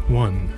One.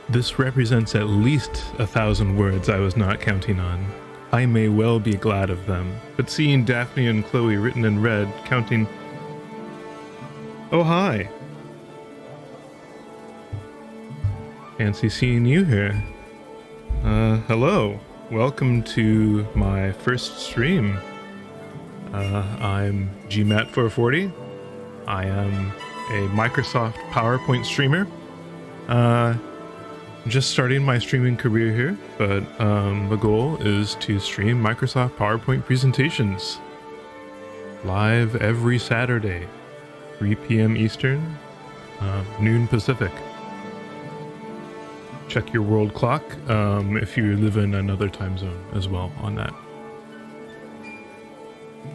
This represents at least 1,000 words I was not counting on. I may well be glad of them, but seeing Daphne and Chloe written in red, counting... Oh, hi! Fancy seeing you here. Hello. Welcome to my first stream. I'm gmat440. I am a Microsoft PowerPoint streamer. Just starting my streaming career here, but the goal is to stream Microsoft PowerPoint presentations live every Saturday, 3 p.m. Eastern, noon Pacific. Check your world clock if you live in another time zone as well on that.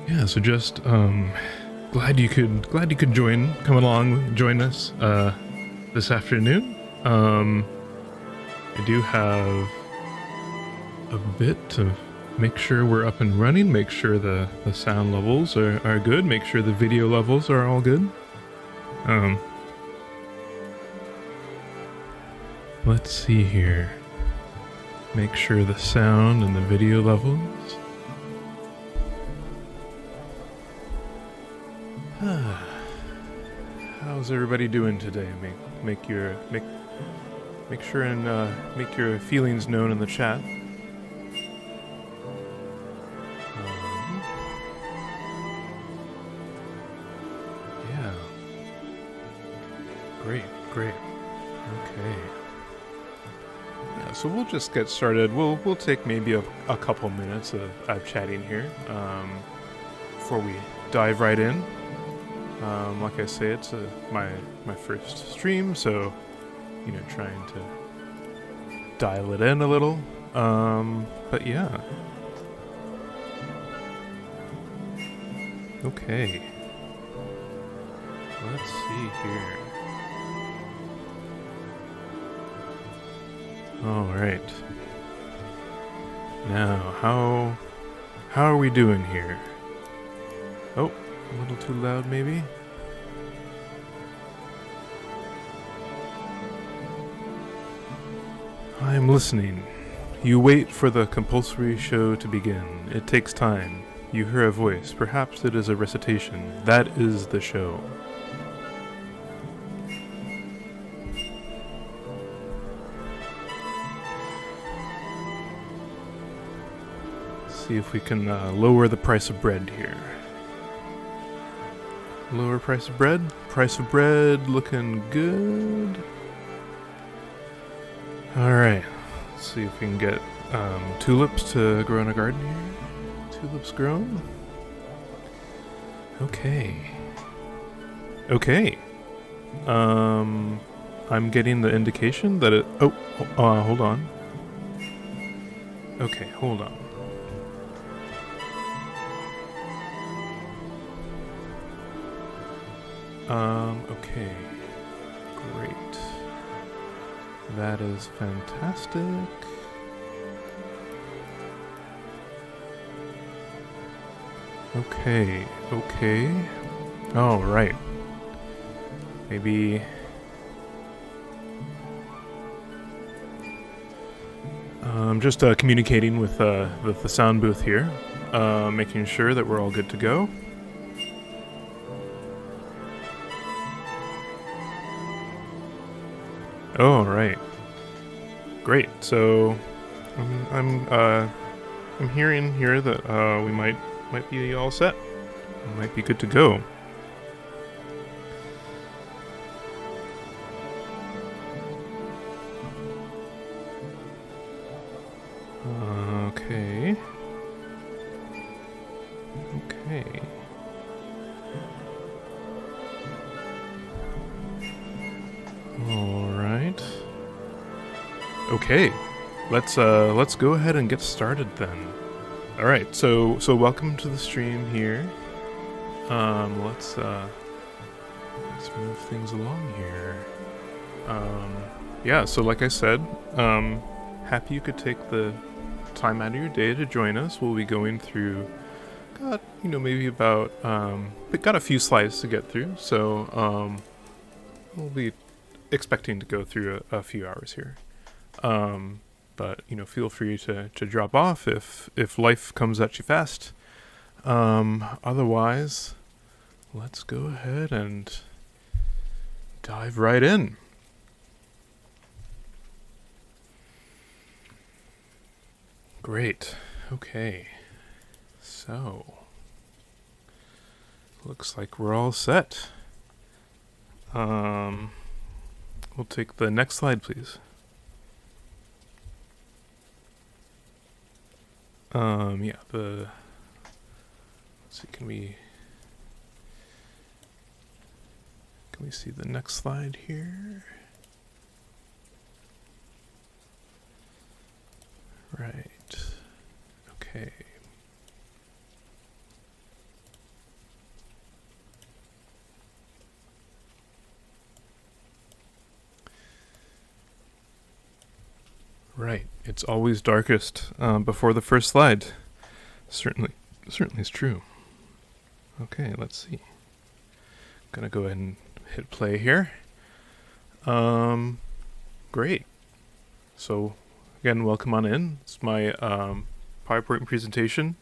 Yeah, so just glad you could come along, join us this afternoon. I do have a bit to make sure we're up and running, make sure the sound levels are good, make sure the video levels are all good. Let's see here. Make sure the sound and the video levels. How's everybody doing today? Make sure and make your feelings known in the chat. Yeah. Great. Okay. Yeah, so we'll just get started. We'll take maybe a couple minutes of chatting here before we dive right in. Like I say, it's my first stream, so trying to dial it in a little. But yeah. Okay. Let's see here. All right. Now, how are we doing here? Oh, a little too loud maybe? I am listening. You wait for the compulsory show to begin. It takes time. You hear a voice. Perhaps it is a recitation. That is the show. See if we can lower the price of bread here. Lower price of bread. Price of bread looking good. Alright, let's see if we can get tulips to grow in a garden here. Tulips grown. Okay. I'm getting the indication that it... hold on. Okay, hold on. Okay. Great. That is fantastic. Okay. All right. Maybe... I'm just communicating with the sound booth here, making sure that we're all good to go. Oh, right. Great. So, I'm hearing here that we might be all set. We might be good to go. Okay. Okay. All right. Okay. Let's go ahead and get started then. All right. So welcome to the stream here. Let's move things along here. Yeah, so like I said, happy you could take the time out of your day to join us. We'll be going through, maybe about, we got a few slides to get through, so we'll be expecting to go through a few hours here. But, feel free to drop off if life comes at you fast. Otherwise, let's go ahead and dive right in. Great. Okay. So, looks like we're all set. We'll take the next slide, please. Yeah, let's see, can we see the next slide here? Right. Okay. Right. It's always darkest before the first slide. Certainly is true. Okay, let's see. Gonna go ahead and hit play here. Great. So again, welcome on in. It's my PowerPoint presentation.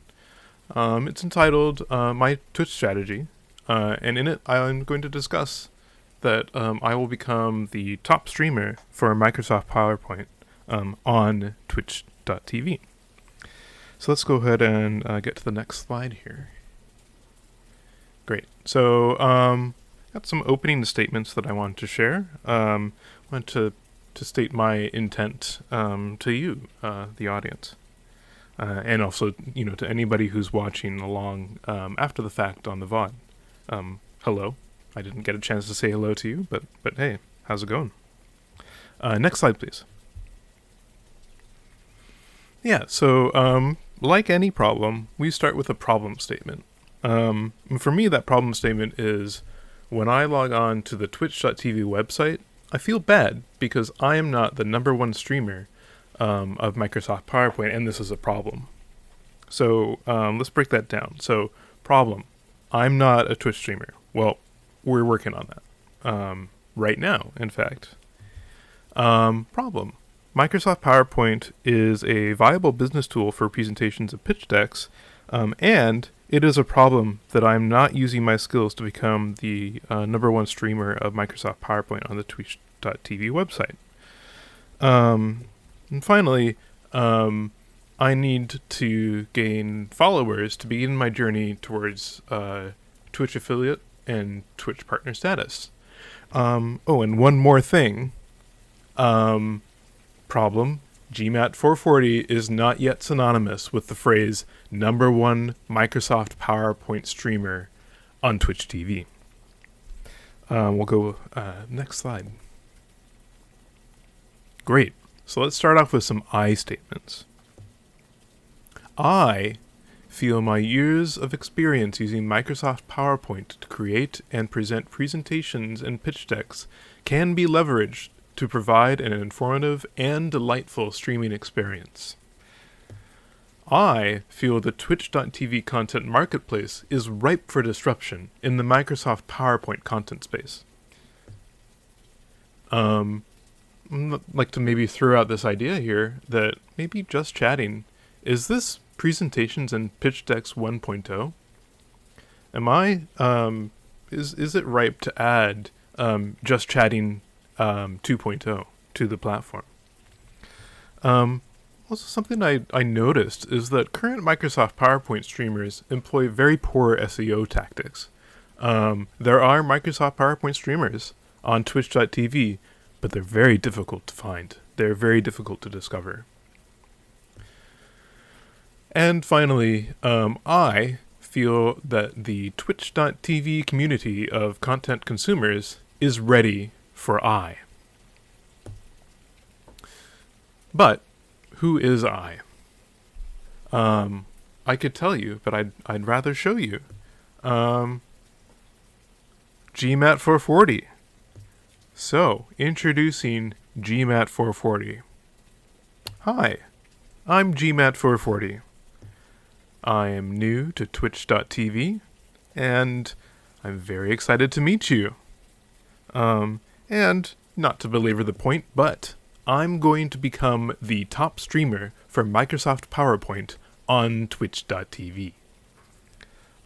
It's entitled My Twitch Strategy, and in it I'm going to discuss that I will become the top streamer for Microsoft PowerPoint on twitch.tv. So let's go ahead and get to the next slide here. Great. So got some opening statements that I wanted to share. Want to state my intent to you, the audience, and also to anybody who's watching along after the fact on the VOD. Hello. I didn't get a chance to say hello to you, but hey, how's it going? Next slide, please. Yeah. So like any problem, we start with a problem statement. For me, that problem statement is when I log on to the twitch.tv website, I feel bad because I am not the #1 streamer of Microsoft PowerPoint, and this is a problem. So let's break that down. So problem, I'm not a Twitch streamer. Well, we're working on that right now, in fact. Problem, Microsoft PowerPoint is a viable business tool for presentations of pitch decks, and it is a problem that I'm not using my skills to become the #1 streamer of Microsoft PowerPoint on the twitch.tv website. And finally, I need to gain followers to begin my journey towards Twitch affiliate and Twitch partner status. And one more thing. Problem, gmat440 is not yet synonymous with the phrase #1 Microsoft PowerPoint streamer on Twitch TV. We'll go next slide. Great. So let's start off with some I statements. I feel my years of experience using Microsoft PowerPoint to create and present presentations and pitch decks can be leveraged to provide an informative and delightful streaming experience. I feel the Twitch.tv content marketplace is ripe for disruption in the Microsoft PowerPoint content space. I'd like to maybe throw out this idea here that maybe just chatting, is this presentations and pitch decks 1.0? Is it ripe to add just chatting 2.0? to the platform. Also, something I noticed is that current Microsoft PowerPoint streamers employ very poor SEO tactics. There are Microsoft PowerPoint streamers on twitch.tv, but they're very difficult to find. They're very difficult to discover. And finally, I feel that the twitch.tv community of content consumers is ready for I. But who is I? I could tell you, but I'd rather show you. gmat440. So, introducing gmat440. Hi, I'm gmat440. I am new to twitch.tv, and I'm very excited to meet you. And not to belabor the point, but I'm going to become the top streamer for Microsoft PowerPoint on twitch.tv.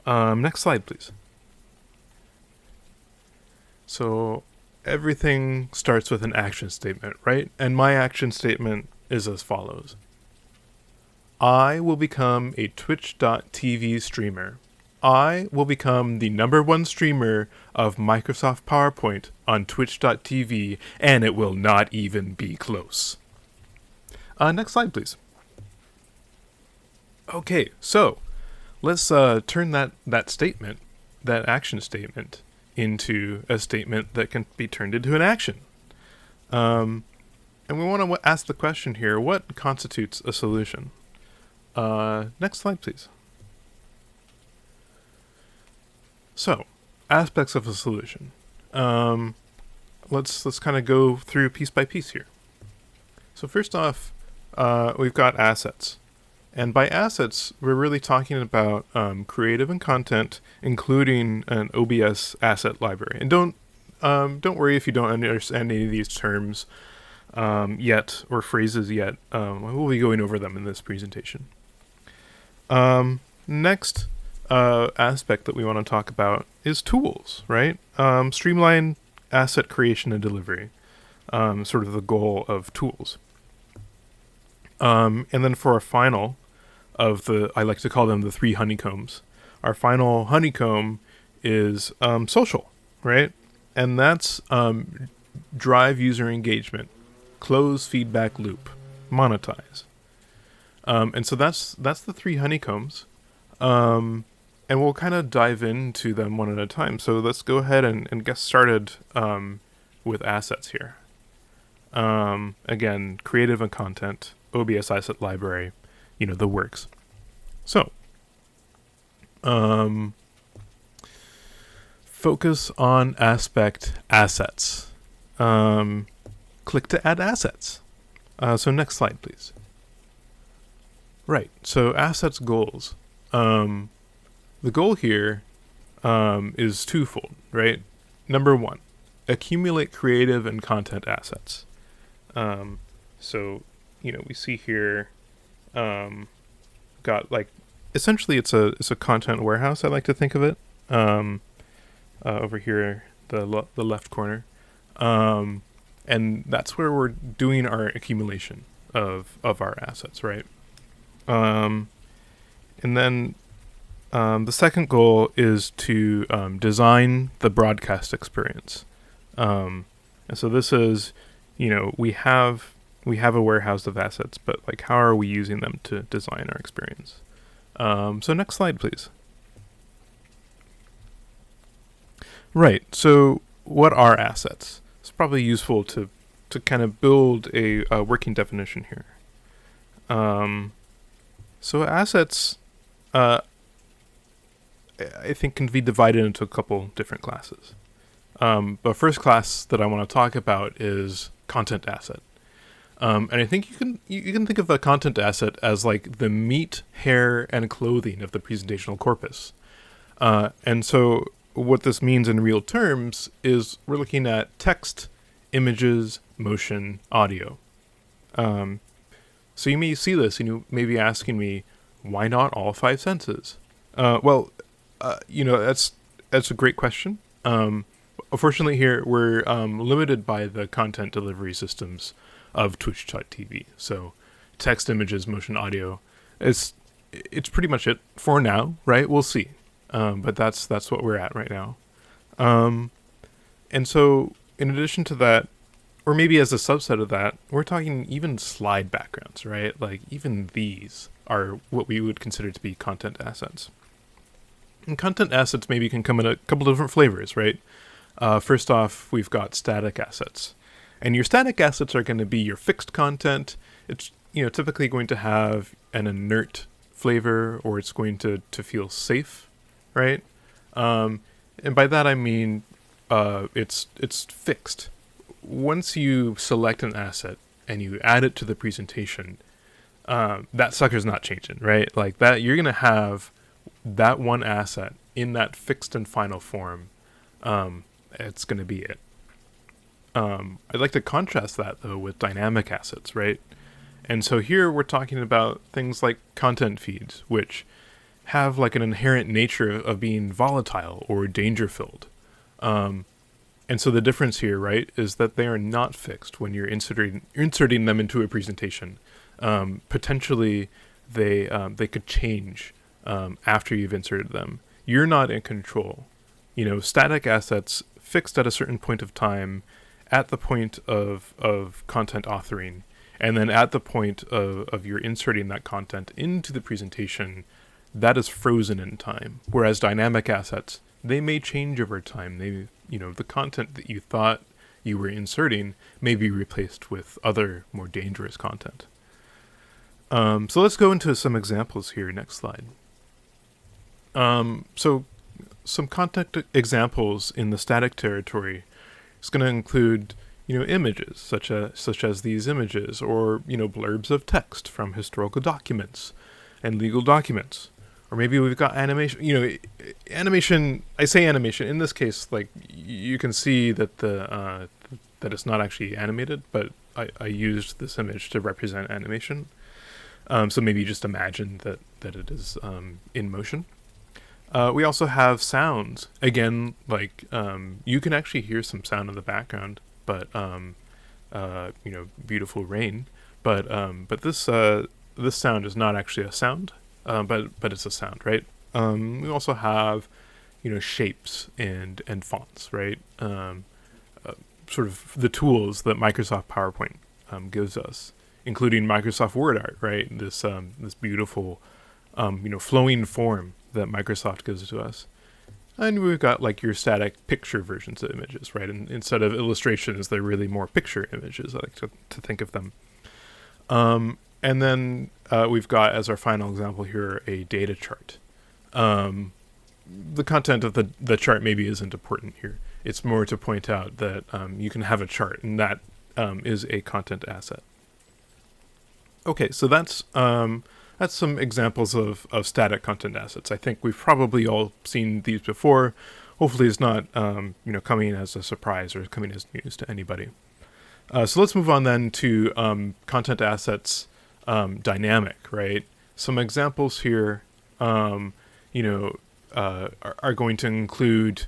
Next slide, please. So everything starts with an action statement, right? And my action statement is as follows. I will become a twitch.tv streamer. I will become the #1 streamer of Microsoft PowerPoint on twitch.tv, and it will not even be close. Next slide, please. Okay, so let's turn that statement, that action statement, into a statement that can be turned into an action. And we want to ask the question here, what constitutes a solution? Next slide, please. So, aspects of a solution. Let's kind of go through piece by piece here. So first off, we've got assets. And by assets, we're really talking about creative and content, including an OBS asset library. And don't worry if you don't understand any of these terms yet, or phrases yet. We'll be going over them in this presentation. Next aspect that we want to talk about is tools, right? Streamline asset creation and delivery, sort of the goal of tools. And then for our final of I like to call them the 3 honeycombs. Our final honeycomb is social, right? And that's drive user engagement, close feedback loop, monetize. And so that's the 3 honeycombs. And we'll kind of dive into them one at a time. So let's go ahead and get started with assets here. Again, creative and content, OBS asset library, the works. So, focus on aspect assets. Click to add assets. So next slide, please. Right, so assets goals. The goal here is twofold, right? Number 1, accumulate creative and content assets. So, we see here, got essentially it's a content warehouse, I like to think of it. Over here, the left corner. And that's where we're doing our accumulation of our assets, right? And then the second goal is to design the broadcast experience. And so this is, we have a warehouse of assets, but how are we using them to design our experience? So next slide, please. Right, so what are assets? It's probably useful to kind of build a working definition here. So assets, I think, can be divided into a couple different classes. The first class that I want to talk about is content asset. And I think you can think of a content asset as the meat, hair, and clothing of the presentational corpus. And so what this means in real terms is we're looking at text, images, motion, audio. So you may see this and you may be asking me, why not all 5 senses? That's a great question. unfortunately here we're limited by the content delivery systems of Twitch.tv. So text, images, motion, audio. It's pretty much it for now, right? We'll see. But that's what we're at right now. And so in addition to that, or maybe as a subset of that, we're talking even slide backgrounds, right? Like even these are what we would consider to be content assets. And content assets maybe can come in a couple different flavors, right? First off, we've got static assets. And your static assets are going to be your fixed content. It's typically going to have an inert flavor, or it's going to feel safe, right? And by that I mean it's fixed. Once you select an asset and you add it to the presentation, that sucker's not changing, right? Like that, you're going to have that one asset in that fixed and final form. It's going to be it. I'd like to contrast that though with dynamic assets, right? And so here we're talking about things like content feeds, which have like an inherent nature of being volatile or danger-filled. And so the difference here, right, is that they are not fixed when you're inserting them into a presentation. Potentially, they could change after you've inserted them. You're not in control. Static assets fixed at a certain point of time, at the point of content authoring, and then at the point of your inserting that content into the presentation, that is frozen in time. Whereas dynamic assets, they may change over time. The content that you thought you were inserting may be replaced with other more dangerous content. So let's go into some examples here. Next slide. So some content examples in the static territory is going to include images such as these images, or blurbs of text from historical documents and legal documents. Or maybe we've got animation. Animation. I say animation in this case. Like you can see that that it's not actually animated, but I used this image to represent animation. So maybe just imagine that it is in motion. We also have sounds. Again, like you can actually hear some sound in the background, but beautiful rain. But this sound is not actually a sound. But it's a sound, right? We also have, shapes and fonts, right? Sort of the tools that Microsoft PowerPoint gives us, including Microsoft Word Art, right? This beautiful, flowing form that Microsoft gives to us. And we've got like your static picture versions of images, right? And instead of illustrations, they're really more picture images. I like to think of them. And then we've got, as our final example here, a data chart. The content of the chart maybe isn't important here. It's more to point out that you can have a chart, and that is a content asset. Okay, so that's some examples of static content assets. I think we've probably all seen these before. Hopefully it's not coming as a surprise or coming as news to anybody. So let's move on then to content assets. Dynamic, right? Some examples here, are going to include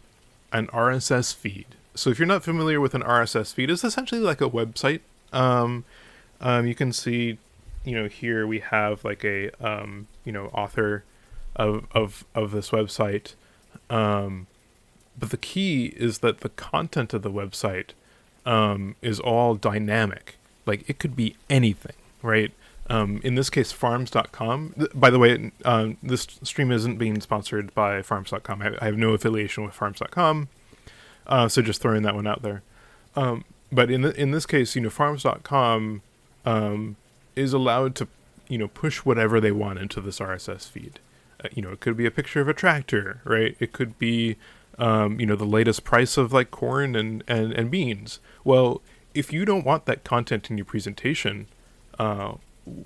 an RSS feed. So if you're not familiar with an RSS feed, it's essentially like a website. You can see, here we have like a, author of this website. But the key is that the content of the website is all dynamic. Like it could be anything, right? In this case, farms.com. By the way, this stream isn't being sponsored by farms.com. I have no affiliation with farms.com. So just throwing that one out there. But in this case, farms.com is allowed to, push whatever they want into this RSS feed. It could be a picture of a tractor, right? It could be, the latest price of like corn and beans. Well, if you don't want that content in your presentation,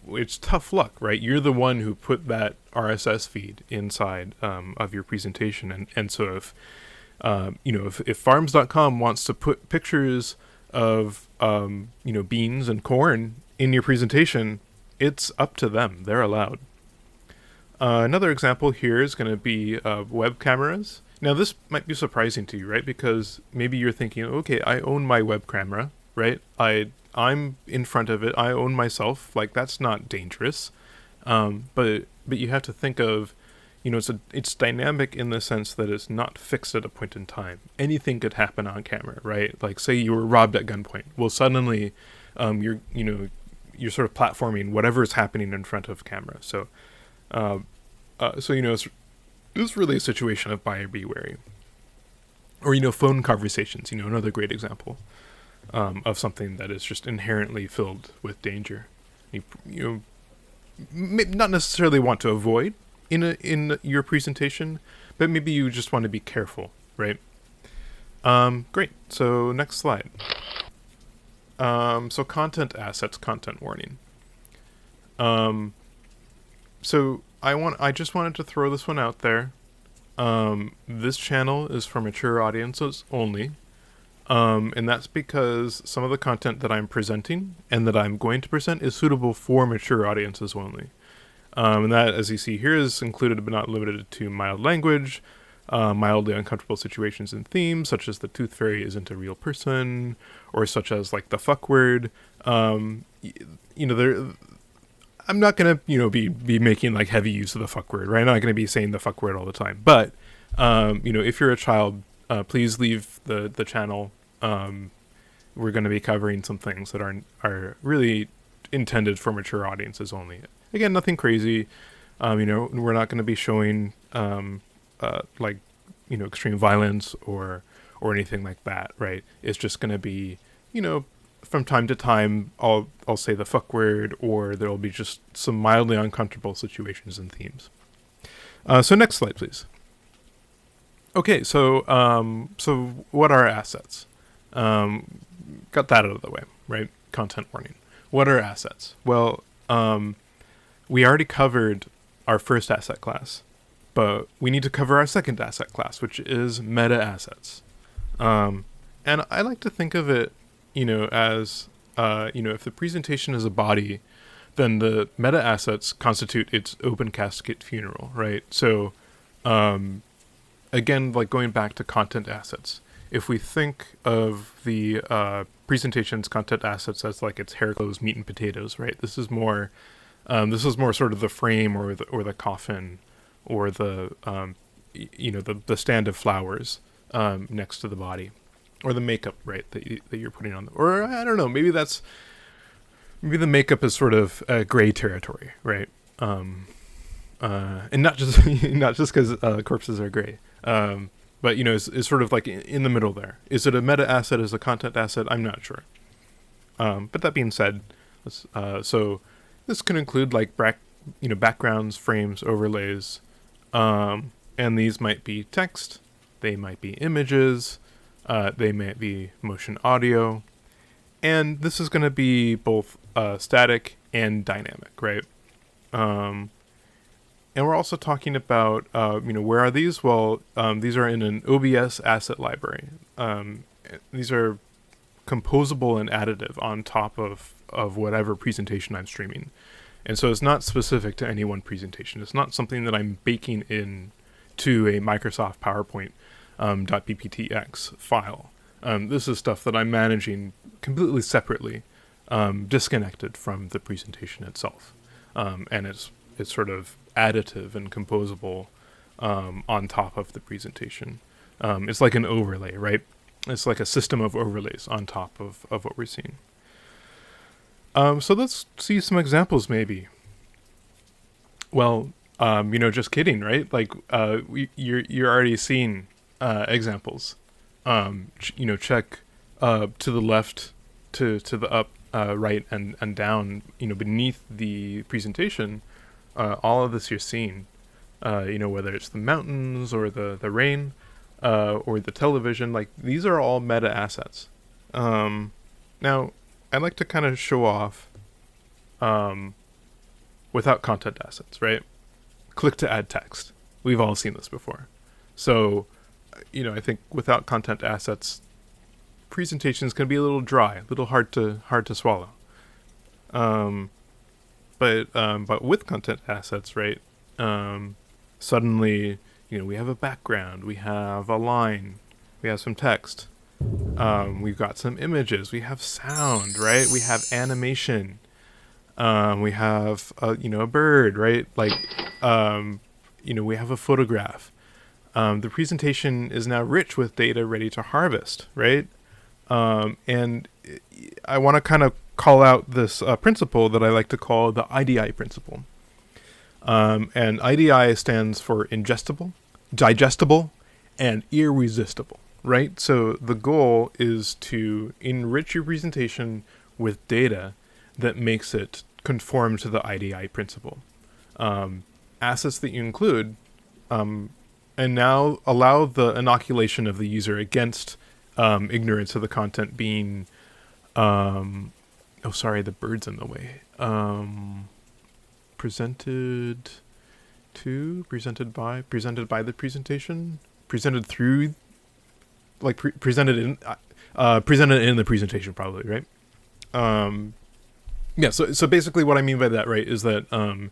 it's tough luck, right? You're the one who put that RSS feed inside of your presentation, and so if farms.com wants to put pictures of beans and corn in your presentation, it's up to them. They're allowed. Another example here is going to be web cameras. Now, this might be surprising to you, right? Because maybe you're thinking, okay, I own my web camera, right? I'm in front of it. I own myself. Like, that's not dangerous. But you have to think of, it's dynamic in the sense that it's not fixed at a point in time. Anything could happen on camera, right? Like, say you were robbed at gunpoint. Well, suddenly, you're sort of platforming whatever is happening in front of camera. So, it's really a situation of buyer be wary. Or, phone conversations, another great example of something that is just inherently filled with danger. You not necessarily want to avoid in your presentation, but maybe you just want to be careful, right? Great. So next slide. So content assets, content warning. So I just wanted to throw this one out there. This channel is for mature audiences only. And that's because some of the content that I'm presenting and that I'm going to present is suitable for mature audiences only. And that, as you see here, is included but not limited to mild language, mildly uncomfortable situations and themes, such as the tooth fairy isn't a real person, or such as like the fuck word. I'm not gonna, be making like heavy use of the fuck word, right? I'm not gonna be saying the fuck word all the time. But, if you're a child, please leave the channel. We're going to be covering some things that are really intended for mature audiences only. Again, nothing crazy. We're not going to be showing extreme violence or anything like that, right? It's just going to be, from time to time, I'll say the fuck word, or there'll be just some mildly uncomfortable situations and themes. So next slide, please. Okay, so what are assets? Got that out of the way, right? Content warning. What are assets? Well, we already covered our first asset class, but we need to cover our second asset class, which is meta assets. And I like to think of it, as, if the presentation is a body, then the meta assets constitute its open casket funeral, right? So, again, like going back to content assets, if we think of the presentation's content assets as like its hair, clothes, meat, and potatoes, right? This is more sort of the frame or the coffin or the the stand of flowers next to the body, or the makeup, right, that you're putting on, or I don't know, maybe the makeup is sort of gray territory, right? And not just because corpses are gray. But, it's sort of like in the middle there. Is it a meta asset? Is it a content asset? I'm not sure. But that being said, so this can include like backgrounds, frames, overlays, and these might be text, they might be images, they might be motion audio, and this is going to be both static and dynamic, right? And we're also talking about, where are these? Well, these are in an OBS asset library. These are composable and additive on top of whatever presentation I'm streaming. And so it's not specific to any one presentation. It's not something that I'm baking in to a Microsoft PowerPoint .pptx file. This is stuff that I'm managing completely separately, disconnected from the presentation itself. And it's sort of additive and composable on top of the presentation. It's like an overlay, right? It's like a system of overlays on top of what we're seeing. So let's see some examples maybe. Well, just kidding, right? Like, you're already seeing examples. Check to the left, to the up, right, and down, beneath the presentation. All of this you're seeing, whether it's the mountains or the rain, or the television, like these are all meta assets. Now, I'd like to kind of show off without content assets, right? Click to add text. We've all seen this before. So, I think without content assets, presentations can be a little dry, a little hard to swallow. But with content assets, right? Suddenly, we have a background, we have a line, we have some text, we've got some images, we have sound, right? We have animation, we have a bird, right? Like we have a photograph. The presentation is now rich with data ready to harvest, right? And I want to kind of call out this principle that I like to call the IDI principle. And IDI stands for ingestible, digestible, and irresistible, right? So the goal is to enrich your presentation with data that makes it conform to the IDI principle. Assets that you include, and now allow the inoculation of the user against ignorance of the content being, the bird's in the way. Presented by the presentation, presented through, like presented in the presentation, probably, right? So basically what I mean by that, right, is that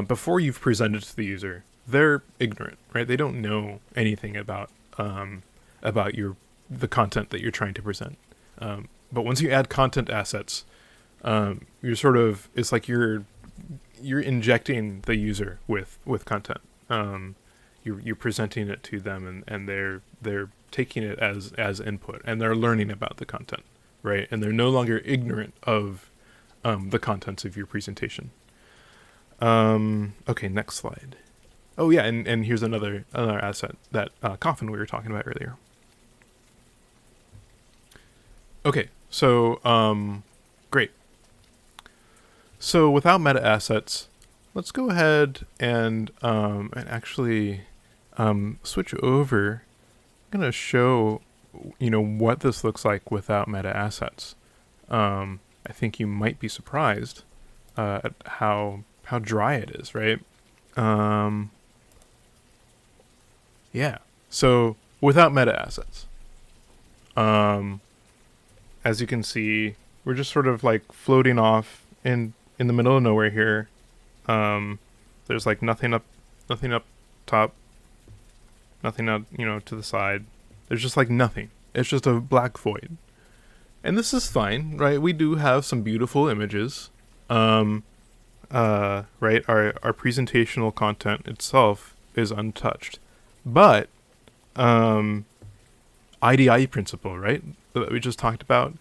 before you've presented to the user, they're ignorant, right? They don't know anything about the content that you're trying to present. But once you add content assets, it's like you're injecting the user with content. You're presenting it to them, and they're taking it as input, and they're learning about the content, right? And they're no longer ignorant of the contents of your presentation. Okay, next slide. Oh yeah, and here's another asset, that coffin we were talking about earlier. Okay, so great. So without meta assets, let's go ahead and actually switch over. I'm gonna show what this looks like without meta assets. I think you might be surprised at how dry it is, right? Yeah. So without meta assets, as you can see, we're just sort of like floating off in the middle of nowhere here. There's like nothing up top, nothing out, to the side. There's just like nothing. It's just a black void. And this is fine, right? We do have some beautiful images. Right? Our presentational content itself is untouched. But IDI principle, right, that we just talked about,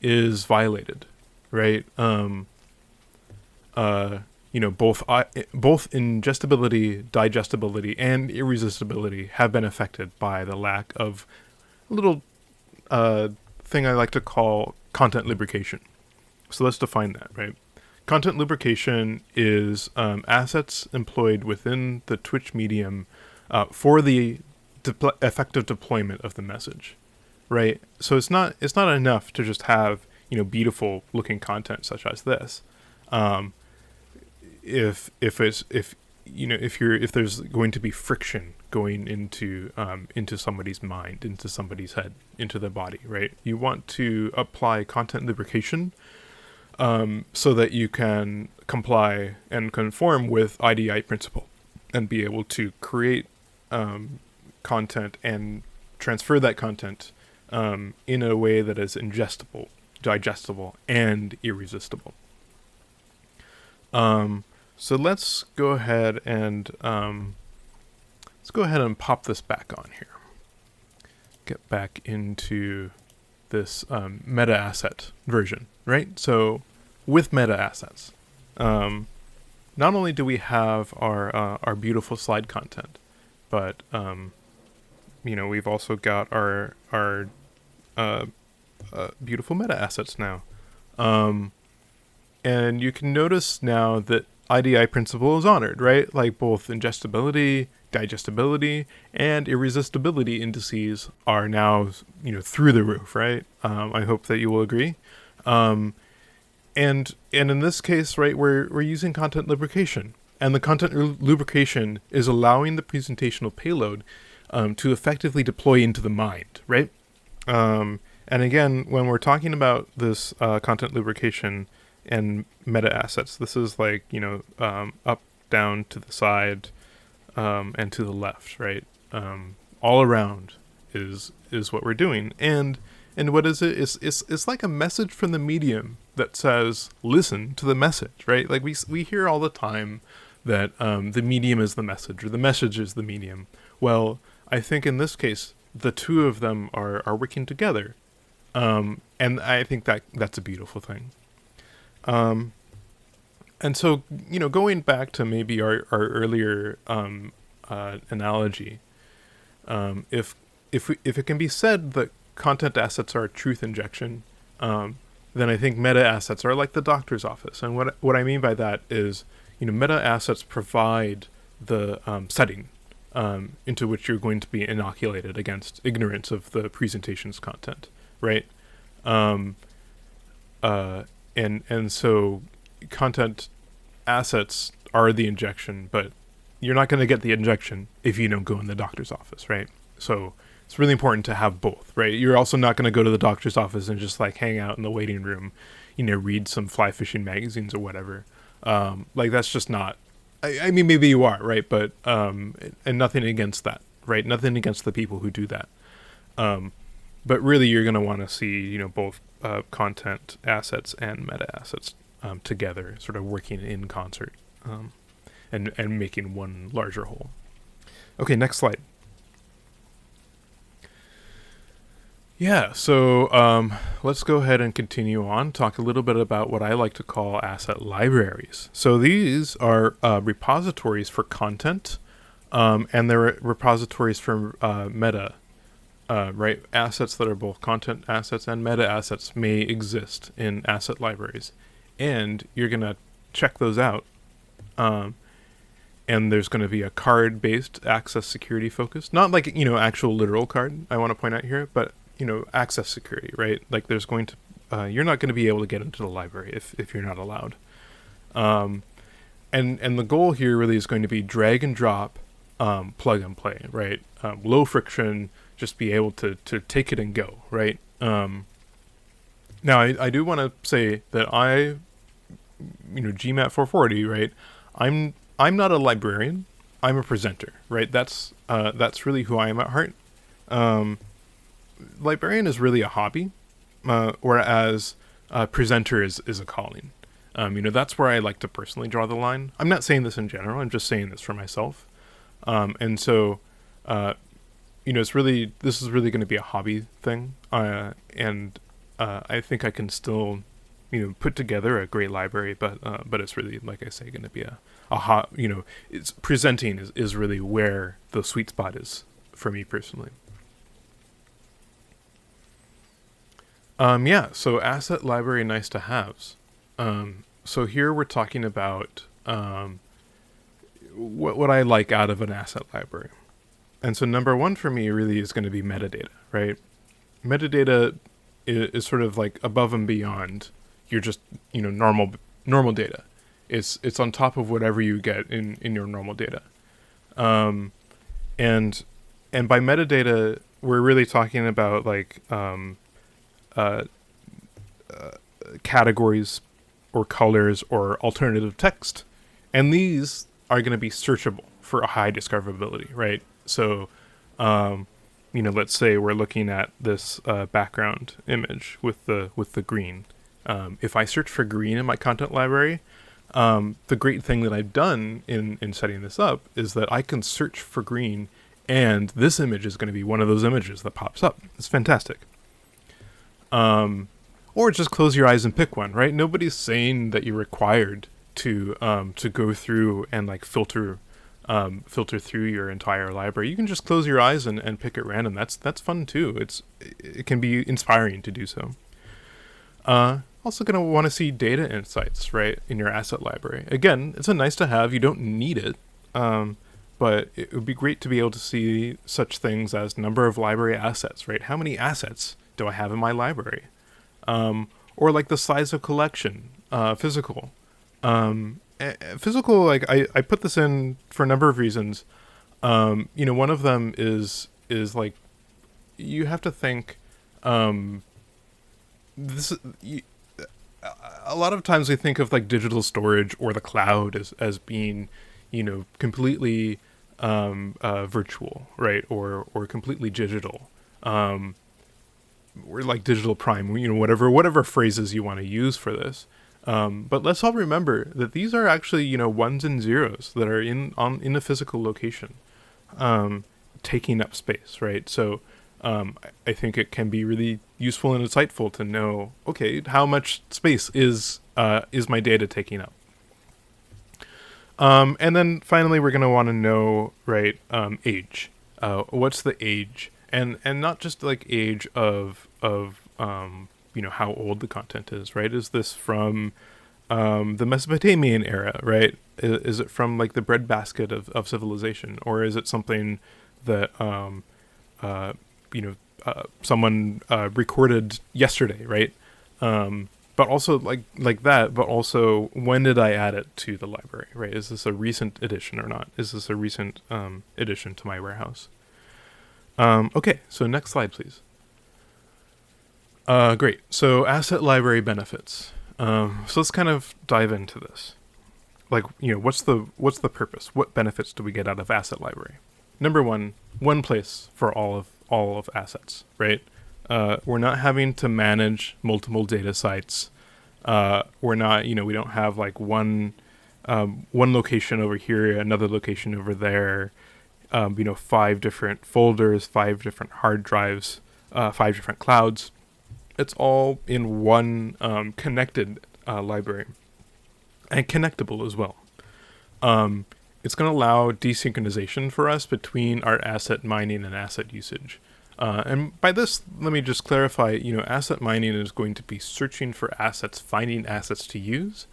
is violated, right? Both ingestibility, digestibility, and irresistibility have been affected by the lack of a little thing I like to call content lubrication. So let's define that, right? Content lubrication is assets employed within the Twitch medium for the effective deployment of the message, right? So it's not enough to just have beautiful looking content such as this. If there's going to be friction going into somebody's mind, into somebody's head, into their body, right? You want to apply content lubrication so that you can comply and conform with IDI principle and be able to create content and transfer that content in a way that is ingestible, digestible, and irresistible. So let's go ahead and pop this back on here. Get back into this meta asset version, right? So with meta assets, not only do we have our beautiful slide content, but we've also got our beautiful meta assets now. And you can notice now that IDI principle is honored, right? Like both ingestibility, digestibility, and irresistibility indices are now, through the roof, right? I hope that you will agree. And in this case, right, we're using content lubrication, and the content lubrication is allowing the presentational payload to effectively deploy into the mind, right? And again, when we're talking about this content lubrication and meta assets, this is like up, down, to the side, and to the left, right? All around is what we're doing, and what is it? It's like a message from the medium that says, listen to the message, right? Like we hear all the time that the medium is the message, or the message is the medium. Well, I think in this case, the two of them are working together, and I think that's a beautiful thing. And so, going back to maybe our earlier analogy, if it can be said that content assets are a truth injection, then I think meta assets are like the doctor's office. And what I mean by that is, meta assets provide the setting into which you're going to be inoculated against ignorance of the presentation's content, right? And so content assets are the injection, but you're not going to get the injection if you don't go in the doctor's office, right? So it's really important to have both, right? You're also not going to go to the doctor's office and just like hang out in the waiting room, read some fly fishing magazines or whatever. Like that's just not, I mean, maybe you are, right? But, and nothing against that, right? Nothing against the people who do that. But really you're going to want to see, both content assets and meta assets together, sort of working in concert, and making one larger whole. Okay, next slide. Yeah, so let's go ahead and continue on, talk a little bit about what I like to call asset libraries. So these are repositories for content, and they're repositories for meta, right? Assets that are both content assets and meta assets may exist in asset libraries. And you're going to check those out. And there's going to be a card-based access security focus. Not like, actual literal card, I want to point out here, but, access security, right? Like there's going to, you're not going to be able to get into the library if you're not allowed. And the goal here really is going to be drag and drop, plug and play, right? Low friction, just be able to take it and go, right? Now, I do want to say that gmat440, right? I'm not a librarian. I'm a presenter, right? That's really who I am at heart. Librarian is really a hobby, whereas presenter is a calling. That's where I like to personally draw the line. I'm not saying this in general. I'm just saying this for myself. And so, this is really going to be a hobby thing. And I think I can still, put together a great library, but it's really, like I say, going to be a hot, it's presenting is really where the sweet spot is for me personally. So asset library nice to haves. So here we're talking about what I like out of an asset library. And so number one for me really is going to be metadata, right? Metadata is sort of like above and beyond your just, normal data. It's on top of whatever you get in your normal data. And by metadata, we're really talking about like categories or colors or alternative text. And these are going to be searchable for a high discoverability, right? So, let's say we're looking at this background image with the green. If I search for green in my content library, the great thing that I've done in setting this up is that I can search for green, and this image is going to be one of those images that pops up. It's fantastic. Or just close your eyes and pick one, right? Nobody's saying that you're required to go through and like filter through your entire library. You can just close your eyes and pick at random. That's fun too. It can be inspiring to do so. Also going to want to see data insights, right, in your asset library. Again, it's a nice to have. You don't need it, but it would be great to be able to see such things as number of library assets, right? How many assets do I have in my library? Or like the size of collection, physical. Physical, like I put this in for a number of reasons. One of them is like you have to think. A lot of times we think of like digital storage or the cloud as being, completely virtual, right, or completely digital, or like digital prime, whatever phrases you want to use for this. But let's all remember that these are actually ones and zeros that are in a physical location, taking up space, right? So I think it can be really useful and insightful to know, okay, how much space is my data taking up? And then finally, we're going to want to know, right, age. What's the age? And not just like age of how old the content is, right? Is this from the Mesopotamian era, right? Is it from like the breadbasket of civilization, or is it something that someone recorded yesterday, right? But also like that, but also when did I add it to the library, right? Is this a recent addition or not? Is this a recent addition to my warehouse? Okay, so next slide, please. Great. So asset library benefits. So let's kind of dive into this. Like, what's the purpose? What benefits do we get out of asset library? Number one place for all of assets, right? We're not having to manage multiple data sites. We're not, we don't have like one location over here, another location over there. 5 different folders, 5 different hard drives, 5 different clouds. It's all in one connected library, and connectable as well. It's going to allow desynchronization for us between our asset mining and asset usage. And by this, let me just clarify, asset mining is going to be searching for assets, finding assets to use.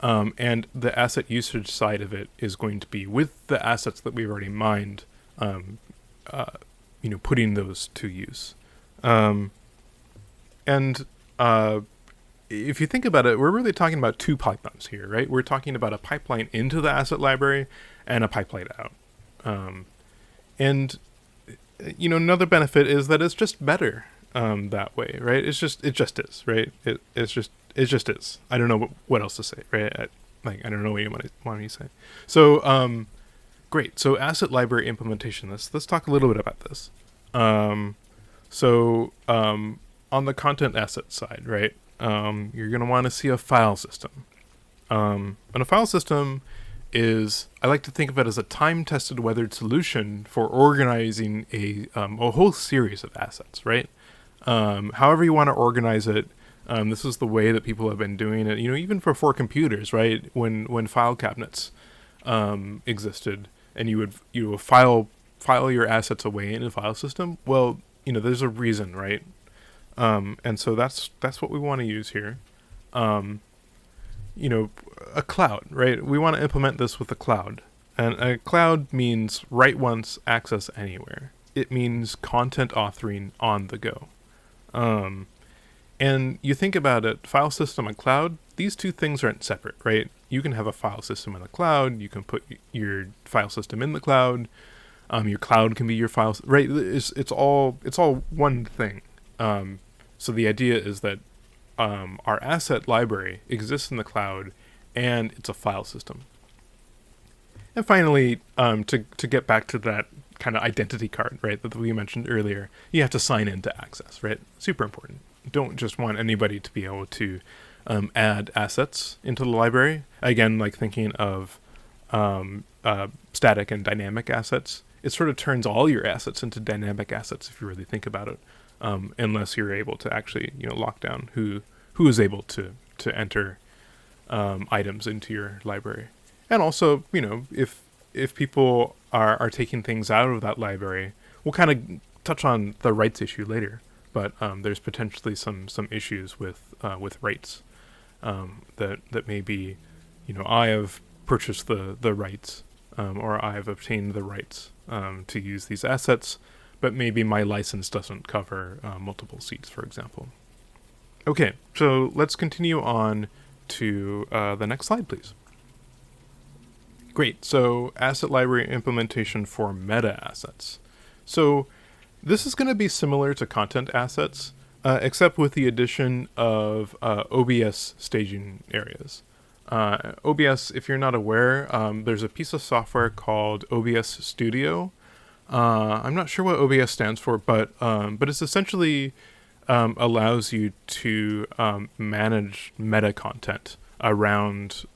And the asset usage side of it is going to be with the assets that we've already mined, putting those to use. And if you think about it, we're really talking about 2 pipelines here, right? We're talking about a pipeline into the asset library and a pipeline out. And another benefit is that it's just better that way, right? It just is, right? It just is. I don't know what else to say, right? I don't know what you want me to say. So, great. So asset library implementation. Let's talk a little bit about this. On the content asset side, right? You're going to want to see a file system. And a file system is, I like to think of it as a time-tested, weathered solution for organizing a whole series of assets, right? However you want to organize it, this is the way that people have been doing it, even before computers, right? When file cabinets existed, and you would file your assets away in a file system. Well, there's a reason, right? And so that's what we want to use here. A cloud, right? We want to implement this with a cloud. And a cloud means write once, access anywhere. It means content authoring on the go. And you think about it, file system and cloud, these 2 things aren't separate, right? You can have a file system in the cloud. You can put your file system in the cloud. Your cloud can be your files, right? It's all one thing. So the idea is that our asset library exists in the cloud, and it's a file system. And finally, to get back to that kind of identity card, right, that we mentioned earlier, you have to sign in to access, right? Super important. Don't just want anybody to be able to add assets into the library. Again, like thinking of static and dynamic assets, it sort of turns all your assets into dynamic assets if you really think about it. Unless you're able to actually, lock down who is able to enter items into your library. And also, if people are taking things out of that library, we'll kind of touch on the rights issue later. But there's potentially some issues with rights that may be, I have purchased the rights, or I have obtained the rights to use these assets, but maybe my license doesn't cover multiple seats, for example. Okay, so let's continue on to the next slide, please. Great, so asset library implementation for meta assets. So this is going to be similar to content assets, except with the addition of OBS staging areas. OBS, if you're not aware, there's a piece of software called OBS Studio. I'm not sure what OBS stands for, but it's essentially allows you to manage meta content around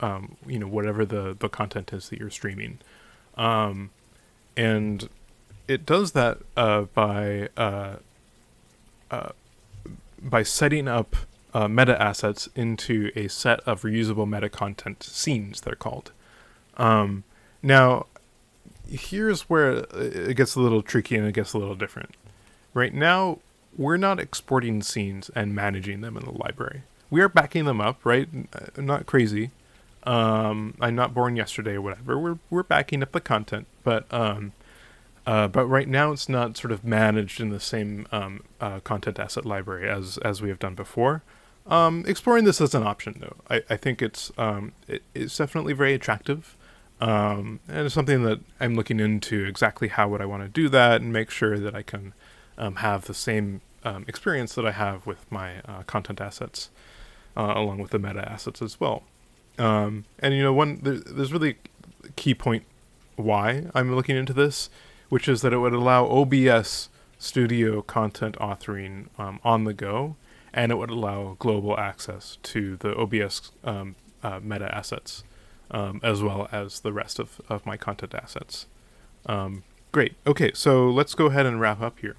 whatever the content is that you're streaming, and it does that by setting up meta assets into a set of reusable meta content scenes, they're called. Now, here's where it gets a little tricky and it gets a little different. Right now, we're not exporting scenes and managing them in the library. We are backing them up, right? I'm not crazy. I'm not born yesterday or whatever. We're backing up the content, but right now it's not sort of managed in the same content asset library as we have done before. Exploring this as an option, though, I think it's definitely very attractive, and it's something that I'm looking into exactly how would I want to do that and make sure that I can have the same experience that I have with my content assets, along with the meta assets as well. And there's really a key point why I'm looking into this, which is that it would allow OBS Studio content authoring on the go, and it would allow global access to the OBS meta assets, as well as the rest of my content assets. Great. Okay, so let's go ahead and wrap up here.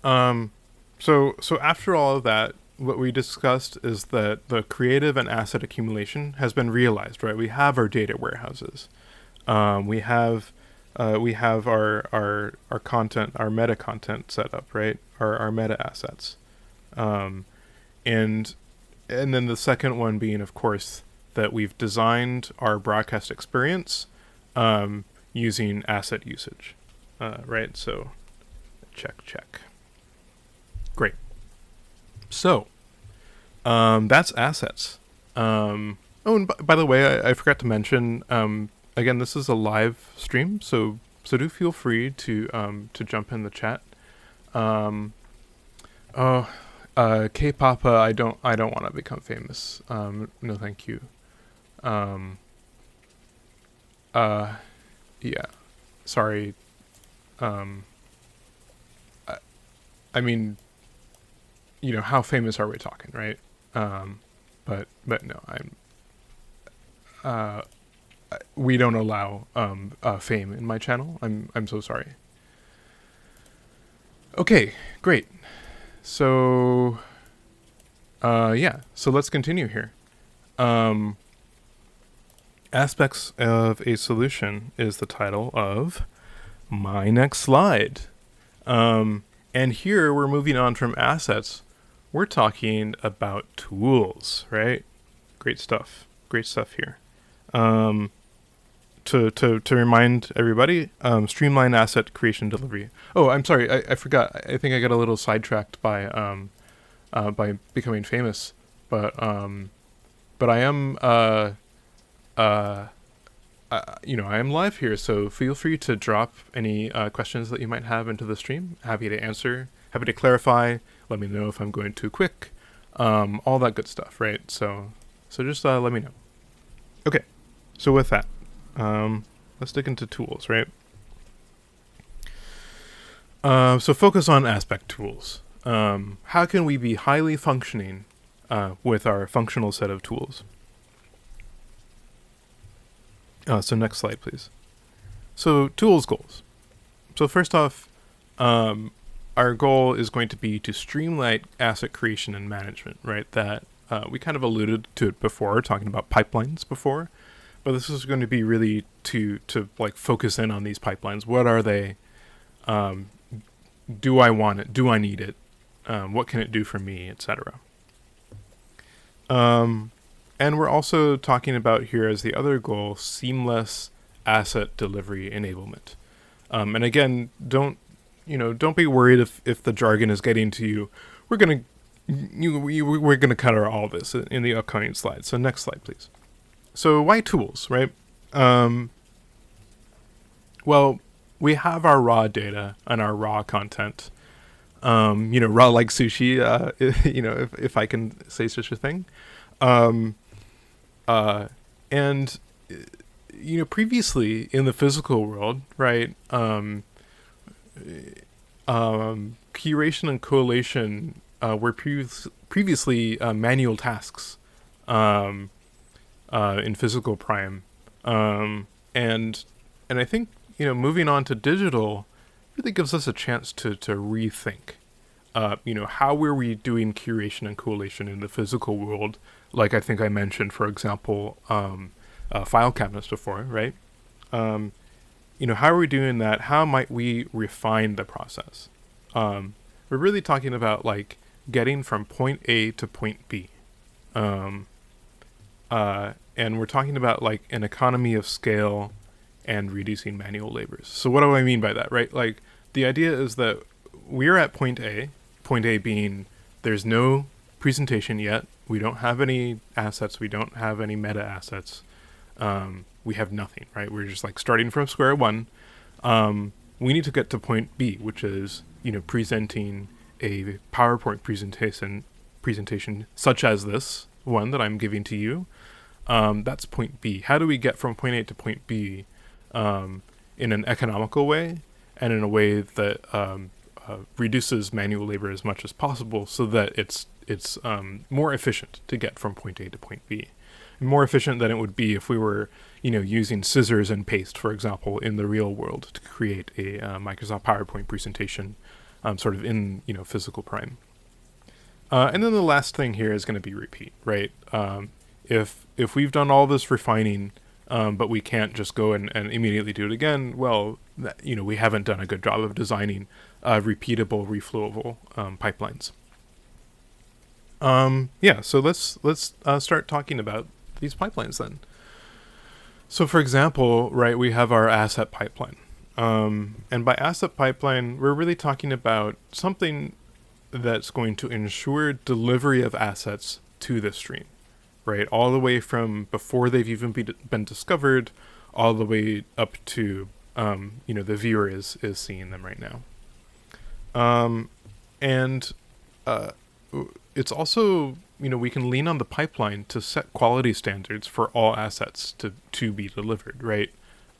So after all of that, what we discussed is that the creative and asset accumulation has been realized, right? We have our data warehouses. We have our content, our meta content set up, right? Our meta assets. And then the second one being, of course, that we've designed our broadcast experience using asset usage, right? So check. Great. So that's assets. And by the way, I forgot to mention, again, this is a live stream, so do feel free to jump in the chat. K-Papa, I don't want to become famous. No, thank you. Yeah, sorry. I mean, how famous are we talking, right? But no, we don't allow fame in my channel. I'm so sorry. Okay, great. So so let's continue here. Aspects of a solution is the title of my next slide. And here we're moving on from assets. We're talking about tools, right? Great stuff here. To remind everybody, streamline asset creation delivery. Oh, I'm sorry, I forgot. I think I got a little sidetracked by becoming famous, but I am I am live here, so feel free to drop any questions that you might have into the stream. Happy to answer. Happy to clarify. Let me know if I'm going too quick. All that good stuff, right? So just let me know. Okay, so with that. Let's dig into tools, right? So focus on aspect tools. How can we be highly functioning with our functional set of tools? So next slide, please. So tools goals. So first off, our goal is going to be to streamline asset creation and management, right? That we kind of alluded to it before, talking about pipelines before. But this is going to be really to like focus in on these pipelines. What are they? Do I want it? Do I need it? What can it do for me, etc. And we're also talking about here as the other goal, seamless asset delivery enablement. And again, don't be worried if the jargon is getting to you. We're gonna cover all this in the upcoming slides. So next slide, please. So why tools, right? Well, we have our raw data and our raw content. Raw like sushi, if I can say such a thing. And previously in the physical world, right? Curation and collation were previously manual tasks um, in physical prime, and I think moving on to digital really gives us a chance to rethink. How were we doing curation and collation in the physical world? Like I think I mentioned, for example, file cabinets before, right? How are we doing that? How might we refine the process? We're really talking about like getting from point A to point B. Um, and we're talking about like an economy of scale and reducing manual labors. So what do I mean by that, right? Like the idea is that we're at point A being there's no presentation yet. We don't have any assets. We don't have any meta assets. We have nothing, right? We're just like starting from square one. We need to get to point B, which is, presenting a PowerPoint presentation such as this one that I'm giving to you. That's point B. How do we get from point A to point B in an economical way and in a way that reduces manual labor as much as possible so that it's more efficient to get from point A to point B? More efficient than it would be if we were, using scissors and paste, for example, in the real world to create a Microsoft PowerPoint presentation, sort of in, physical prime. And then the last thing here is going to be repeat, right? If we've done all this refining, but we can't just go and immediately do it again, well, we haven't done a good job of designing repeatable, reflowable pipelines. So let's start talking about these pipelines then. So for example, right, we have our asset pipeline. And by asset pipeline, we're really talking about something that's going to ensure delivery of assets to the stream, right? All the way from before they've even been discovered, all the way up to, the viewer is seeing them right now. And it's also, we can lean on the pipeline to set quality standards for all assets to be delivered, right?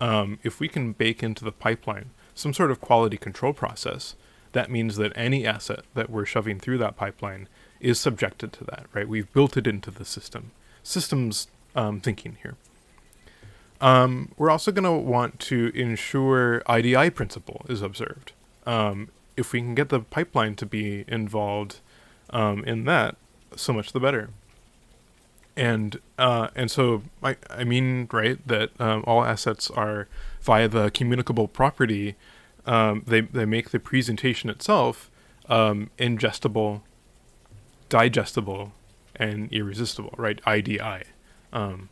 If we can bake into the pipeline some sort of quality control process, that means that any asset that we're shoving through that pipeline is subjected to that, right? We've built it into the system. Systems thinking here. We're also going to want to ensure IDI principle is observed. If we can get the pipeline to be involved in that, so much the better. And so I mean, right, that all assets are via the communicable property. They make the presentation itself ingestible, digestible, and irresistible, right? IDI. Right.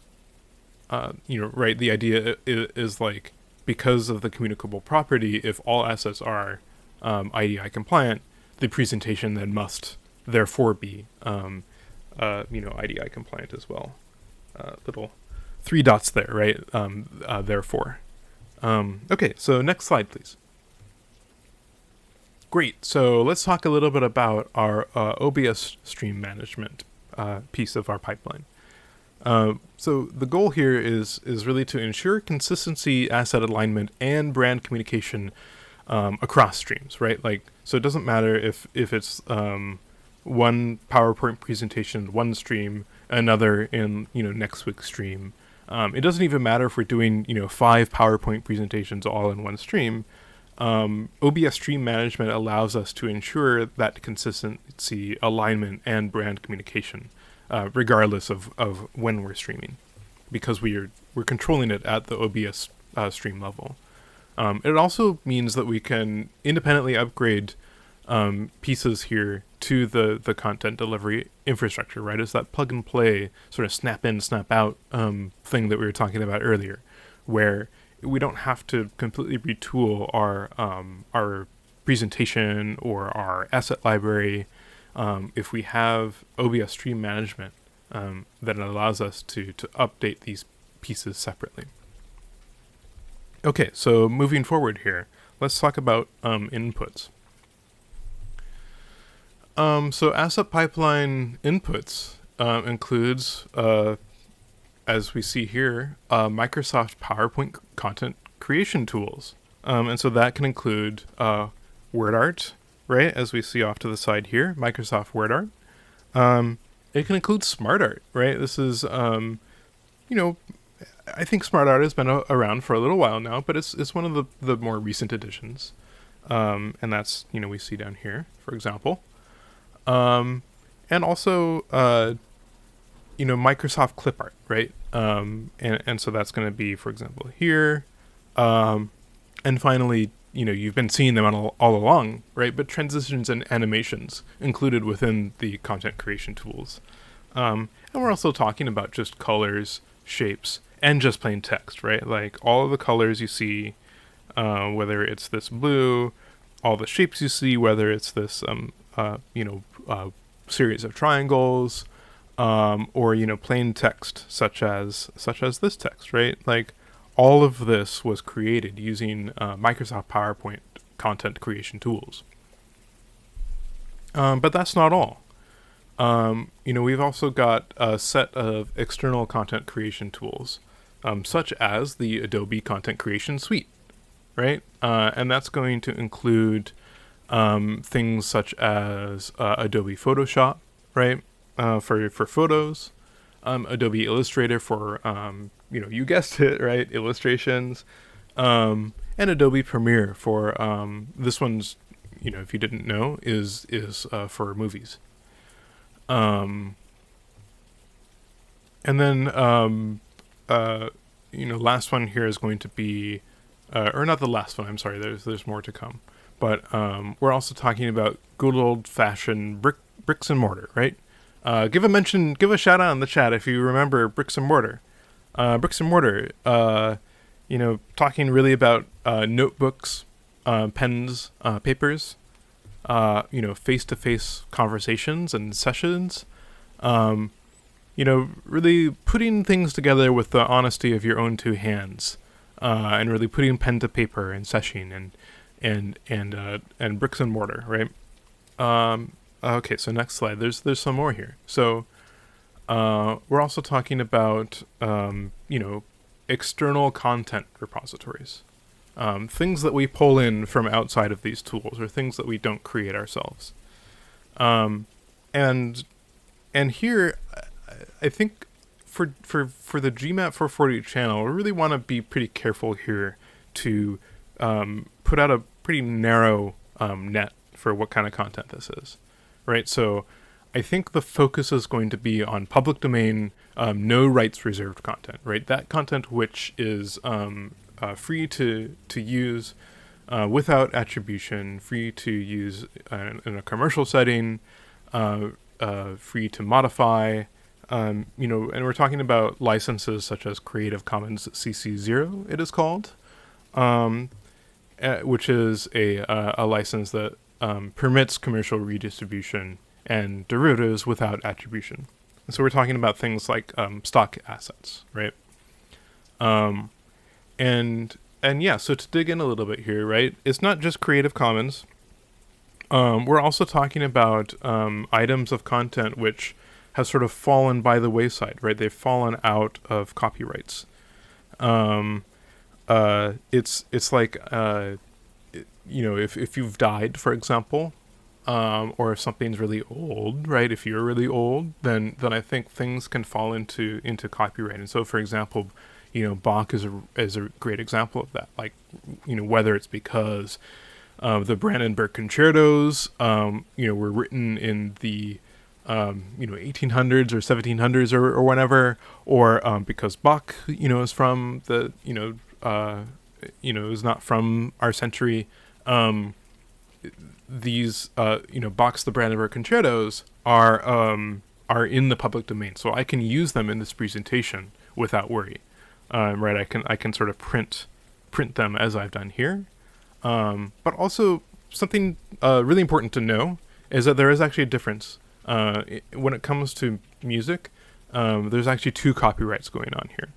The idea is like, because of the communicable property, if all assets are IDI compliant, the presentation then must therefore be IDI compliant as well. Little 3 dots there, right? Therefore. Okay, so next slide, please. Great. So let's talk a little bit about our OBS stream management piece of our pipeline. So the goal here is really to ensure consistency, asset alignment, and brand communication across streams, right? Like, so it doesn't matter if it's one PowerPoint presentation, one stream, another in, next week's stream. It doesn't even matter if we're doing, 5 PowerPoint presentations all in one stream. OBS stream management allows us to ensure that consistency, alignment, and brand communication, regardless of when we're streaming, because we're controlling it at the OBS stream level. It also means that we can independently upgrade pieces here to the content delivery infrastructure, right? It's that plug and play sort of snap in, snap out thing that we were talking about earlier, where we don't have to completely retool our presentation or our asset library. If we have OBS stream management, then it allows us to update these pieces separately. Okay, so moving forward here, let's talk about inputs. So asset pipeline inputs includes, as we see here, Microsoft PowerPoint content creation tools. And so that can include word art, right? As we see off to the side here, Microsoft Word Art. It can include smart art, right? This is, I think smart art has been around for a little while now, but it's one of the more recent additions. And that's, we see down here, for example. And also, Microsoft clip art, right? And so that's going to be, for example, here. And finally, you've been seeing them all along, right? But transitions and animations included within the content creation tools. And we're also talking about just colors, shapes, and just plain text, right? Like all of the colors you see, whether it's this blue, all the shapes you see, whether it's this, series of triangles, or plain text such as this text, right? Like all of this was created using Microsoft PowerPoint content creation tools. But that's not all. We've also got a set of external content creation tools, such as the Adobe Content Creation Suite, right? And that's going to include things such as Adobe Photoshop, right? For photos, Adobe Illustrator for, you guessed it, right? Illustrations, and Adobe Premiere for, this one's, if you didn't know, is for movies. And then, last one here is going to be, or not the last one, I'm sorry, there's more to come. But we're also talking about good old-fashioned bricks and mortar, right? Give a shout out in the chat if you remember bricks and mortar. Bricks and mortar, talking really about notebooks, pens, papers, face-to-face conversations and sessions. Really putting things together with the honesty of your own two hands, and really putting pen to paper and session and bricks and mortar, right? Okay, so next slide. There's some more here. So we're also talking about external content repositories, things that we pull in from outside of these tools, or things that we don't create ourselves. And here, I think for the gmat440 channel, we really want to be pretty careful here to put out a pretty narrow net for what kind of content this is, right? So I think the focus is going to be on public domain, no rights reserved content, right? That content which is free to use without attribution, free to use in a commercial setting, free to modify, and we're talking about licenses such as Creative Commons CC0, it is called, which is a license that permits commercial redistribution and derivatives without attribution. And so we're talking about things like stock assets, right? And yeah, so to dig in a little bit here, right? It's not just Creative Commons. We're also talking about items of content which has sort of fallen by the wayside, right? They've fallen out of copyrights. It's like if you've died, for example, or if something's really old, right? If you're really old, then I think things can fall into copyright. And so, for example, Bach is a great example of that. Like, whether it's because the Brandenburg concertos, were written in the 1800s or 1700s or whenever, or because Bach, is from the, is not from our century. These, Bach's the Brandenburg concertos are in the public domain, so I can use them in this presentation without worry. Right, I can sort of print them as I've done here. But also something really important to know is that there is actually a difference. When it comes to music, there's actually two copyrights going on here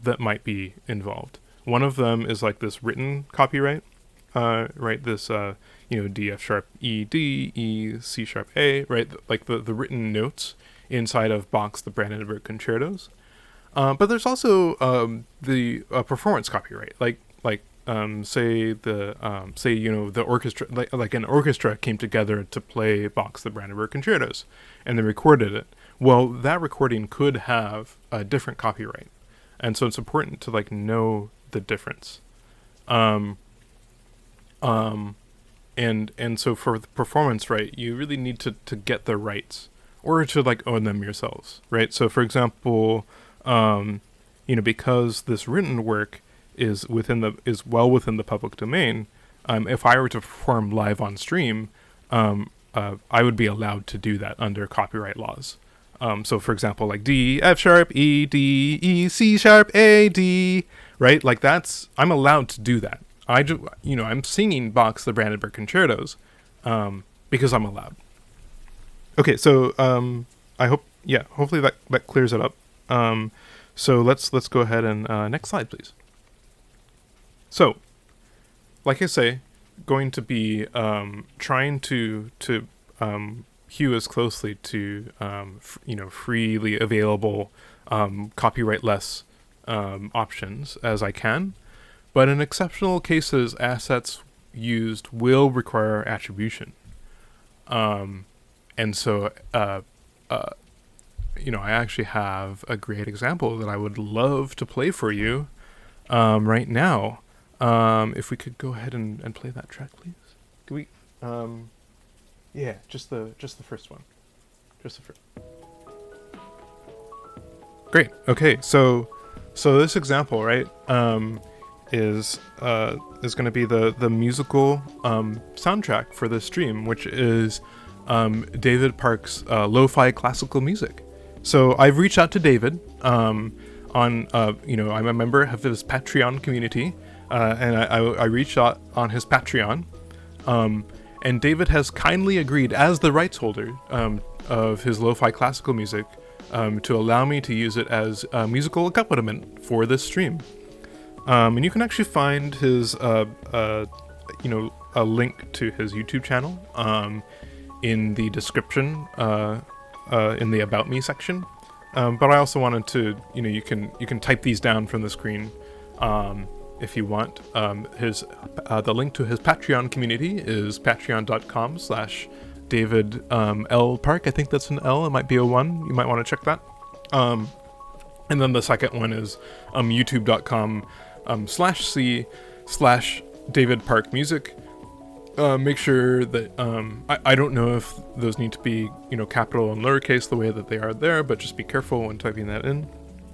that might be involved. One of them is like this written copyright, right? This D F sharp E D E C sharp A, right? Like the written notes inside of Bach's the Brandenburg concertos. But there's also the performance copyright, say the orchestra, like an orchestra came together to play Bach's The Brandenburg Concertos, and they recorded it. Well, that recording could have a different copyright, and so it's important to like know the difference. And so for the performance right, you really need to get the rights or to like own them yourselves, right? So for example, because this written work is well within the public domain, if I were to perform live on stream, I would be allowed to do that under copyright laws. So for example, like D, F sharp, E, D, E, C sharp, A, D, right? Like I'm allowed to do that. I'm singing Bach's The Brandenburg Concertos, because I'm allowed. Okay, so hopefully that clears it up. So let's go ahead and next slide, please. So, like I say, going to be trying to hew as closely to freely available copyright-less options as I can, but in exceptional cases, assets used will require attribution. And so, I actually have a great example that I would love to play for you right now. If we could go ahead and play that track, please. Can we? Yeah, just the first one. Just the first. Great. Okay. So this example, right, is going to be the musical soundtrack for this stream, which is David Park's lo-fi classical music. So I've reached out to David I'm a member of his Patreon community, and I reached out on his Patreon, and David has kindly agreed, as the rights holder of his lo-fi classical music, to allow me to use it as a musical accompaniment for this stream. And you can actually find his a link to his YouTube channel in the description, in the About Me section. But I also wanted to, you can type these down from the screen if you want. The link to his Patreon community is patreon.com/David L Park. I think that's an L. It might be a 1. You might want to check that. And then the second one is youtube.com/C/David Park Music. Make sure that I don't know if those need to be capital and lowercase the way that they are there, but just be careful when typing that in.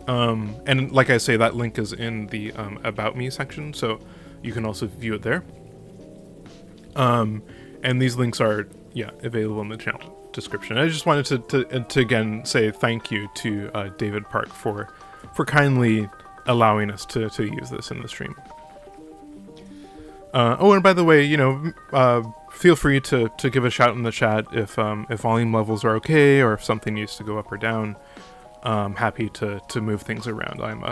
And like I say, that link is in the About Me section, so you can also view it there. And these links are available in the channel description. I just wanted to again say thank you to David Park for kindly allowing us to use this in the stream. And by the way, feel free to give a shout in the chat if volume levels are okay, or if something needs to go up or down. Happy to move things around. I'm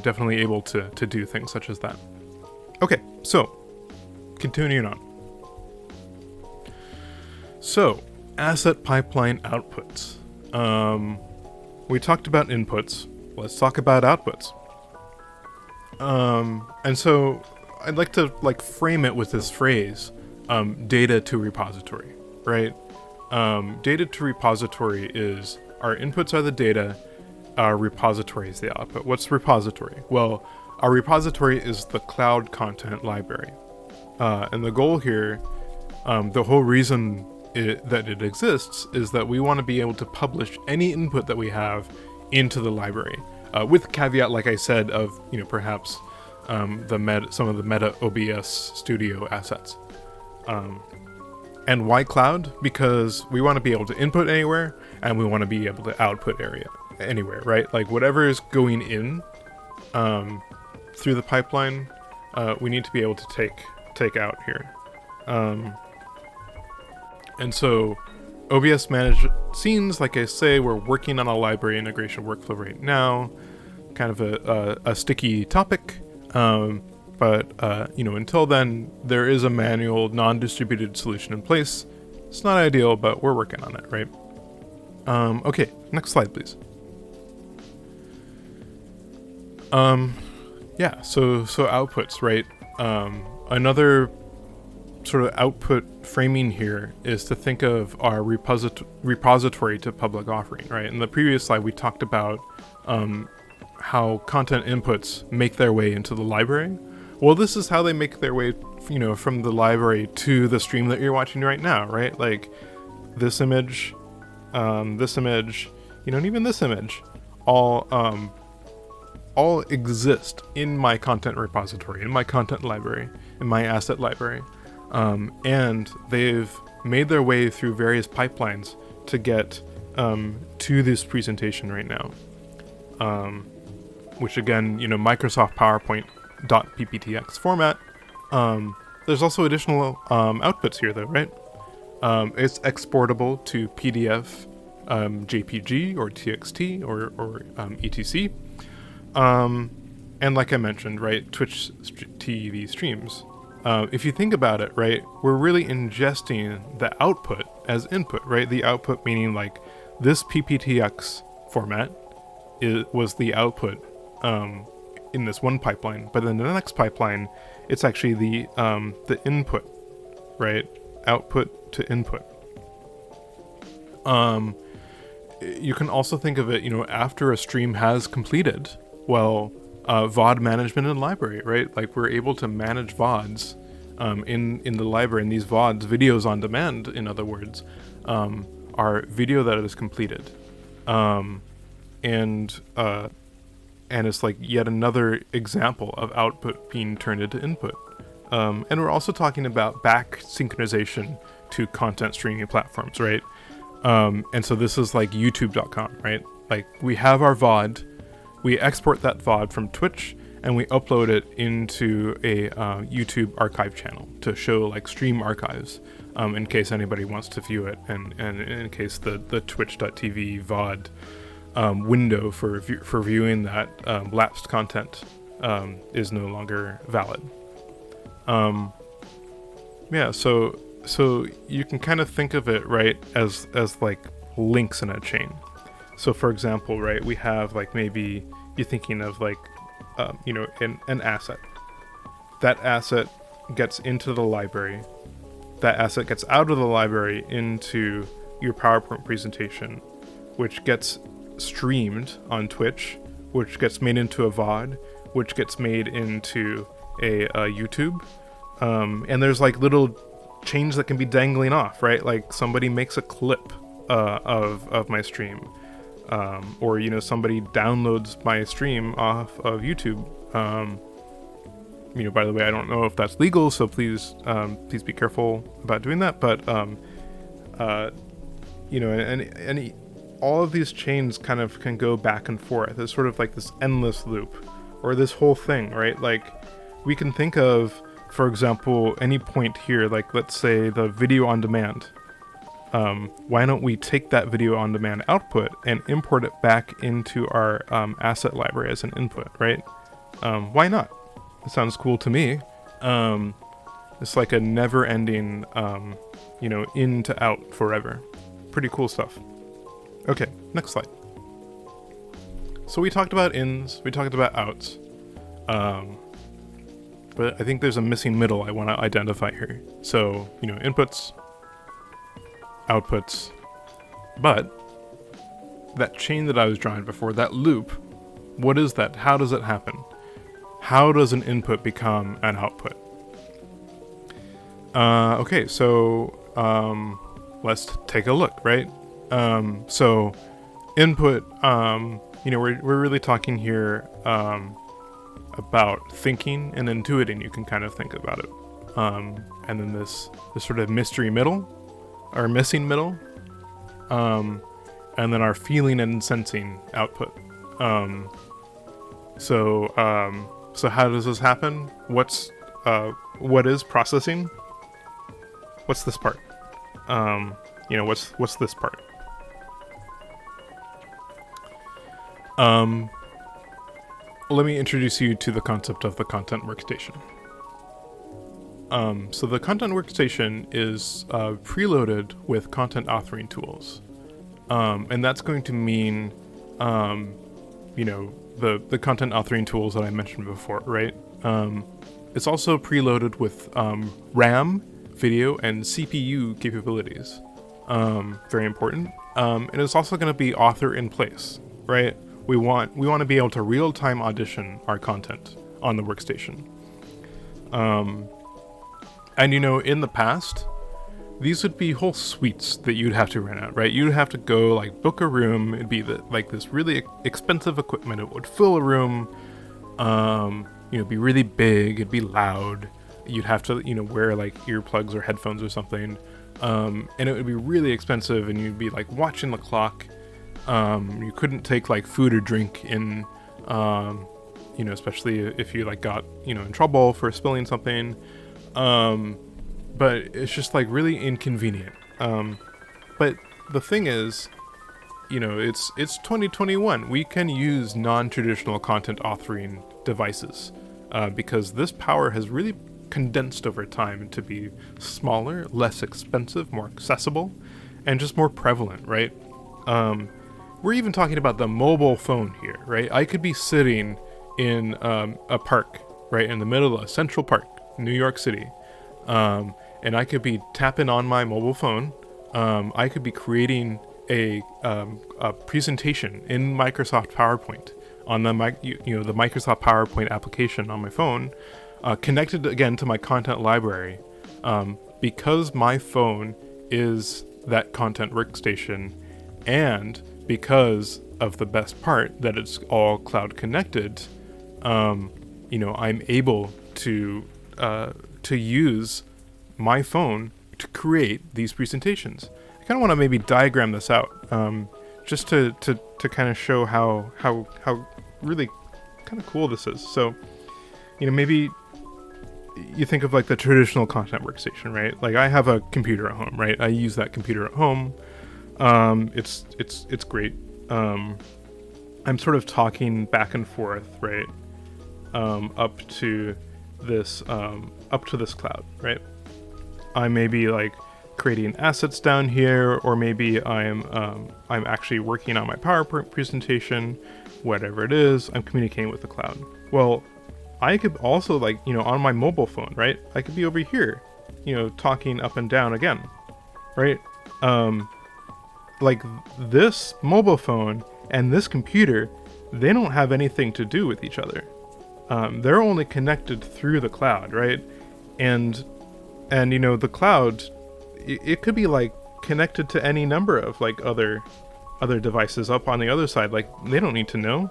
definitely able to do things such as that. Okay, so continuing on. So, asset pipeline outputs. We talked about inputs. Let's talk about outputs. And so I'd like to frame it with this phrase, data to repository, right? Data to repository is our inputs are the data, our repository is the output. What's repository? Well, our repository is the cloud content library. And the goal here, the whole reason that it exists is that we want to be able to publish any input that we have into the library, with the caveat, like I said, of perhaps some of the meta OBS studio assets. And why cloud? Because we want to be able to input anywhere, and we want to be able to output anywhere, right? Like whatever is going in through the pipeline, we need to be able to take out here. And so OBS managed scenes, like I say, we're working on a library integration workflow right now. Kind of a sticky topic. But until then, there is a manual, non-distributed solution in place. It's not ideal, but we're working on it, right? Okay, next slide, please. Yeah, so outputs, right? Another sort of output framing here is to think of our repository to public offering, right? In the previous slide, we talked about how content inputs make their way into the library. Well, this is how they make their way, from the library to the stream that you're watching right now, right? Like this image, and even this image, all exist in my content repository, in my content library, in my asset library. And they've made their way through various pipelines to get to this presentation right now. Which again, Microsoft PowerPoint .pptx format. There's also additional outputs here though, right? It's exportable to PDF, JPG, or TXT, or etc. And like I mentioned, right, Twitch TV streams. If you think about it, right, we're really ingesting the output as input, right? The output meaning like this PPTX format was the output in this one pipeline, but then the next pipeline, it's actually the input, right? Output to input. You can also think of it, after a stream has completed, well, VOD management in library, right? Like we're able to manage VODs in the library, and these VODs, videos on demand, in other words, are video that is completed. And it's like yet another example of output being turned into input. And we're also talking about back synchronization to content streaming platforms, right? And so this is like youtube.com, right? Like we have our VOD, we export that VOD from Twitch, and we upload it into a YouTube archive channel to show like stream archives, in case anybody wants to view it, and in case the twitch.tv VOD window for viewing that lapsed content is no longer valid. So you can kind of think of it, right, as like links in a chain. So for example, right, we have like, maybe you're thinking of like an asset. That asset gets into the library. That asset gets out of the library into your PowerPoint presentation, which gets streamed on Twitch, which gets made into a VOD, which gets made into a YouTube. And there's like little chains that can be dangling off, right? Like somebody makes a clip of my stream, or somebody downloads my stream off of YouTube. By the way, I don't know if that's legal, so please be careful about doing that. But and all of these chains kind of can go back and forth. It's sort of like this endless loop, or this whole thing, right? Like we can think of, for example, any point here, like let's say the video on demand. Why don't we take that video on demand output and import it back into our asset library as an input, right? Why not? It sounds cool to me. It's like a never-ending, in to out forever. Pretty cool stuff. Okay, next slide. So we talked about ins, we talked about outs. But I think there's a missing middle I want to identify here. So, inputs, outputs, but that chain that I was drawing before, that loop, what is that? How does it happen? How does an input become an output? Okay, so let's take a look, right? So input, we're really talking here about thinking and intuiting. You can kind of think about it. And then this sort of mystery middle, or missing middle, and then our feeling and sensing output. So how does this happen? What is processing? What's this part? What's this part? Let me introduce you to the concept of the content workstation. So the content workstation is preloaded with content authoring tools. And that's going to mean, the content authoring tools that I mentioned before, right? It's also preloaded with RAM, video, and CPU capabilities. Very important. And it's also going to be author in place, right? We want to be able to real-time audition our content on the workstation. And in the past, these would be whole suites that you'd have to rent out, right? You'd have to go like book a room. It'd be this really expensive equipment. It would fill a room. Be really big. It'd be loud. You'd have to, wear like earplugs or headphones or something. And it would be really expensive, and you'd be like watching the clock. You couldn't take like food or drink in, especially if you like got, in trouble for spilling something. But it's just like really inconvenient. But the thing is, it's 2021. We can use non-traditional content authoring devices, because this power has really condensed over time to be smaller, less expensive, more accessible, and just more prevalent, right? We're even talking about the mobile phone here, right? I could be sitting in a park, right, in the middle of Central Park, New York City, and I could be tapping on my mobile phone. I could be creating a presentation in Microsoft PowerPoint on the the Microsoft PowerPoint application on my phone, connected again to my content library, because my phone is that content workstation, and because of the best part that it's all cloud connected. I'm able to use my phone to create these presentations. I kind of want to maybe diagram this out, just to kind of show how really kind of cool this is. So, maybe you think of like the traditional content workstation, right? Like I have a computer at home, right? I use that computer at home. It's great. I'm sort of talking back and forth, right? Up to this cloud, right? I may be like creating assets down here, or maybe I'm actually working on my PowerPoint presentation, whatever it is. I'm communicating with the cloud. Well, I could also like, on my mobile phone, right? I could be over here, talking up and down again, right? Like this mobile phone and this computer, they don't have anything to do with each other. They're only connected through the cloud, right? And the cloud, it could be like connected to any number of like other devices up on the other side. Like they don't need to know.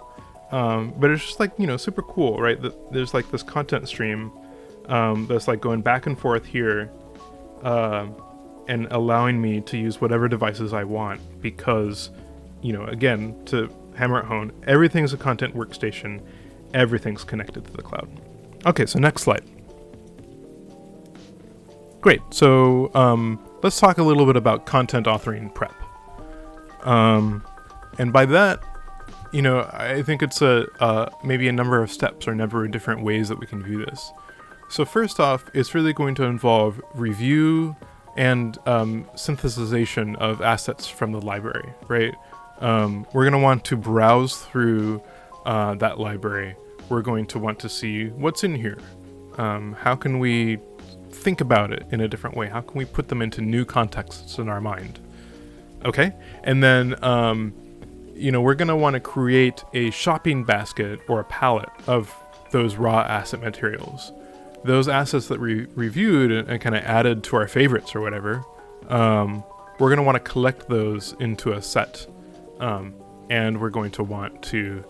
But it's just like, super cool, right? There's like this content stream that's like going back and forth here, and allowing me to use whatever devices I want, because, again, to hammer it home, everything's a content workstation, everything's connected to the cloud. Okay, so next slide. Great, so let's talk a little bit about content authoring prep. And by that, I think it's maybe a number of steps or number of different ways that we can view this. So first off, it's really going to involve review and synthesization of assets from the library, right? We're going to want to browse through that library. We're going to want to see what's in here. How can we think about it in a different way? How can we put them into new contexts in our mind? Okay, and then we're going to want to create a shopping basket or a palette of those raw asset materials. Those assets that we reviewed and kind of added to our favorites or whatever, we're going to want to collect those into a set. And we're going to want to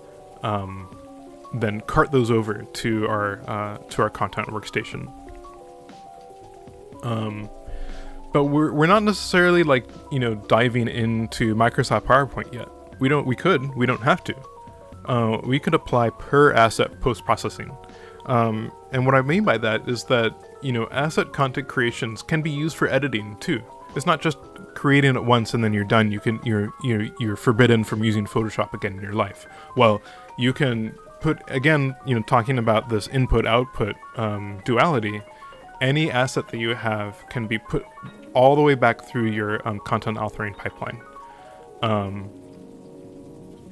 then cart those over to our content workstation. But we're not necessarily like, diving into Microsoft PowerPoint yet. We don't have to. We could apply per asset post-processing. And what I mean by that is that, asset content creations can be used for editing too. It's not just creating it once and then you're done. You're forbidden from using Photoshop again in your life. Well, you can put, again, talking about this input-output duality, any asset that you have can be put all the way back through your content authoring pipeline.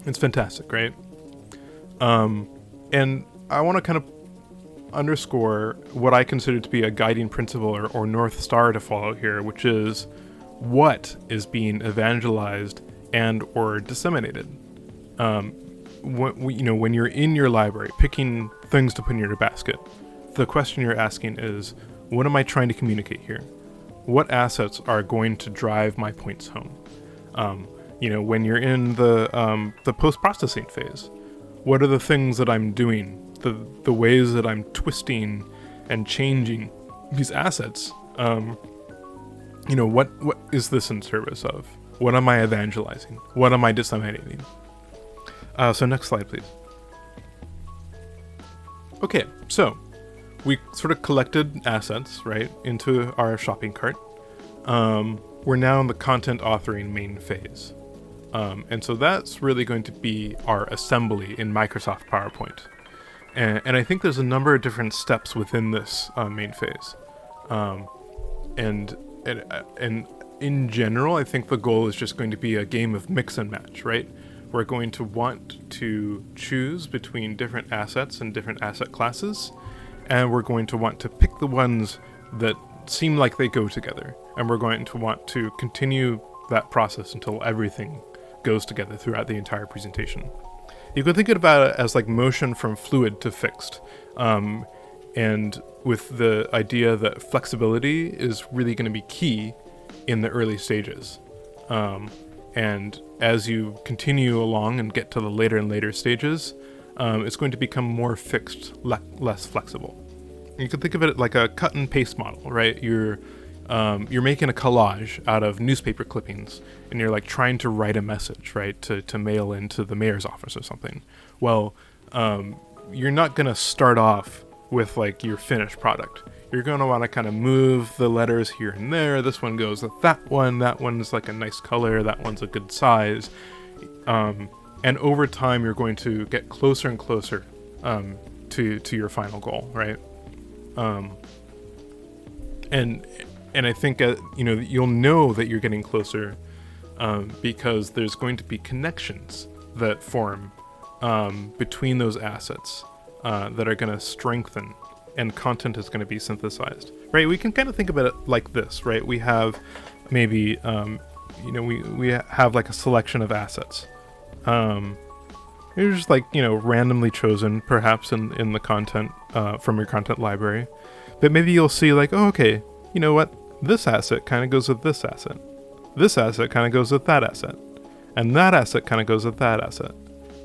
It's fantastic, right? And I want to kind of underscore what I consider to be a guiding principle or North Star to follow here, which is what is being evangelized and or disseminated. When you're in your library picking things to put in your basket, the question you're asking is, what am I trying to communicate here? What assets are going to drive my points home? When you're in the post-processing phase, what are the things that I'm doing? The ways that I'm twisting and changing these assets. What is this in service of? What am I evangelizing? What am I disseminating? So next slide, please. Okay, so we sort of collected assets, right, into our shopping cart. We're now in the content authoring main phase. And so that's really going to be our assembly in Microsoft PowerPoint. And I think there's a number of different steps within this main phase. And in general, I think the goal is just going to be a game of mix and match, right? We're going to want to choose between different assets and different asset classes, and we're going to want to pick the ones that seem like they go together, and we're going to want to continue that process until everything goes together throughout the entire presentation. You can think about it as like motion from fluid to fixed, and with the idea that flexibility is really going to be key in the early stages. And as you continue along and get to the later and later stages, it's going to become more fixed, less flexible. You can think of it like a cut and paste model, right? You're making a collage out of newspaper clippings, and you're like trying to write a message, right, to mail into the mayor's office or something. Well, you're not going to start off with like your finished product. You're going to want to kind of move the letters here and there. This one goes with that one's like a nice color, that one's a good size. And over time, you're going to get closer and closer to your final goal, right? And I think you'll know that you're getting closer because there's going to be connections that form between those assets that are going to strengthen, and content is going to be synthesized, right? We can kind of think about it like this, right? We have maybe we have like a selection of assets. They're just like randomly chosen, perhaps in the content from your content library. But maybe you'll see like, oh, okay, you know what? This asset kind of goes with this asset. This asset kind of goes with that asset. And that asset kind of goes with that asset.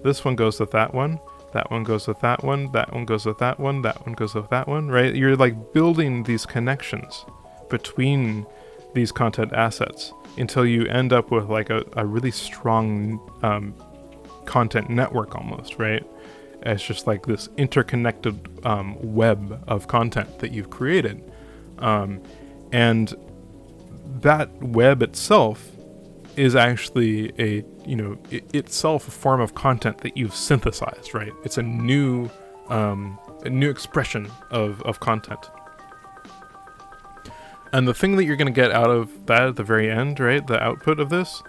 This one goes with that one. That one goes with that one. That one goes with that one. That one goes with that one, right? You're like building these connections between these content assets until you end up with like a really strong content network almost, right? It's just like this interconnected web of content that you've created. And that web itself is actually itself a form of content that you've synthesized, right? It's a new expression of content. And the thing that you're going to get out of that at the very end, right, the output of this,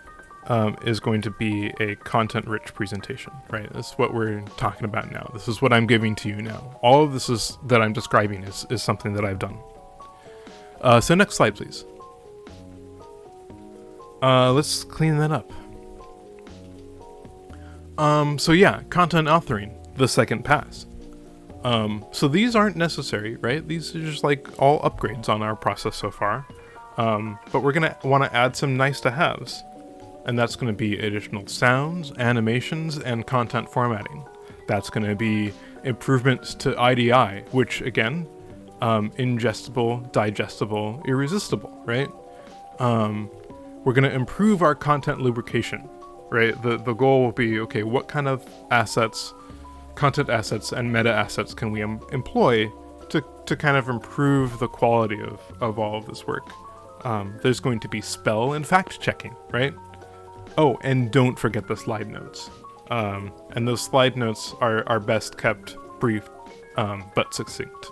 is going to be a content-rich presentation, right? That's what we're talking about now. This is what I'm giving to you now. All of this that I'm describing is something that I've done. So next slide, please. Let's clean that up. So yeah, content authoring, the second pass. So these aren't necessary, right? These are just like all upgrades on our process so far. But we're going to want to add some nice to haves. And that's going to be additional sounds, animations, and content formatting. That's going to be improvements to IDI, which again, ingestible, digestible, irresistible, right? We're going to improve our content lubrication, right? The goal will be, okay, what kind of assets, content assets and meta assets can we employ to kind of improve the quality of all of this work? There's going to be spell and fact checking, right? Oh, and don't forget the slide notes. And those slide notes are best kept brief, but succinct.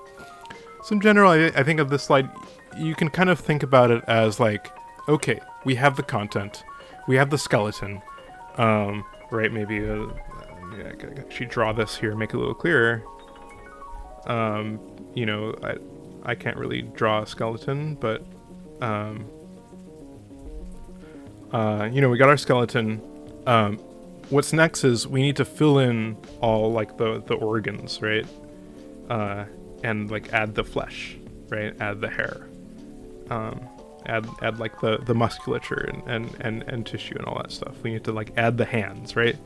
So in general, I think of this slide, you can kind of think about it as like, okay, we have the content, we have the skeleton, right? Maybe Yeah, I can actually draw this here, make it a little clearer. You know, I can't really draw a skeleton, but you know, we got our skeleton. What's next is we need to fill in all like the organs, right? And like add the flesh, right? Add the hair. Add like the musculature and tissue and all that stuff. We need to like add the hands, right?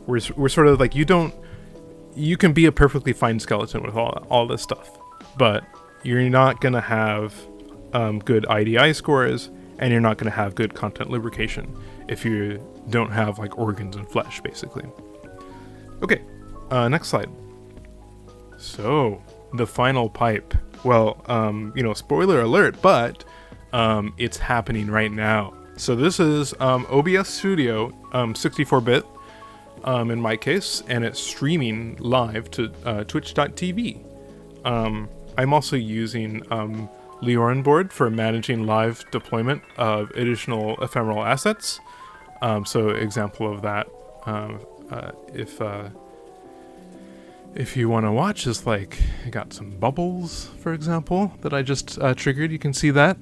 We're sort of like, you can be a perfectly fine skeleton with all this stuff, but you're not gonna have good IDI scores, and you're not gonna have good content lubrication if you don't have like organs and flesh, basically. Okay, next slide. So the final pipe. Well, you know, spoiler alert, but it's happening right now. So this is OBS Studio 64-bit in my case, and it's streaming live to twitch.tv. I'm also using Leorin board for managing live deployment of additional ephemeral assets. So example of that, if you want to watch, is like, I got some bubbles, for example, that I just triggered. You can see that.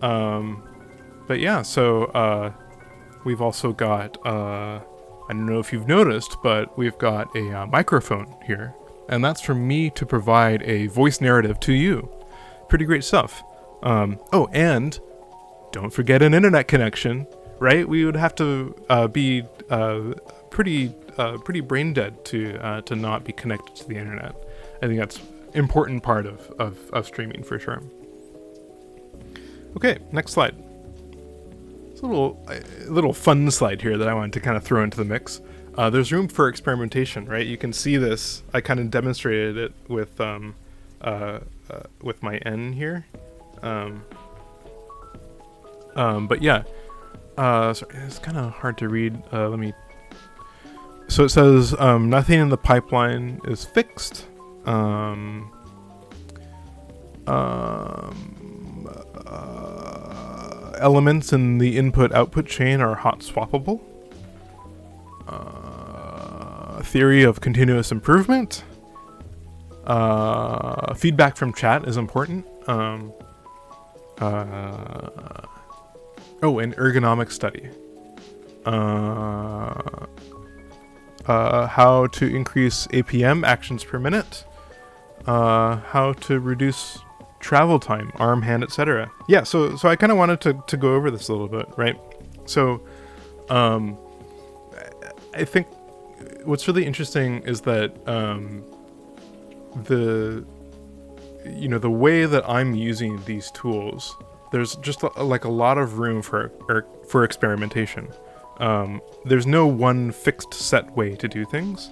But yeah, so we've also got, I don't know if you've noticed, but we've got a microphone here, and that's for me to provide a voice narrative to you. Pretty great stuff. Oh, and don't forget an internet connection, right? We would have to be pretty brain dead to not be connected to the internet. I think that's important part of streaming for sure. Okay, next slide. It's a little fun slide here that I wanted to kind of throw into the mix. There's room for experimentation, right? You can see this. I kind of demonstrated it with my N here. But yeah, sorry, it's kind of hard to read. So it says nothing in the pipeline is fixed. Elements in the input-output chain are hot swappable. Theory of continuous improvement. Feedback from chat is important. Oh, an ergonomic study. How to increase APM, actions per minute. How to reduce travel time, arm, hand, etc. Yeah, so I kind of wanted to go over this a little bit, right? So, I think what's really interesting is that the way that I'm using these tools, there's just like a lot of room for experimentation. There's no one fixed set way to do things.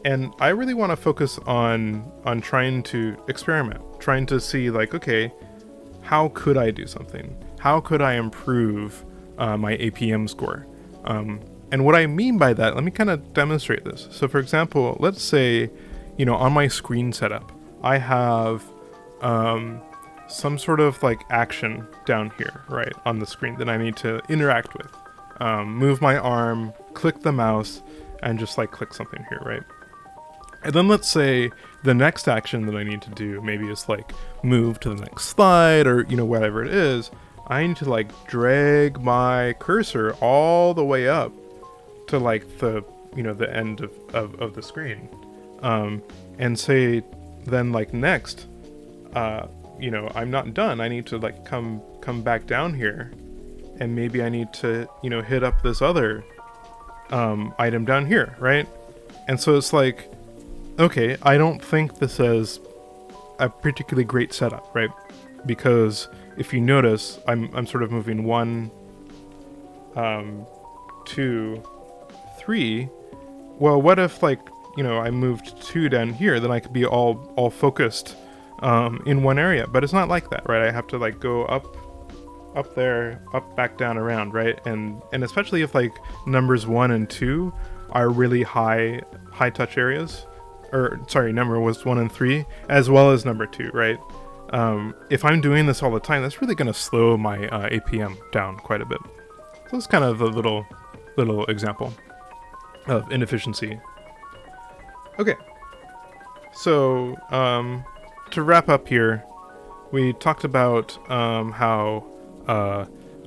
And I really want to focus on trying to experiment, trying to see like, okay, how could I do something? How could I improve my APM score? And what I mean by that, let me kind of demonstrate this. So for example, let's say, on my screen setup, I have some sort of like action down here, right, on the screen that I need to interact with. Move my arm, click the mouse, and just like click something here, right? And then let's say the next action that I need to do maybe is like move to the next slide or, whatever it is. I need to like drag my cursor all the way up to like the, the end of the screen. And say then like next, I'm not done. I need to like come back down here and maybe I need to, hit up this other item down here, right? And so it's like, okay, I don't think this is a particularly great setup, right? Because if you notice, I'm sort of moving 1, 2, 3. Well, what if like, I moved 2 down here, then I could be all focused in one area, but it's not like that, right? I have to like go up there, up, back, down, around, right? And especially if like numbers 1 and 2 are really high touch areas, or sorry, number was 1 and 3, as well as number 2, right? If I'm doing this all the time, that's really going to slow my APM down quite a bit. So it's kind of a little little example of inefficiency. Okay, so to wrap up here, we talked about how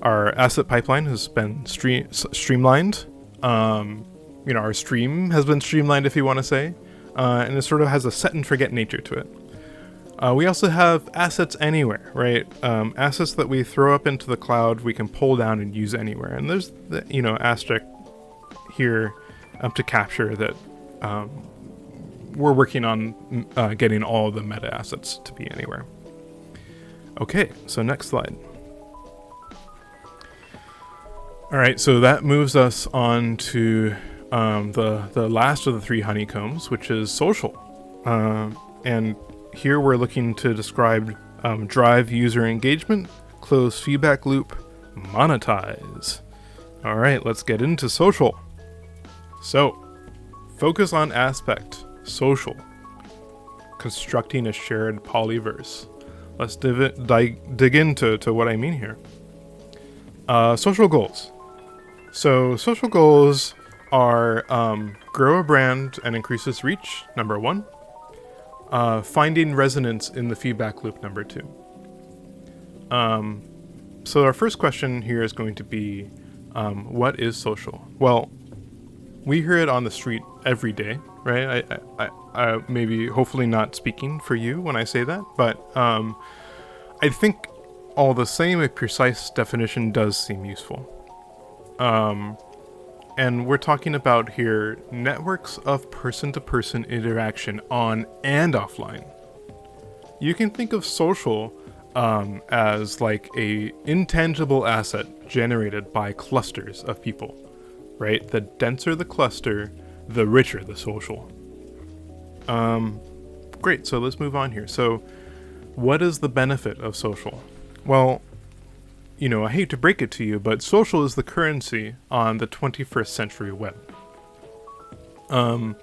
our asset pipeline has been streamlined. Our stream has been streamlined, if you want to say, and it sort of has a set and forget nature to it. We also have assets anywhere, right? Assets that we throw up into the cloud, we can pull down and use anywhere. And there's the asterisk here to capture that we're working on getting all the meta assets to be anywhere. Okay, so next slide. All right, so that moves us on to the last of the three honeycombs, which is social. And here we're looking to describe drive user engagement, close feedback loop, monetize. All right, let's get into social. So, focus on aspect, social. Constructing a shared polyverse. Let's dig into what I mean here. Social goals. So, social goals are grow a brand and increase its reach, number 1. Finding resonance in the feedback loop, number 2. So our first question here is going to be, what is social? Well, we hear it on the street every day, right? I maybe hopefully not speaking for you when I say that, but I think all the same, a precise definition does seem useful. And we're talking about here networks of person-to-person interaction on and offline. You can think of social as like a intangible asset generated by clusters of people, right? The denser the cluster, the richer the social. Great, so let's move on here. So what is the benefit of social? Well, I hate to break it to you, but social is the currency on the 21st century web. And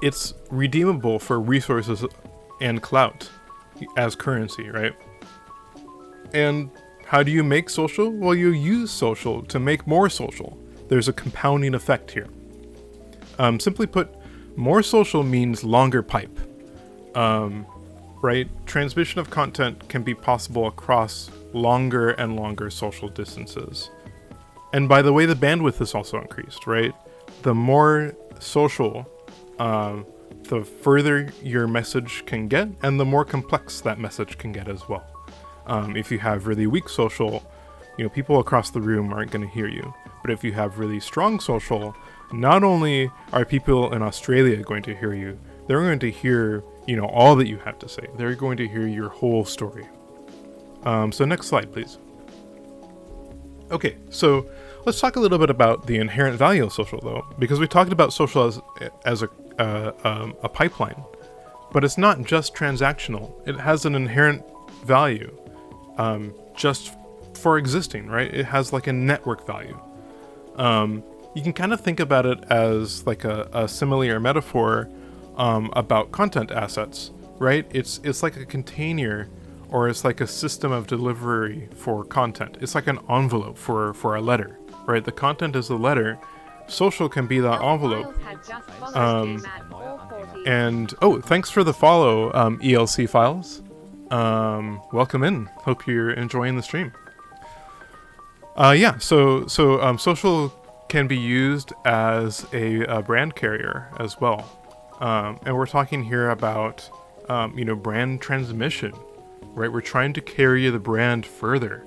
it's redeemable for resources and clout as currency, right? And how do you make social? Well, you use social to make more social. There's a compounding effect here. Simply put, more social means longer pipe. Right? Transmission of content can be possible across longer and longer social distances. And by the way, the bandwidth is also increased, right? The more social, the further your message can get, and the more complex that message can get as well. If you have really weak social, people across the room aren't going to hear you. But if you have really strong social, not only are people in Australia going to hear you, they're going to hear all that you have to say. They're going to hear your whole story. So next slide, please. Okay, so let's talk a little bit about the inherent value of social, though, because we talked about social as a pipeline, but it's not just transactional. It has an inherent value just for existing, right? It has like a network value. You can kind of think about it as like a simile or metaphor about content assets, right? It's like a container, or it's like a system of delivery for content. It's like an envelope for a letter, right? The content is the letter. Social can be that envelope. And thanks for the follow, ELC Files. Welcome in. Hope you're enjoying the stream. So social can be used as a brand carrier as well. And we're talking here about, brand transmission, right? We're trying to carry the brand further.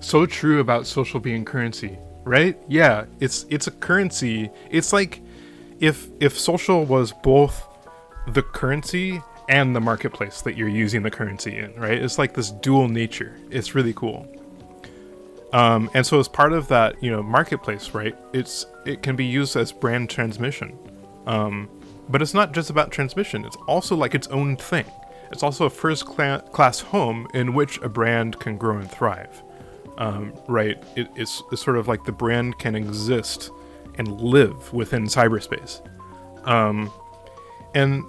So true about social being currency, right? Yeah, it's a currency. It's like if social was both the currency and the marketplace that you're using the currency in, right? It's like this dual nature. It's really cool. And so as part of that, marketplace, right? It can be used as brand transmission. But it's not just about transmission. It's also like its own thing. It's also a first-class home in which a brand can grow and thrive, right? It's sort of like the brand can exist and live within cyberspace. And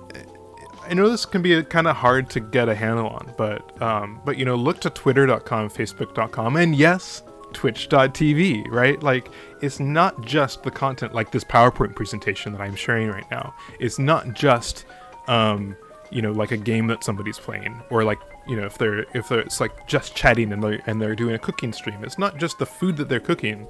I know this can be kind of hard to get a handle on, but look to twitter.com, facebook.com, and yes, twitch.tv, right? Like, it's not just the content, like this PowerPoint presentation that I'm sharing right now. It's not just, like a game that somebody's playing, or like, if it's like just chatting and they're doing a cooking stream. It's not just the food that they're cooking.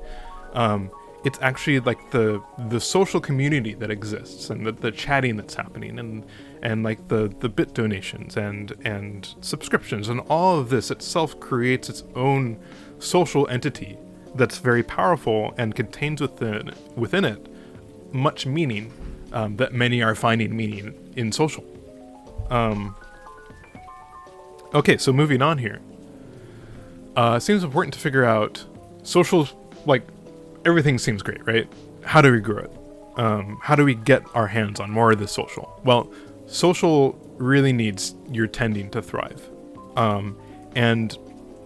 It's actually like the social community that exists, and the chatting that's happening, and like the bit donations and subscriptions, and all of this itself creates its own social entity that's very powerful and contains within it much meaning, that many are finding meaning in social. Okay, so moving on here. It seems important to figure out social, like, everything seems great, right? How do we grow it? How do we get our hands on more of this social? Well, social really needs your tending to thrive. And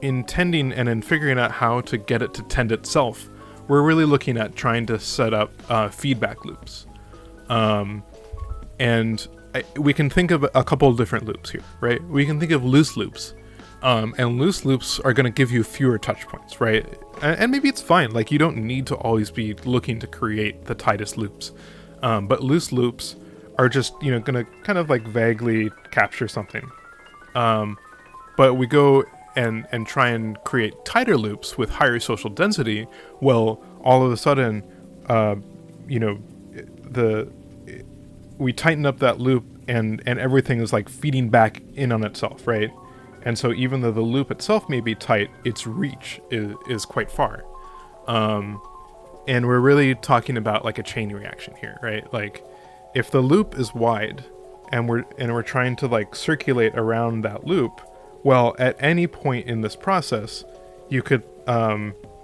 in tending and in figuring out how to get it to tend itself, we're really looking at trying to set up feedback loops. We can think of a couple of different loops here, right? We can think of loose loops. And loose loops are going to give you fewer touch points, right? And maybe it's fine. Like, you don't need to always be looking to create the tightest loops. But loose loops are just, going to kind of like vaguely capture something. But we go and try and create tighter loops with higher social density. Well, all of a sudden, we tighten up that loop and everything is like feeding back in on itself, right? And so even though the loop itself may be tight, its reach is quite far. And we're really talking about like a chain reaction here, right? Like, if the loop is wide and we're trying to like circulate around that loop, well, at any point in this process, you could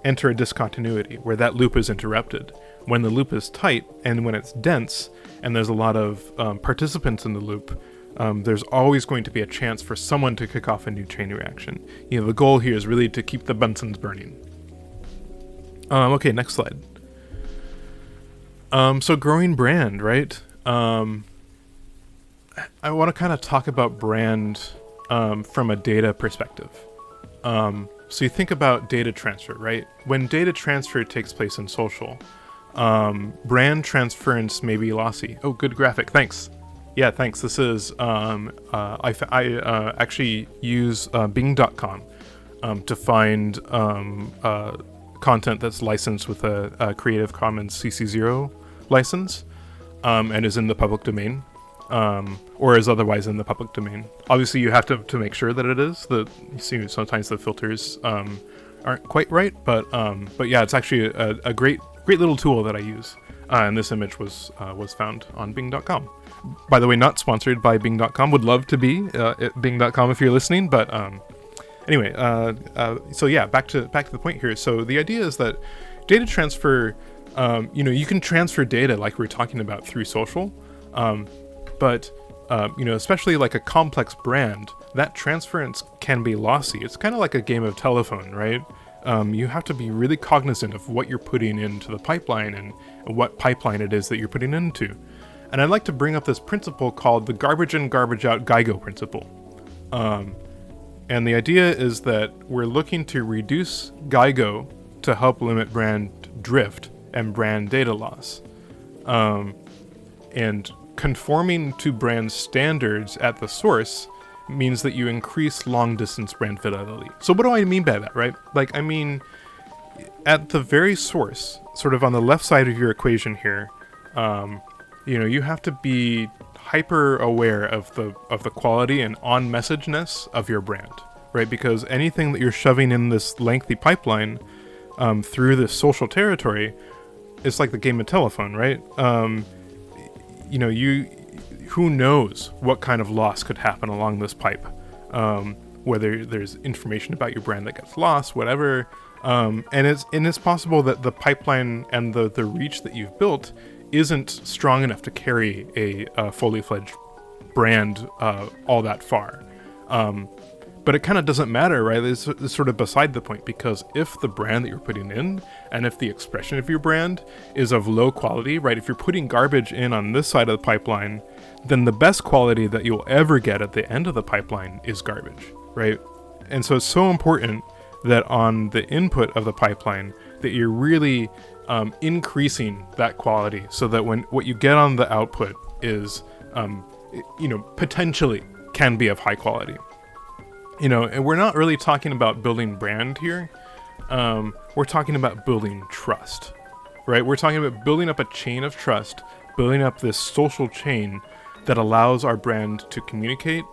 enter a discontinuity where that loop is interrupted. When the loop is tight and when it's dense and there's a lot of participants in the loop, there's always going to be a chance for someone to kick off a new chain reaction. The goal here is really to keep the Bunsen's burning. Okay, next slide. So growing brand, right? I want to kind of talk about brand from a data perspective. So you think about data transfer, right? When data transfer takes place in social, brand transference may be lossy. Oh, good graphic, thanks. Yeah, thanks. This is, I actually use Bing.com to find content that's licensed with a Creative Commons CC0 license, and is in the public domain, or is otherwise in the public domain. Obviously, you have to make sure that it is. Sometimes the filters aren't quite right, but yeah, it's actually a great little tool that I use. And this image was found on Bing.com. By the way, not sponsored by Bing.com. Would love to be at Bing.com if you're listening. But anyway, so yeah, back to the point here. So the idea is that data transfer, you can transfer data like we were talking about through social, but especially like a complex brand, that transference can be lossy. It's kind of like a game of telephone, right? You have to be really cognizant of what you're putting into the pipeline and what pipeline it is that you're putting into. And I'd like to bring up this principle called the garbage in, garbage out GIGO principle. And the idea is that we're looking to reduce GIGO to help limit brand drift and brand data loss. And conforming to brand standards at the source means that you increase long-distance brand fidelity. So what do I mean by that, right? Like, I mean, at the very source, sort of on the left side of your equation here, you have to be hyper aware of the quality and on-messageness of your brand, right? Because anything that you're shoving in this lengthy pipeline through this social territory, it's like the game of telephone, right? Who knows what kind of loss could happen along this pipe, whether there's information about your brand that gets lost, whatever. And it's possible that the pipeline and the reach that you've built isn't strong enough to carry a fully fledged brand all that far. But it kind of doesn't matter, right? It's sort of beside the point, because if the brand that you're putting in and if the expression of your brand is of low quality, right? If you're putting garbage in on this side of the pipeline, then the best quality that you'll ever get at the end of the pipeline is garbage, right? And so it's so important that on the input of the pipeline, that you're really increasing that quality, so that when what you get on the output is, potentially can be of high quality. And we're not really talking about building brand here. We're talking about building trust, right? We're talking about building up a chain of trust, building up this social chain that allows our brand to communicate.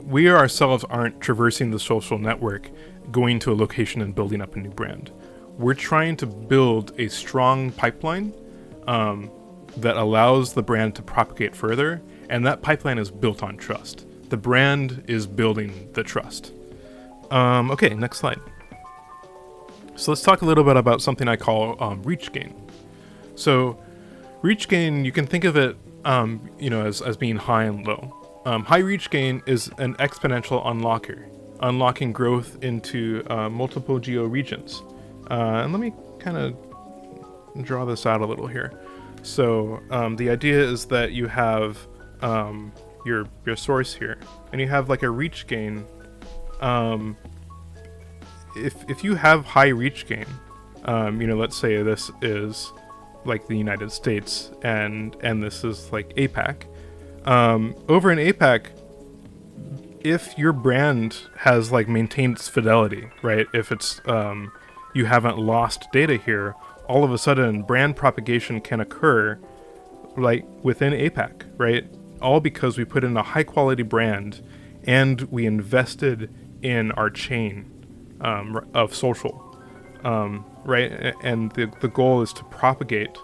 We ourselves aren't traversing the social network, going to a location and building up a new brand. We're trying to build a strong pipeline that allows the brand to propagate further, and that pipeline is built on trust. The brand is building the trust. Okay, next slide. So let's talk a little bit about something I call reach gain. So reach gain, you can think of it as being high and low. High reach gain is an exponential unlocker, unlocking growth into multiple geo regions. And let me kind of draw this out a little here. So the idea is that you have your source here, and you have like a reach gain. If you have high reach gain, let's say this is like the United States, and this is like APAC. Over in APAC, if your brand has like maintained its fidelity, right? If it's you haven't lost data here, all of a sudden brand propagation can occur like within APAC, right? All because we put in a high quality brand and we invested in our chain of social, right? And the goal is to propagate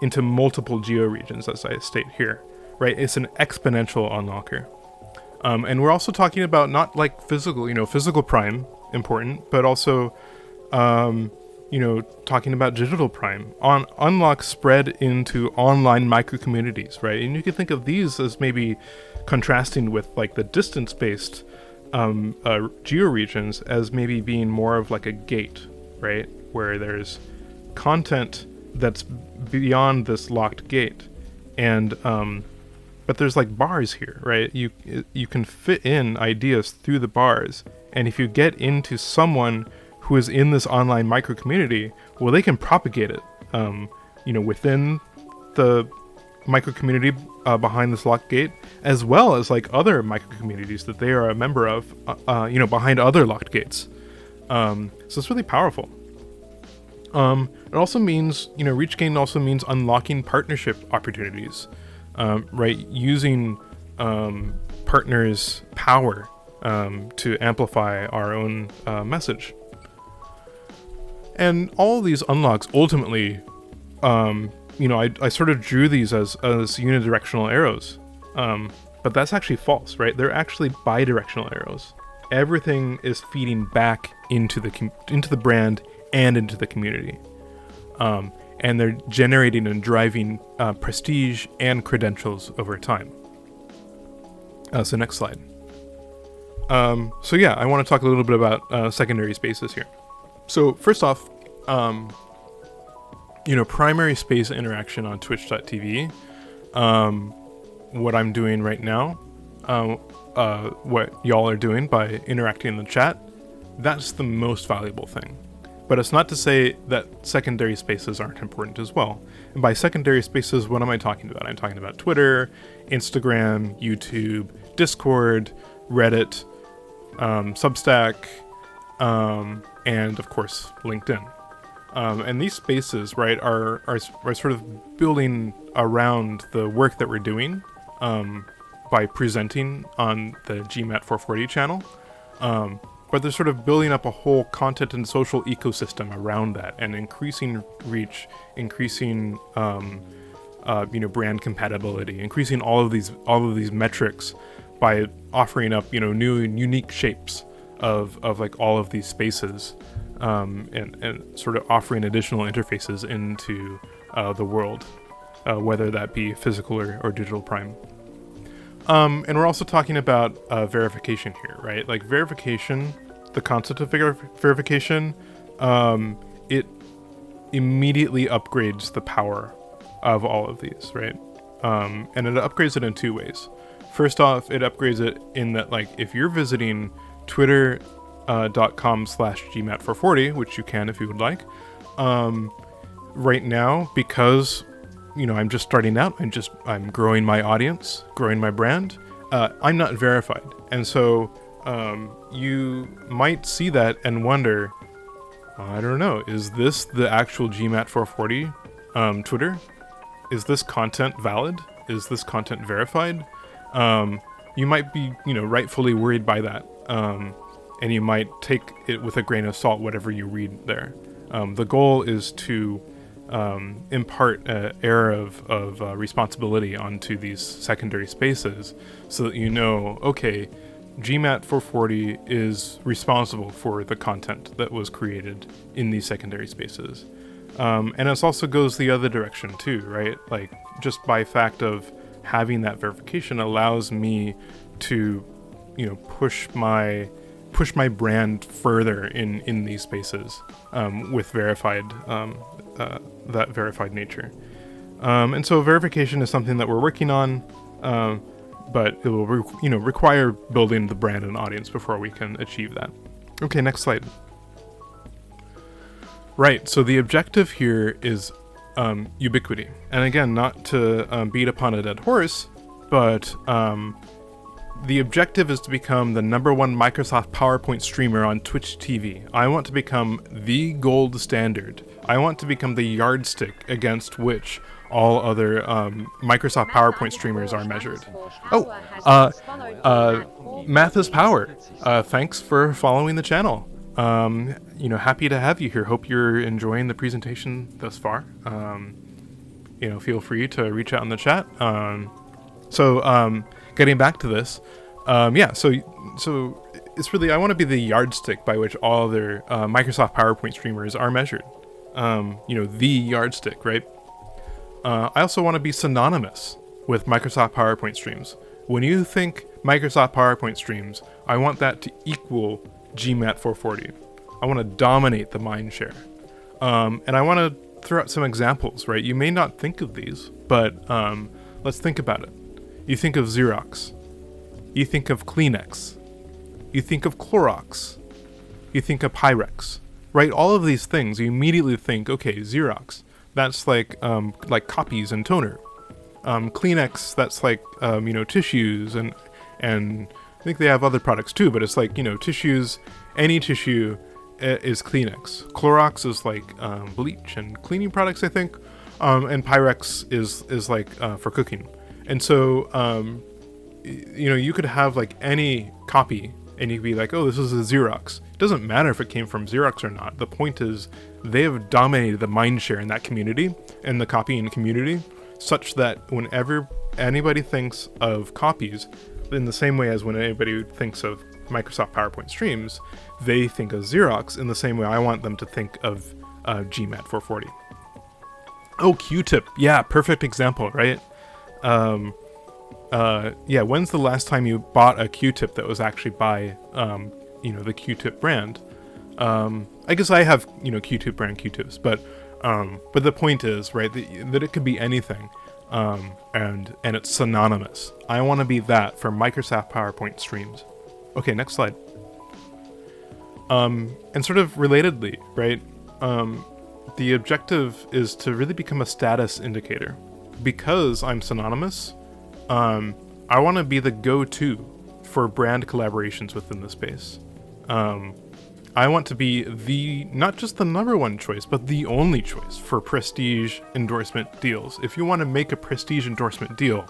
into multiple geo regions, as I state here, right? It's an exponential unlocker. And we're also talking about not like physical prime, important, but also, talking about digital prime. Unlock spread into online micro communities, right? And you can think of these as maybe contrasting with like the distance-based geo regions as maybe being more of like a gate, right? Where there's content that's beyond this locked gate, and but there's like bars here, right? You can fit in ideas through the bars, and if you get into someone who is in this online micro community, well, they can propagate it, within the micro community behind this locked gate, as well as like other micro communities that they are a member of, behind other locked gates. So it's really powerful. It also means, reach gain also means unlocking partnership opportunities, right? Using partners' power to amplify our own message. And all of these unlocks ultimately, I sort of drew these as unidirectional arrows, but that's actually false, right? They're actually bidirectional arrows. Everything is feeding back into the brand and into the community, and they're generating and driving prestige and credentials over time. So next slide. I want to talk a little bit about secondary spaces here. So first off, primary space interaction on twitch.tv, what I'm doing right now, what y'all are doing by interacting in the chat, that's the most valuable thing. But it's not to say that secondary spaces aren't important as well. And by secondary spaces, what am I talking about? I'm talking about Twitter, Instagram, YouTube, Discord, Reddit, Substack, and of course LinkedIn. And these spaces, right, are sort of building around the work that we're doing by presenting on the gmat440 channel. But they're sort of building up a whole content and social ecosystem around that, and increasing reach, increasing brand compatibility, increasing all of these metrics by offering up new and unique shapes of like all of these spaces, and sort of offering additional interfaces into the world, whether that be physical or digital prime. And we're also talking about verification here, right? Like verification, the concept of verification, it immediately upgrades the power of all of these, right? And it upgrades it in two ways. First off, it upgrades it in that, like, if you're visiting twitter.com/gmat440, which you can if you would like, right now, because, you know, I'm just starting out, I'm growing my audience, growing my brand, I'm not verified. And so you might see that and wonder, I don't know, is this the actual gmat440 Twitter? Is this content valid? Is this content verified? You might be, you know, rightfully worried by that. And you might take it with a grain of salt, whatever you read there. The goal is to impart an air of responsibility onto these secondary spaces so that you know, okay, gmat440 is responsible for the content that was created in these secondary spaces. And it also goes the other direction too, right? Like, just by fact of having that verification allows me to, you know, push my brand further in these spaces with verified that verified nature. And so verification is something that we're working on, but it will require building the brand and audience before we can achieve that. Okay, next slide. Right, so the objective here is ubiquity. And again, not to beat upon a dead horse, but the objective is to become the #1 Microsoft PowerPoint streamer on Twitch TV. I want to become the gold standard. I want to become the yardstick against which all other Microsoft PowerPoint streamers are measured. Oh, Math is Power. Thanks for following the channel. You know, happy to have you here. Hope you're enjoying the presentation thus far. You know, feel free to reach out in the chat. Getting back to this, so it's really, I want to be the yardstick by which all other Microsoft PowerPoint streamers are measured. You know, the yardstick, right? I also want to be synonymous with Microsoft PowerPoint streams. When you think Microsoft PowerPoint streams, I want that to equal gmat440. I want to dominate the mind share. And I want to throw out some examples, right? You may not think of these, but let's think about it. You think of Xerox. You think of Kleenex. You think of Clorox. You think of Pyrex, right? All of these things, you immediately think, okay, Xerox, that's like copies and toner. Kleenex, that's like, you know, tissues, and I think they have other products too, but it's like, you know, tissues, any tissue is Kleenex. Clorox is like bleach and cleaning products, I think. And Pyrex is like for cooking. And so, you know, you could have like any copy and you could be like, oh, this is a Xerox. It doesn't matter if it came from Xerox or not. The point is they have dominated the mind share in that community and the copying community, such that whenever anybody thinks of copies, in the same way as when anybody thinks of Microsoft PowerPoint streams, they think of Xerox in the same way I want them to think of gmat440. Oh, Q-tip. Yeah, perfect example, right? Yeah, when's the last time you bought a Q-tip that was actually by, you know, the Q-tip brand? I guess I have, you know, Q-tip brand Q-tips, but the point is, right, that it could be anything, and it's synonymous. I want to be that for Microsoft PowerPoint streams. Okay, next slide. And sort of relatedly, right, the objective is to really become a status indicator. Because I'm synonymous, I want to be the go-to for brand collaborations within the space. I want to be not just the #1 choice, but the only choice for prestige endorsement deals. If you want to make a prestige endorsement deal,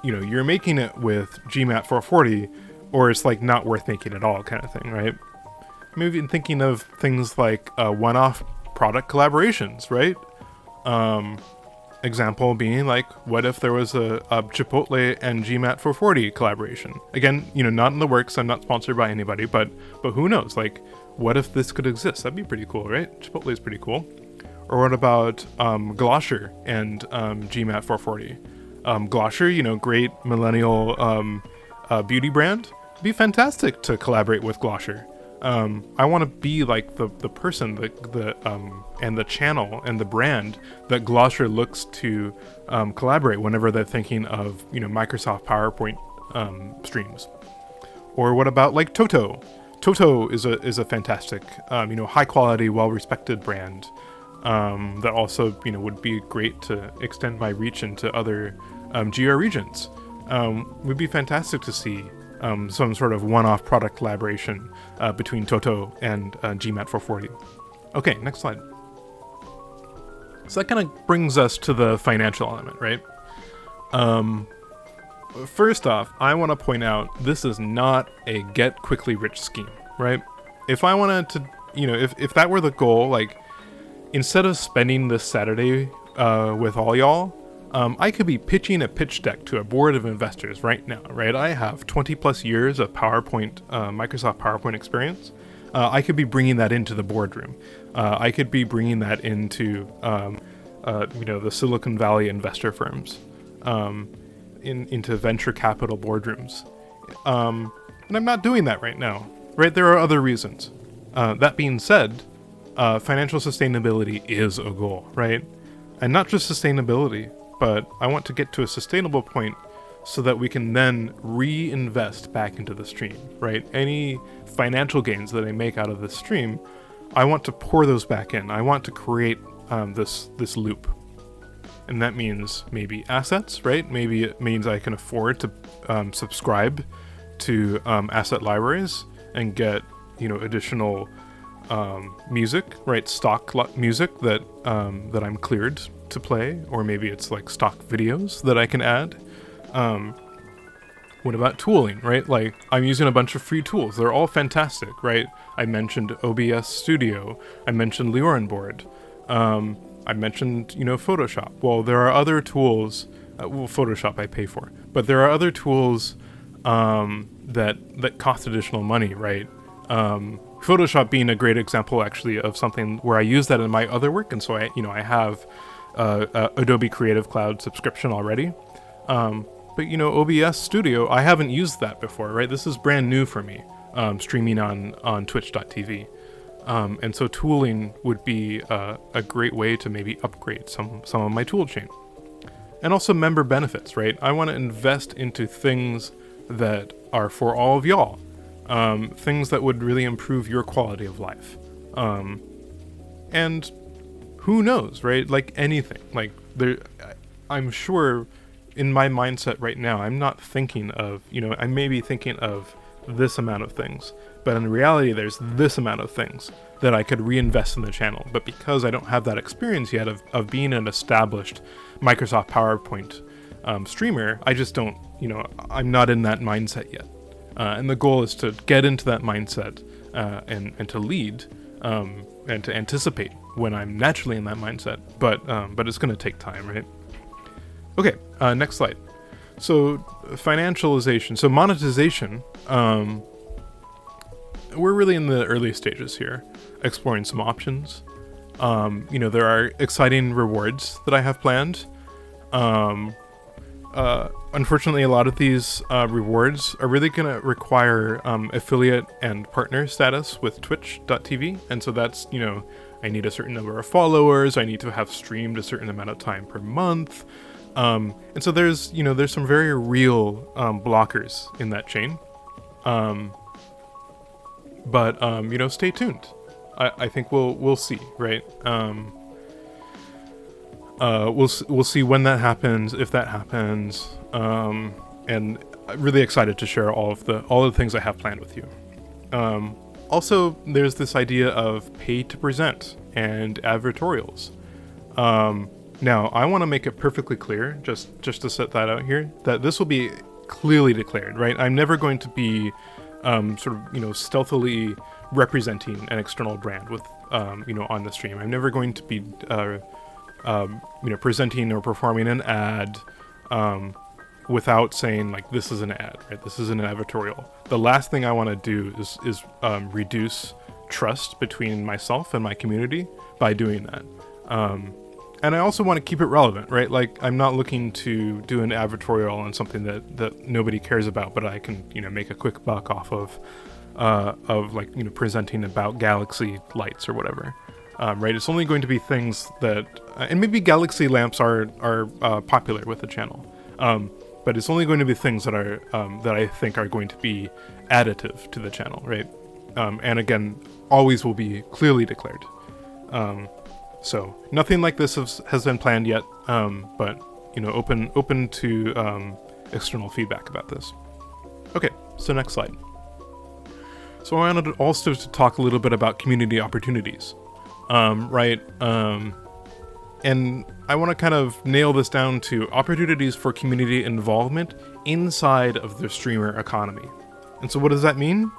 you know, you're making it with gmat440, or it's like not worth making at all, kind of thing, right? Maybe in thinking of things like one-off product collaborations, right? Example being like, what if there was a Chipotle and gmat440 collaboration? Again, you know, not in the works. I'm not sponsored by anybody, but who knows? Like, what if this could exist? That'd be pretty cool, right? Chipotle is pretty cool. Or what about Glosher and gmat440? Glosher, you know, great millennial beauty brand. It'd be fantastic to collaborate with Glosher. I want to be like the person, and the channel and the brand that Glosser looks to collaborate whenever they're thinking of, Microsoft PowerPoint streams. Or what about like Toto? Toto is a fantastic, high quality, well respected brand that also would be great to extend my reach into other GR regions. Would be fantastic to see some sort of one-off product collaboration between Toto and gmat440. Okay, next slide. So that kind of brings us to the financial element, right? First off, I want to point out this is not a get quickly rich scheme, right? If I wanted to, if that were the goal, like instead of spending this Saturday with all y'all, I could be pitching a pitch deck to a board of investors right now, right? I have 20 plus years of Microsoft PowerPoint experience. I could be bringing that into the boardroom. I could be bringing that into, the Silicon Valley investor firms, into venture capital boardrooms. And I'm not doing that right now, right? There are other reasons. That being said, financial sustainability is a goal, right? And not just sustainability, but I want to get to a sustainable point so that we can then reinvest back into the stream, right? Any financial gains that I make out of this stream, I want to pour those back in. I want to create this loop. And that means maybe assets, right? Maybe it means I can afford to subscribe to asset libraries and get, additional music, right? Stock music that I'm cleared to play, or maybe it's like stock videos that I can add. What about tooling, right? Like I'm using a bunch of free tools. They're all fantastic, right? I mentioned OBS Studio. I mentioned Leorin Board. I mentioned, Photoshop. Well, there are other tools. Photoshop I pay for, but there are other tools that cost additional money, right? Photoshop being a great example, actually, of something where I use that in my other work, and so I have Adobe Creative Cloud subscription already. But OBS Studio, I haven't used that before, right? This is brand new for me, streaming on Twitch.tv. And so tooling would be a great way to maybe upgrade some of my tool chain. And also member benefits, right? I want to invest into things that are for all of y'all. Things that would really improve your quality of life. And who knows, right? Like anything. Like I'm sure in my mindset right now, I'm not thinking of, I may be thinking of this amount of things, but in reality, there's this amount of things that I could reinvest in the channel. But because I don't have that experience yet of being an established Microsoft PowerPoint streamer, I just don't, I'm not in that mindset yet. And the goal is to get into that mindset and to lead and to anticipate when I'm naturally in that mindset. But it's going to take time, right? Okay, next slide. So financialization, so monetization, we're really in the early stages here, exploring some options. There are exciting rewards that I have planned. Unfortunately, a lot of these rewards are really going to require affiliate and partner status with Twitch.tv. And so that's, I need a certain number of followers. I need to have streamed a certain amount of time per month. And so there's some very real blockers in that chain. But stay tuned. I think we'll see, right? We'll see when that happens, if that happens, and I'm really excited to share all the things I have planned with you. Also, there's this idea of pay to present and advertorials. Now, I want to make it perfectly clear, just to set that out here, that this will be clearly declared, right? I'm never going to be stealthily representing an external brand with, on the stream. I'm never going to be, presenting or performing an ad without saying, like, this is an ad, right? This is an advertorial. The last thing I want to do is reduce trust between myself and my community by doing that. And I also want to keep it relevant, right? Like, I'm not looking to do an advertorial on something that nobody cares about, but I can, make a quick buck off of of like, presenting about galaxy lights or whatever. Right? It's only going to be things that, and maybe galaxy lamps are popular with the channel, but it's only going to be things that are that I think are going to be additive to the channel, right? And again, always will be clearly declared. So nothing like this has been planned yet, but open to external feedback about this. Okay, so next slide. So I wanted also to talk a little bit about community opportunities. Right, and I want to kind of nail this down to opportunities for community involvement inside of the streamer economy. And so what does that mean?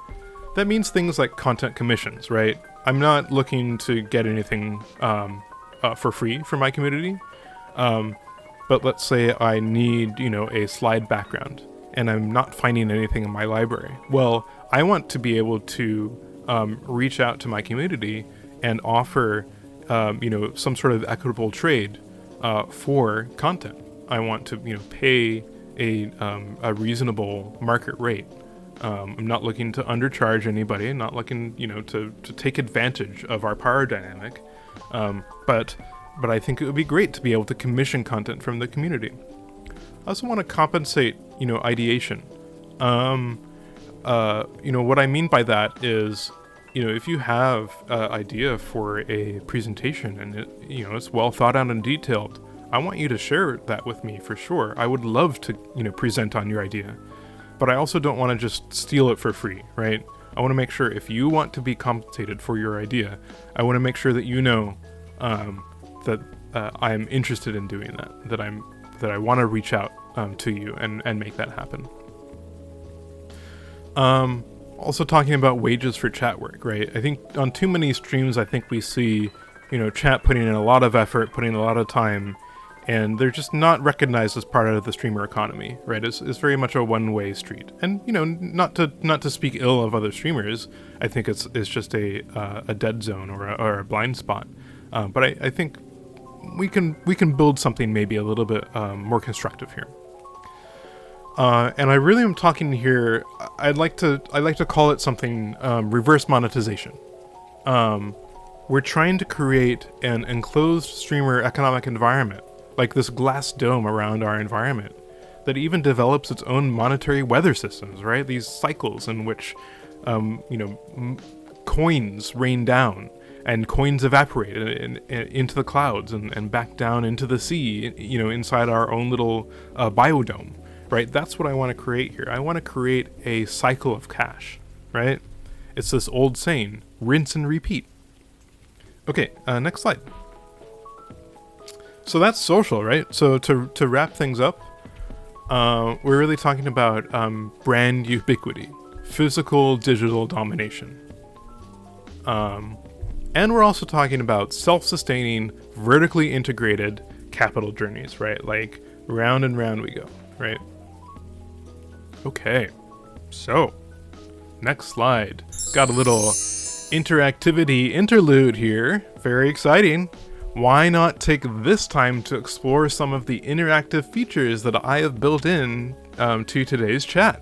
That means things like content commissions, right? I'm not looking to get anything for free from my community, but let's say I need, a slide background, and I'm not finding anything in my library. Well, I want to be able to reach out to my community and offer, some sort of equitable trade for content. I want to, pay a reasonable market rate. I'm not looking to undercharge anybody. Not looking, to take advantage of our power dynamic. But I think it would be great to be able to commission content from the community. I also want to compensate, ideation. What I mean by that is, if you have an idea for a presentation and it's well thought out and detailed, I want you to share that with me for sure. I would love to, present on your idea, but I also don't want to just steal it for free, right? I want to make sure if you want to be compensated for your idea, I want to make sure that that I'm interested in doing that I want to reach out to you and make that happen. Also talking about wages for chat work, right? I think on too many streams, I think we see, chat putting in a lot of effort, putting a lot of time, and they're just not recognized as part of the streamer economy, right? It's very much a one-way street. And, not to speak ill of other streamers, I think it's just a dead zone or a blind spot. But I think we can build something maybe a little bit more constructive here. And I really am talking here, I'd like to call it something reverse monetization. We're trying to create an enclosed streamer economic environment, like this glass dome around our environment, that even develops its own monetary weather systems, right? These cycles in which, coins rain down and coins evaporate into the clouds and back down into the sea, inside our own little biodome. Right, that's what I want to create here. I want to create a cycle of cash, right? It's this old saying, rinse and repeat. Okay, next slide. So that's social, right? So to wrap things up, we're really talking about brand ubiquity, physical digital domination. And we're also talking about self-sustaining, vertically integrated capital journeys, right? Like round and round we go, right? Okay, so next slide. Got a little interactivity interlude here. Very exciting. Why not take this time to explore some of the interactive features that I have built in to today's chat?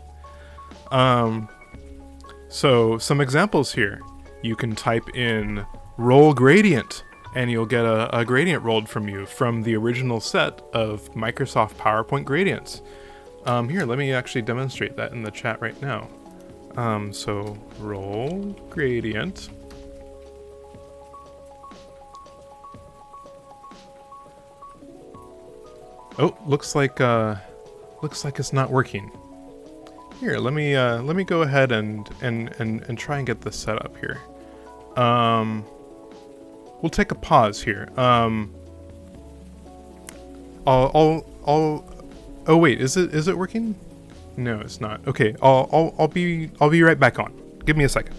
So some examples here. You can type in roll gradient and you'll get a gradient rolled from you from the original set of Microsoft PowerPoint gradients. Here, let me actually demonstrate that in the chat right now. So roll gradient. Oh, looks like it's not working. Here, let me go ahead and try and get this set up here. We'll take a pause here. Oh wait, is it working? No, it's not. Okay, I'll be right back on. Give me a second.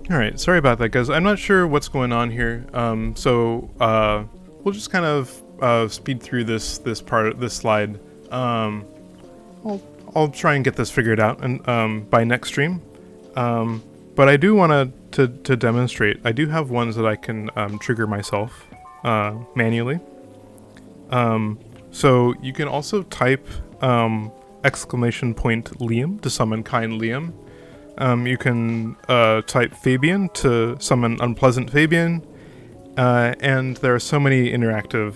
All right, sorry about that, guys. I'm not sure what's going on here. We'll just kind of speed through this slide. I'll try and get this figured out and by next stream. But I do want to demonstrate. I do have ones that I can trigger myself manually. So you can also type exclamation point Liam to summon kind Liam. You can type Fabian to summon unpleasant Fabian, and there are so many interactive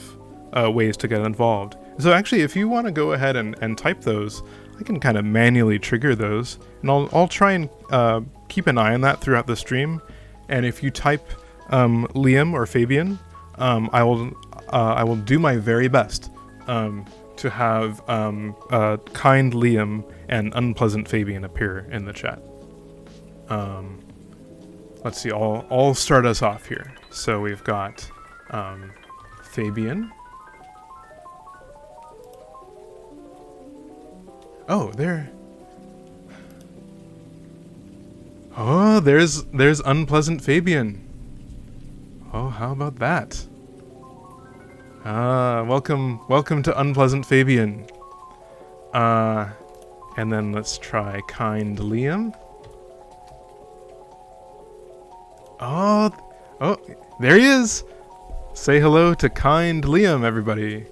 ways to get involved. So actually, if you want to go ahead and type those, I can kind of manually trigger those, and I'll try and keep an eye on that throughout the stream. And if you type Liam or Fabian, I will do my very best to have kind Liam and unpleasant Fabian appear in the chat. Let's see, I'll start us off here. So we've got Fabian. Oh, there. Oh, there's unpleasant Fabian. Oh, how about that? Welcome to unpleasant Fabian. And then let's try kind Liam. Oh, there he is. Say hello to kind Liam, everybody.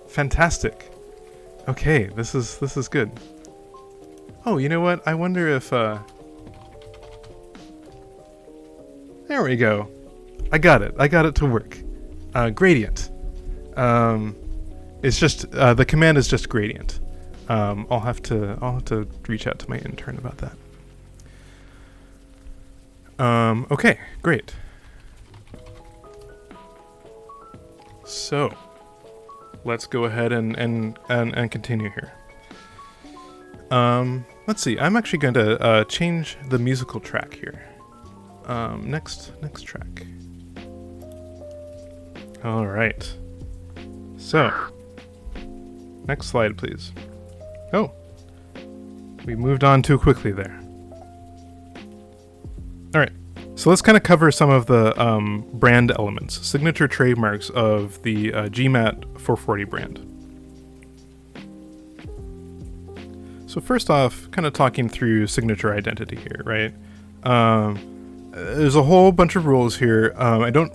Fantastic. Okay, this is good. Oh, you know what? I wonder if there we go. I got it to work. Gradient. It's just the command is just gradient. I'll have to reach out to my intern about that. Okay, great. So, let's go ahead and continue here. Let's see. I'm actually going to change the musical track here. Next track. All right. So, next slide, please. Oh, we moved on too quickly there. All right. So let's kind of cover some of the brand elements, signature trademarks of the gmat440 brand. So first off, kind of talking through signature identity here, right? There's a whole bunch of rules here. I don't,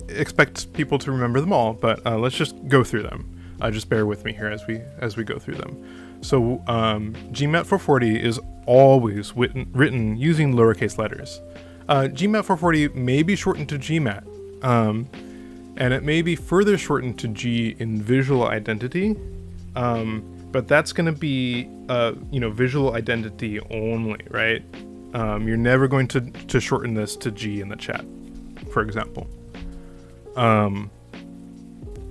expect people to remember them all, but let's just go through them. Just bear with me here as we go through them. So gmat440 is always written using lowercase letters. gmat440 may be shortened to gmat, and it may be further shortened to G in visual identity, but that's going to be visual identity only, right? You're never going to shorten this to G in the chat, for example.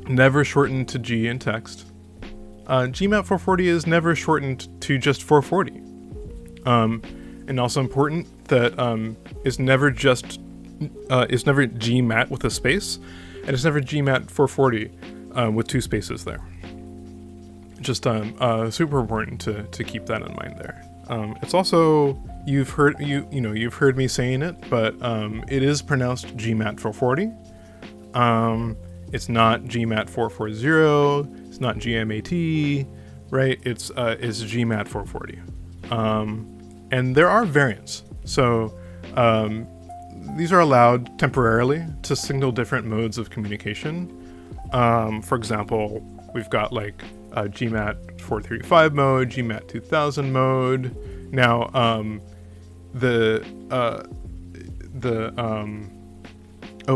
Never shortened to G in text. gmat440 is never shortened to just 440. And also important that it's never gmat with a space, and it's never gmat440 with two spaces there. Just super important to keep that in mind there. It's also you've heard me saying it, but it is pronounced gmat440. It's not gmat440. It's not gmat, right? It's gmat440. And there are variants. So these are allowed temporarily to signal different modes of communication. For example, we've got like gmat435 mode, gmat2000 mode. Now,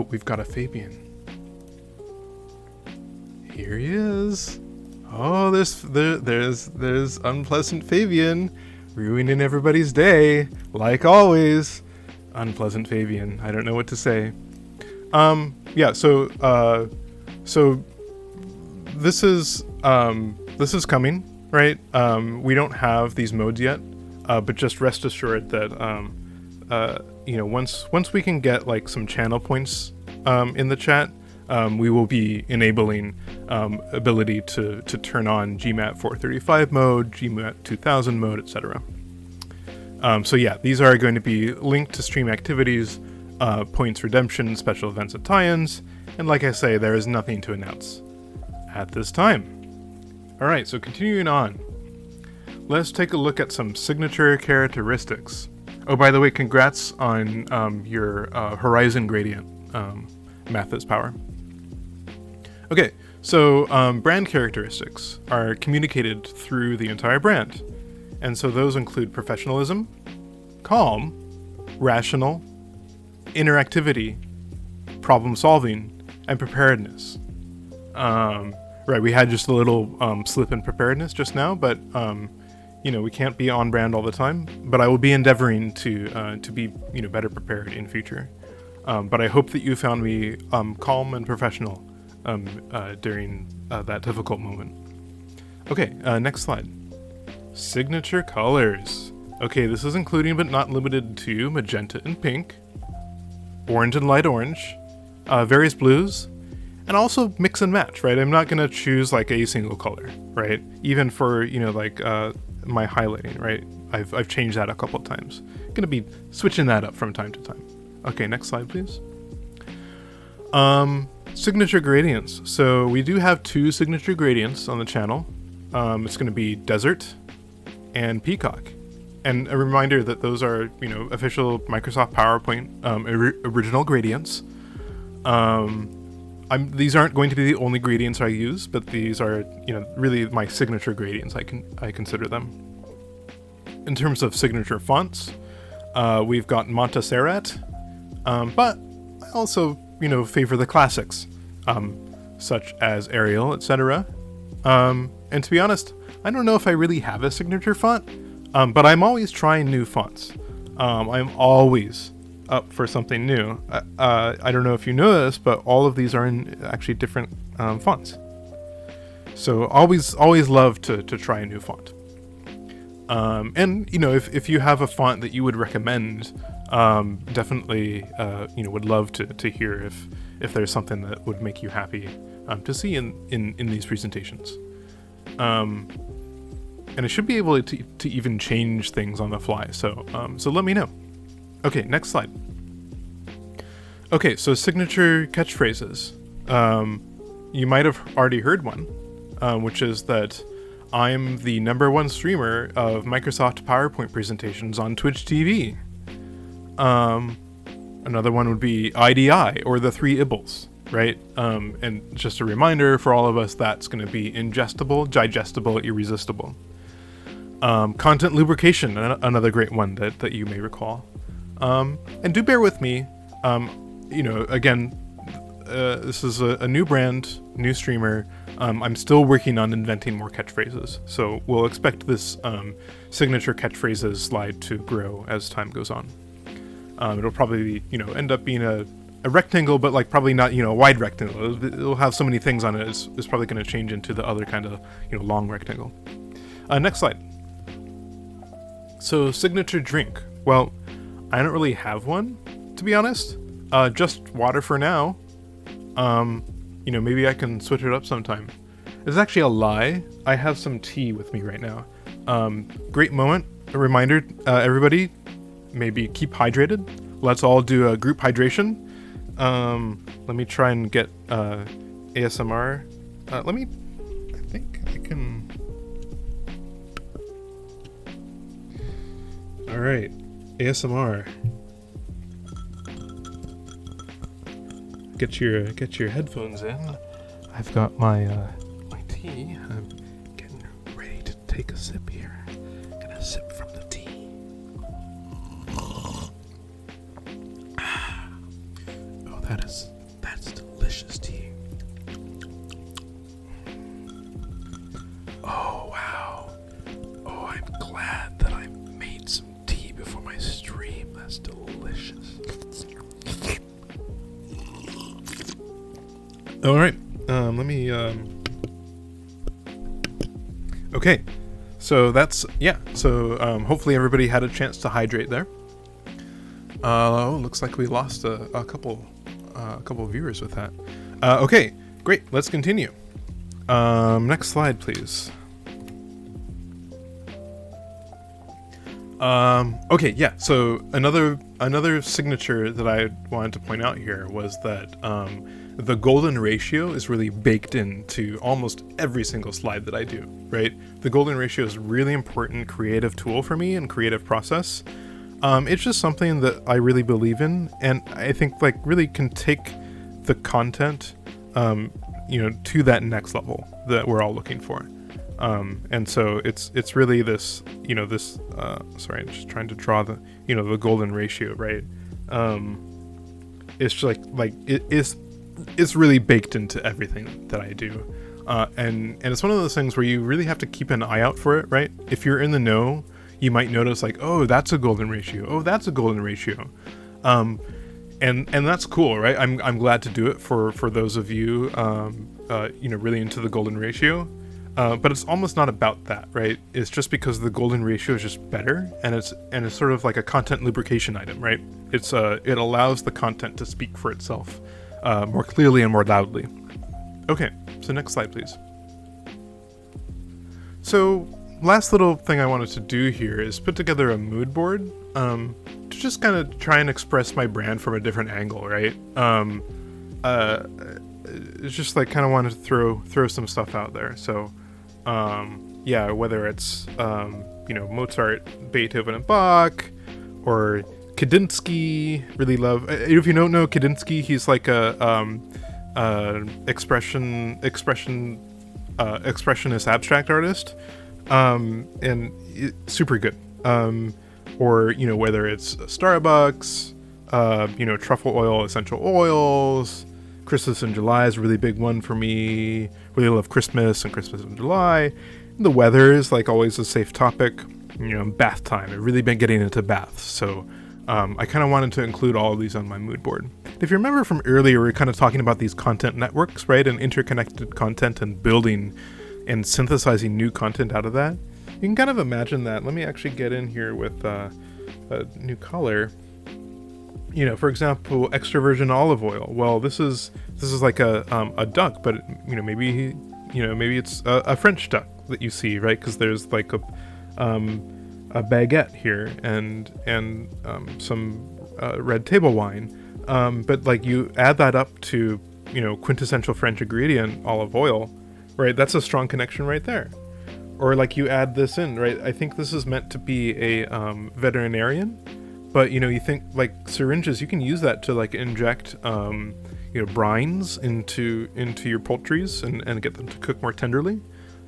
we've got a Fabian. Here he is. Oh, there's unpleasant Fabian, ruining everybody's day, like always. Unpleasant Fabian. I don't know what to say. Yeah. So this is coming, right? We don't have these modes yet, but just rest assured that once we can get like some channel points in the chat, we will be enabling ability to turn on gmat435 mode, gmat2000 mode, etc. So yeah, these are going to be linked to stream activities, points redemption, special events and tie-ins, and like I say, there is nothing to announce at this time. Alright, so continuing on. Let's take a look at some signature characteristics. Oh, by the way, congrats on your Horizon Gradient Mathis power. Okay, so brand characteristics are communicated through the entire brand. And so those include professionalism, calm, rational, interactivity, problem solving, and preparedness. Right, we had just a little slip in preparedness just now, but you know, we can't be on brand all the time. But I will be endeavoring to be better prepared in future. But I hope that you found me calm and professional during that difficult moment. Okay, next slide. Signature colors. Okay, this is including but not limited to magenta and pink, orange and light orange, various blues, and also mix and match, right? I'm not gonna choose like a single color, right? Even for, my highlighting, right? I've changed that a couple of times. Gonna be switching that up from time to time. Okay, next slide, please. Signature gradients. So we do have 2 signature gradients on the channel. It's gonna be desert and peacock. And a reminder that those are, official Microsoft PowerPoint original gradients. These aren't going to be the only gradients I use, but these are, really my signature gradients. I consider them. In terms of signature fonts, we've got Montserrat, but I also, favor the classics, such as Arial, etc. And to be honest, I don't know if I really have a signature font, but I'm always trying new fonts. I'm always up for something new. I don't know if you know this, but all of these are in actually different fonts. So always love to try a new font. And if you have a font that you would recommend, definitely would love to hear if there's something that would make you happy to see in these presentations. And I should be able to even change things on the fly. So let me know. Okay, next slide. Okay, so signature catchphrases. You might have already heard one, which is that I'm the #1 streamer of Microsoft PowerPoint presentations on Twitch TV. Another one would be IDI, or the 3 Ibbles, right? And just a reminder for all of us, that's going to be ingestible, digestible, irresistible. Content lubrication, another great one that you may recall. And do bear with me. Again, this is a new brand, new streamer. I'm still working on inventing more catchphrases, so we'll expect this signature catchphrases slide to grow as time goes on. It'll probably, end up being a rectangle, but like probably not, a wide rectangle. It'll have so many things on it. It's probably going to change into the other kind of, long rectangle. Next slide. So signature drink. Well, I don't really have one, to be honest. Just water for now. Maybe I can switch it up sometime. It's actually a lie. I have some tea with me right now. Great moment. A reminder, everybody, maybe keep hydrated. Let's all do a group hydration. Let me try and get ASMR. I think I can. All right, ASMR. Get your headphones in. I've got my tea. I'm getting ready to take a sip here. Gonna sip from the tea. Oh, that's delicious tea. Oh wow. Oh, I'm glad that I made some tea before my stream. That's delicious. All right, let me, okay, so that's, hopefully everybody had a chance to hydrate there. Looks like we lost a couple of viewers with that. Okay, great, let's continue. Next slide, please. Okay, yeah. So another signature that I wanted to point out here was that the golden ratio is really baked into almost every single slide that I do, right? The golden ratio is a really important creative tool for me and creative process. It's just something that I really believe in, and I think like really can take the content, to that next level that we're all looking for. And so it's really this, sorry, I'm just trying to draw the, the golden ratio, right? It's just like it's really baked into everything that I do. And it's one of those things where you really have to keep an eye out for it, right? If you're in the know, you might notice like, oh, that's a golden ratio. Oh, that's a golden ratio. And that's cool, right? I'm glad to do it for those of you, really into the golden ratio. But it's almost not about that, right? It's just because the golden ratio is just better, and it's sort of like a content lubrication item, right? It allows the content to speak for itself more clearly and more loudly. Okay, so next slide, please. So last little thing I wanted to do here is put together a mood board to just kind of try and express my brand from a different angle, right? It's just like kind of wanted to throw some stuff out there. So whether it's Mozart, Beethoven, and Bach, or Kandinsky. Really love. If you don't know Kandinsky, he's like a expressionist abstract artist, and super good. Or whether it's Starbucks, truffle oil, essential oils. Christmas in July is a really big one for me. Really love Christmas and Christmas in July. And the weather is like always a safe topic. Bath time. I've really been getting into baths, so I kind of wanted to include all of these on my mood board. If you remember from earlier, we were kind of talking about these content networks, right? And interconnected content and building and synthesizing new content out of that. You can kind of imagine that. Let me actually get in here with a new color. For example, extra virgin olive oil. Well, this is like a duck, but maybe it's a French duck that you see, right? Because there's like a baguette here and some red table wine. But like you add that up to quintessential French ingredient olive oil, right? That's a strong connection right there. Or like you add this in, right? I think this is meant to be a veterinarian. But you think like syringes, you can use that to like inject brines into your poultries and get them to cook more tenderly.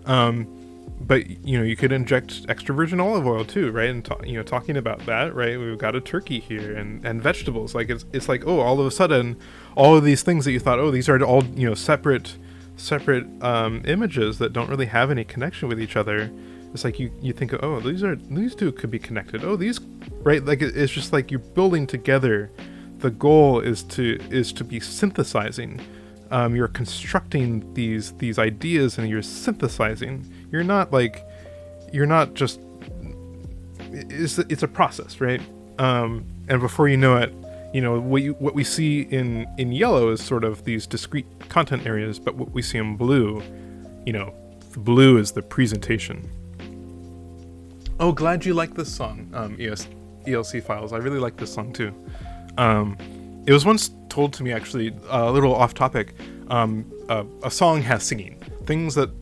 But you could inject extra virgin olive oil too, right? And talking about that, right? We've got a turkey here and vegetables. Like it's like, oh, all of a sudden, all of these things that you thought, oh, these are all separate images that don't really have any connection with each other. It's like you think, oh, these two could be connected. Oh, these, right? Like it's just like you're building together. The goal is to be synthesizing. You're constructing these ideas and you're synthesizing. You're not just. It's a process, right? And before you know it, what we see in yellow is sort of these discrete content areas, but what we see in blue, the blue is the presentation. Oh, glad you like this song, ELC Files. I really like this song too. It was once told to me, actually, a little off topic. A song has singing. Things that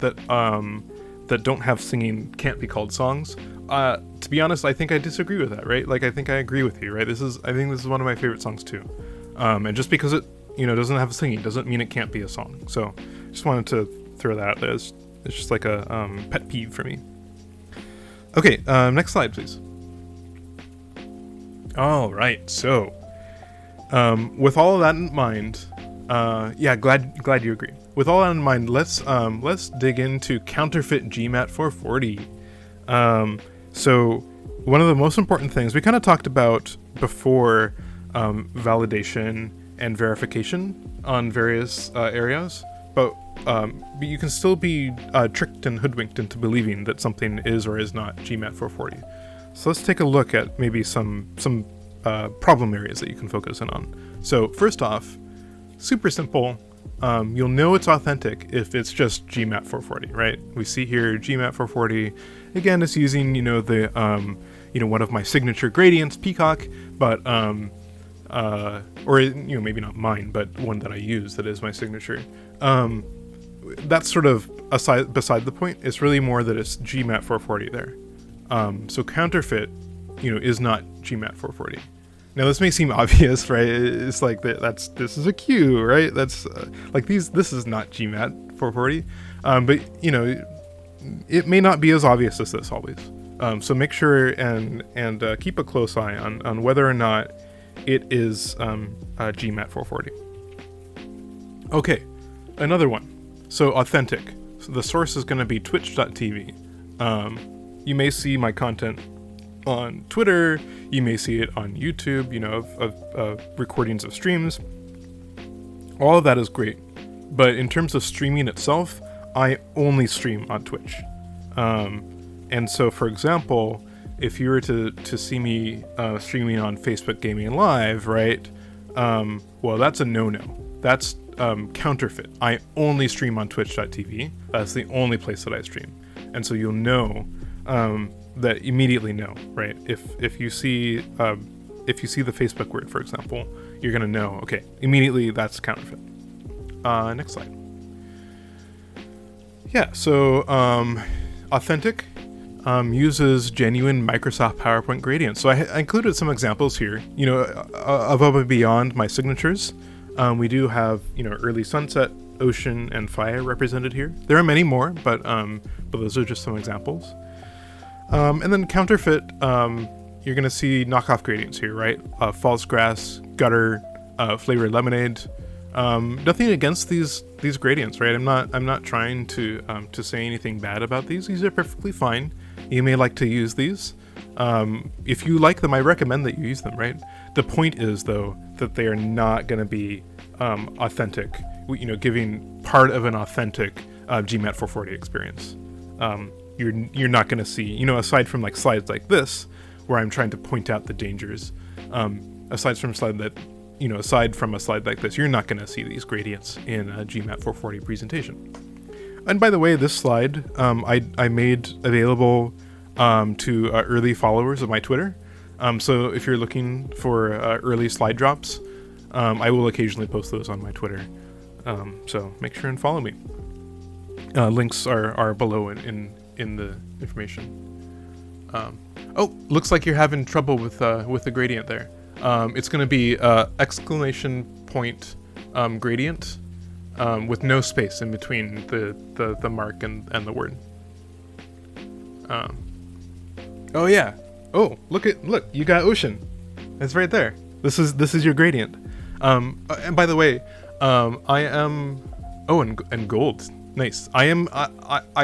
don't have singing can't be called songs. To be honest, I think I disagree with that, right? Like, I think I agree with you, right? I think this is one of my favorite songs too. And just because it, doesn't have singing doesn't mean it can't be a song. So, just wanted to throw that out there. It's just like a pet peeve for me. Okay, next slide, please. All right, so with all of that in mind, glad you agree. With all that in mind, let's dig into counterfeit gmat440. So one of the most important things we kind of talked about before, validation and verification on various areas, but you can still be tricked and hoodwinked into believing that something is or is not gmat440. So let's take a look at maybe some problem areas that you can focus in on. So first off, super simple. You'll know it's authentic if it's just gmat440, right? We see here gmat440. Again, it's using the one of my signature gradients, Peacock, but or maybe not mine, but one that I use that is my signature. That's sort of beside the point. It's really more that it's gmat440 there. So counterfeit, is not gmat440. Now this may seem obvious, right? It's like this is a cue, right? That's this is not gmat440, but it may not be as obvious as this always. So make sure and keep a close eye on whether or not it is gmat440. Okay, another one. So authentic. So the source is going to be twitch.tv. You may see my content on Twitter, you may see it on YouTube, of recordings of streams. All of that is great, but in terms of streaming itself, I only stream on Twitch. And so, for example, if you were to see me streaming on Facebook Gaming Live, right? Well, that's a no-no. That's counterfeit. I only stream on twitch.tv. That's the only place that I stream. And so you'll know that immediately know, right? If you see the Facebook word, for example, you're gonna know, okay, immediately that's counterfeit. Next slide. Yeah, so authentic uses genuine Microsoft PowerPoint gradients. So I included some examples here, above and beyond my signatures. We do have, early sunset, ocean, and fire represented here. There are many more, but those are just some examples. And then counterfeit, you're going to see knockoff gradients here, right? False grass, gutter, flavored lemonade. Nothing against these gradients, right? I'm not trying to say anything bad about these. These are perfectly fine. You may like to use these. If you like them, I recommend that you use them, right? The point is, though, that they are not going to be authentic, giving part of an authentic gmat440 experience. You're not going to see, aside from like slides like this, where I'm trying to point out the dangers, aside from a slide like this, you're not going to see these gradients in a gmat440 presentation. And by the way, this slide I made available to early followers of my Twitter. So if you're looking for early slide drops, I will occasionally post those on my Twitter. So make sure and follow me. Links are below in the information. Looks like you're having trouble with the gradient there. It's going to be exclamation point gradient with no space in between the mark and the word. Oh yeah. Oh, look, you got ocean. It's right there. This is your gradient. And by the way, I am and gold. Nice. I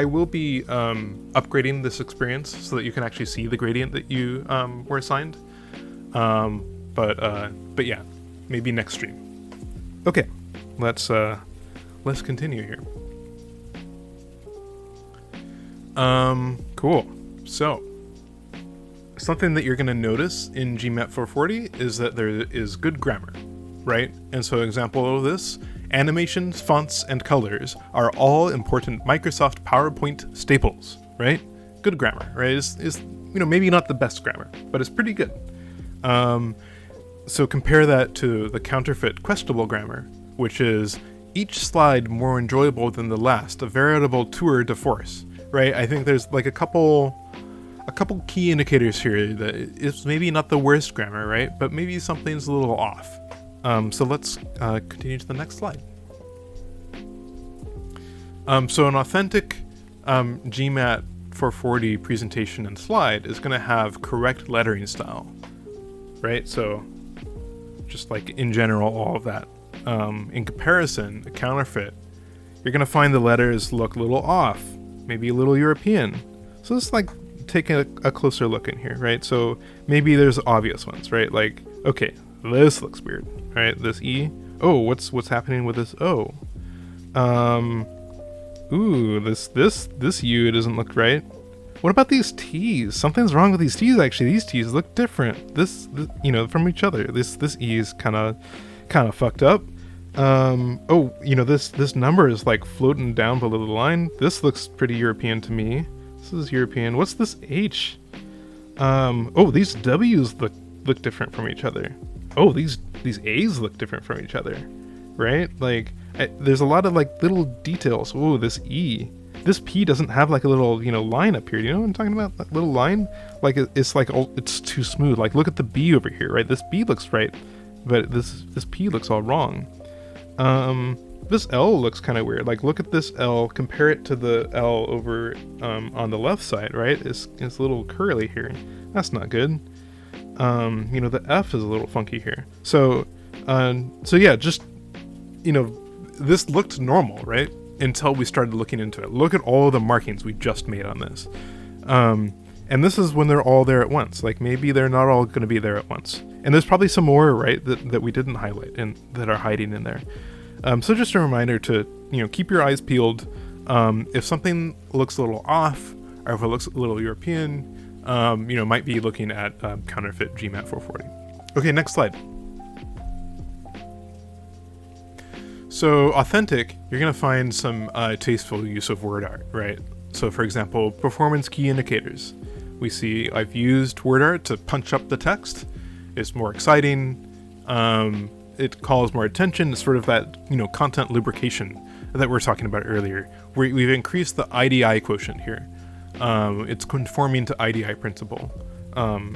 will be upgrading this experience so that you can actually see the gradient that you were assigned. But yeah, maybe next stream. Okay, let's continue here. Cool. So something that you're going to notice in gmat440 is that there is good grammar, right? And so example of this, animations, fonts, and colors are all important Microsoft PowerPoint staples, right? Good grammar, right? Is maybe not the best grammar, but it's pretty good. So compare that to the counterfeit questionable grammar, which is each slide more enjoyable than the last, a veritable tour de force, right? I think there's like a couple key indicators here that it's maybe not the worst grammar, right? But maybe something's a little off. So let's continue to the next slide. So an authentic gmat440 presentation and slide is going to have correct lettering style, right? So just like in general, all of that. In comparison, a counterfeit, you're going to find the letters look a little off, maybe a little European. So let's like take a closer look in here, right? So maybe there's obvious ones, right? Like, okay, this looks weird, right? This E. Oh, what's happening with this O? Ooh, this U doesn't look right. What about these T's? Something's wrong with these T's, actually. These T's look different. This from each other. This E is kind of fucked up. This number is like floating down below the line. This looks pretty European to me. This is European. What's this H? Oh, these W's look different from each other. Oh, these A's look different from each other, right? Like, there's a lot of like little details. Oh, this E, this P doesn't have like a little, line up here. You know what I'm talking about? That little line, like it's like, it's too smooth. Like, look at the B over here, right? This B looks right, but this P looks all wrong. This L looks kind of weird. Like, look at this L, compare it to the L over on the left side, right? It's a little curly here. That's not good. The F is a little funky here. So yeah, just, this looked normal, right? Until we started looking into it. Look at all the markings we just made on this. And this is when they're all there at once. Like, maybe they're not all going to be there at once. And there's probably some more, right, that we didn't highlight and that are hiding in there. So just a reminder to, keep your eyes peeled. If something looks a little off, or if it looks a little European, might be looking at counterfeit gmat440. Okay, next slide. So authentic, you're going to find some tasteful use of word art, right? So for example, performance key indicators. We see I've used word art to punch up the text. It's more exciting. It calls more attention. It's sort of that, content lubrication that we were talking about earlier. We've increased the IDI quotient here. It's conforming to IDI principle,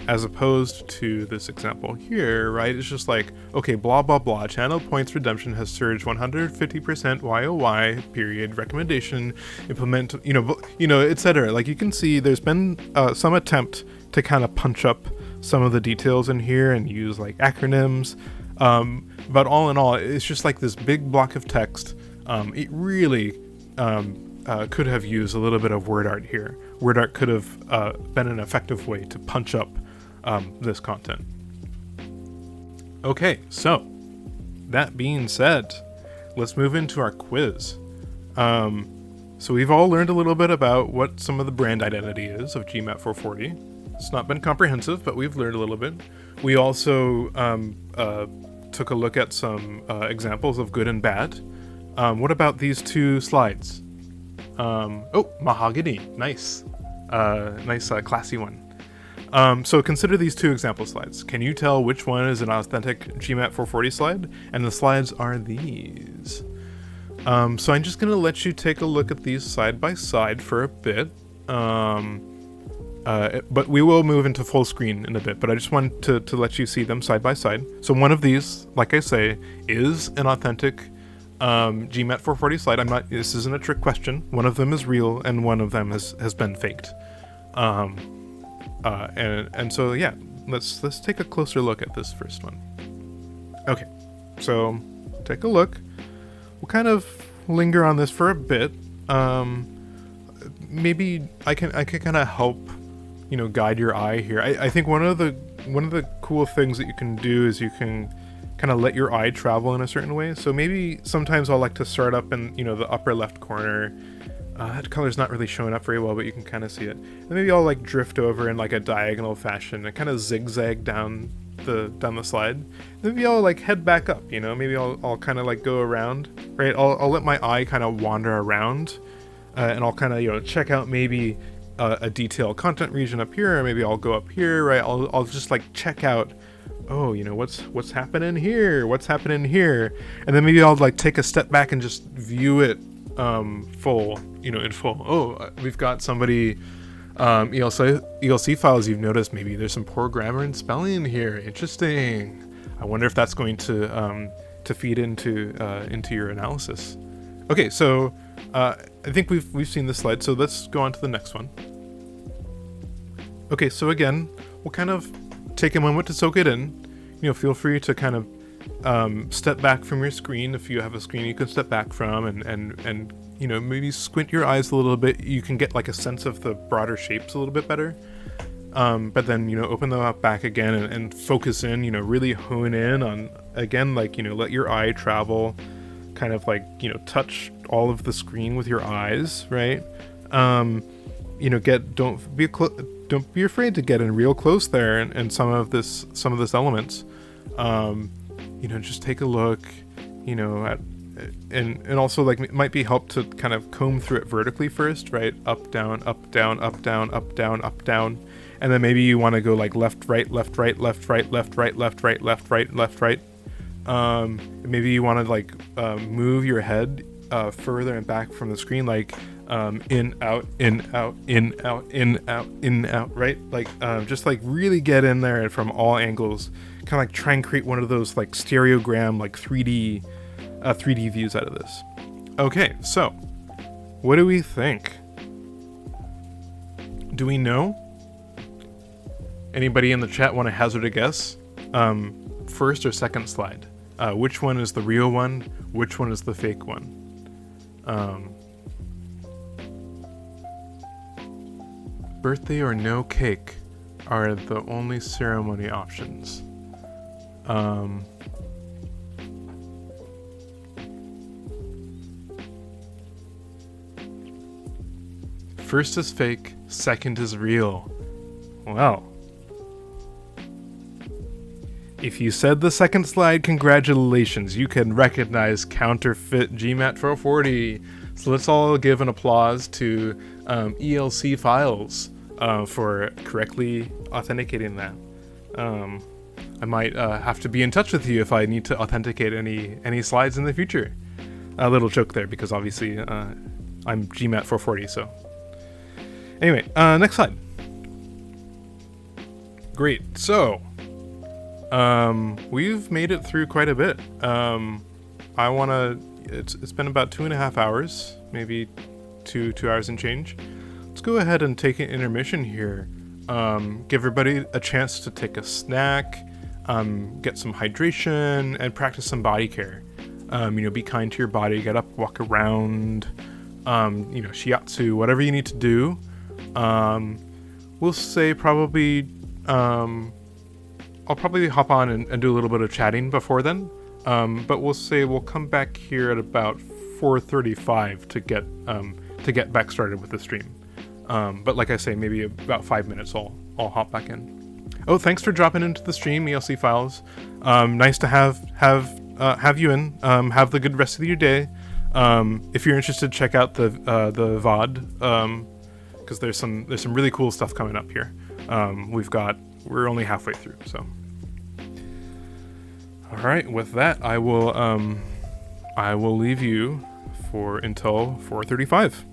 as opposed to this example here, right? It's just like, okay, blah, blah, blah, channel points redemption has surged 150% YOY, period, recommendation, implement, etc. Like, you can see there's been some attempt to kind of punch up some of the details in here and use like acronyms. But all in all, it's just like this big block of text. It really could have used a little bit of word art here. Word art could have been an effective way to punch up this content. Okay, so that being said, let's move into our quiz. So we've all learned a little bit about what some of the brand identity is of gmat440. It's not been comprehensive, but we've learned a little bit. We also took a look at some examples of good and bad. What about these two slides? Oh, mahogany, nice. Nice, classy one. So consider these two example slides. Can you tell which one is an authentic gmat440 slide? And the slides are these. So I'm just gonna let you take a look at these side by side for a bit. But we will move into full screen in a bit, but I just want to let you see them side by side. So one of these, like I say, is an authentic gmat440 slide. This isn't a trick question. One of them is real and one of them has been faked. And so yeah, let's take a closer look at this first one. Okay, so take a look. We'll kind of linger on this for a bit. Maybe I can kind of help, guide your eye here. I think one of the cool things that you can do is you can kind of let your eye travel in a certain way. So maybe sometimes I'll like to start up in, the upper left corner. That color's not really showing up very well, but you can kind of see it. And maybe I'll like drift over in like a diagonal fashion and kind of zigzag down the slide. Maybe I'll like head back up, maybe I'll kind of like go around, right? I'll let my eye kind of wander around, and I'll kind of, check out maybe a detailed content region up here, or maybe I'll go up here, right? I'll just like check out, oh, what's happening here? What's happening here? And then maybe I'll like take a step back and just view it full, in full. Oh, we've got somebody ELC files. You've noticed maybe there's some poor grammar and spelling here. Interesting. I wonder if that's going to feed into your analysis. Okay, so I think we've seen this slide, so let's go on to the next one. Okay, so again, we'll kind of take a moment to soak it in. Feel free to kind of step back from your screen. If you have a screen you can step back from, and maybe squint your eyes a little bit. You can get like a sense of the broader shapes a little bit better. But then, open them up back again and focus in, really hone in on, again, like, let your eye travel, kind of like, touch all of the screen with your eyes, right? Don't be afraid to get in real close there and some of this elements. Just take a look, at and also like it might be help to kind of comb through it vertically first, right? Up, down, up, down, up, down, up, down, up, down. And then maybe you want to go like left, right, left, right, left, right, left, right, left, right, left, right, left, right. Maybe you want to like move your head further and back from the screen, like in, out, in, out, in, out, in, out, in, out, right? Like just like really get in there and from all angles, kind of like try and create one of those like stereogram, like 3D views out of this. Okay, so what do we think? Do we know? Anybody in the chat want to hazard a guess? First or second slide? Which one is the real one? Which one is the fake one? Birthday or no cake are the only ceremony options. First is fake, second is real. Well, if you said the second slide, congratulations, you can recognize counterfeit gmat440. So let's all give an applause to ELC Files for correctly authenticating that. I might have to be in touch with you if I need to authenticate any slides in the future. A little joke there, because obviously I'm gmat440, so. Anyway, next slide. Great, so we've made it through quite a bit. It's been about 2.5 hours, maybe two hours and change. Let's go ahead and take an intermission here. Give everybody a chance to take a snack, get some hydration, and practice some body care. Be kind to your body, get up, walk around, shiatsu, whatever you need to do. We'll say probably, I'll probably hop on and do a little bit of chatting before then. But we'll say we'll come back here at about 4:35 to get back started with the stream. But like I say, maybe about 5 minutes I'll hop back in. Oh, thanks for dropping into the stream, ELC Files. Nice to have you in. Have the good rest of your day. If you're interested, check out the VOD, because there's some really cool stuff coming up here. We're only halfway through, so. All right, with that, I will leave you until 4:35.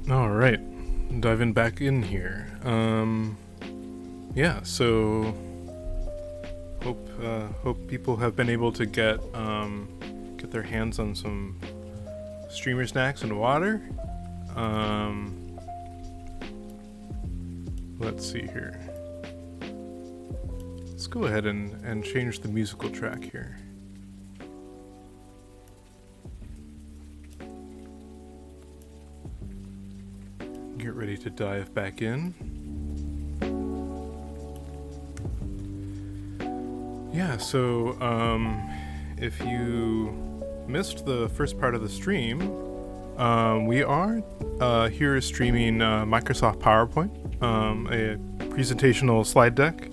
All right, diving back in here. Yeah, so hope people have been able to get their hands on some streamer snacks and water. Let's see here. Let's go ahead and change the musical track here. Get ready to dive back in. Yeah, so if you missed the first part of the stream, we are here streaming Microsoft PowerPoint, a presentational slide deck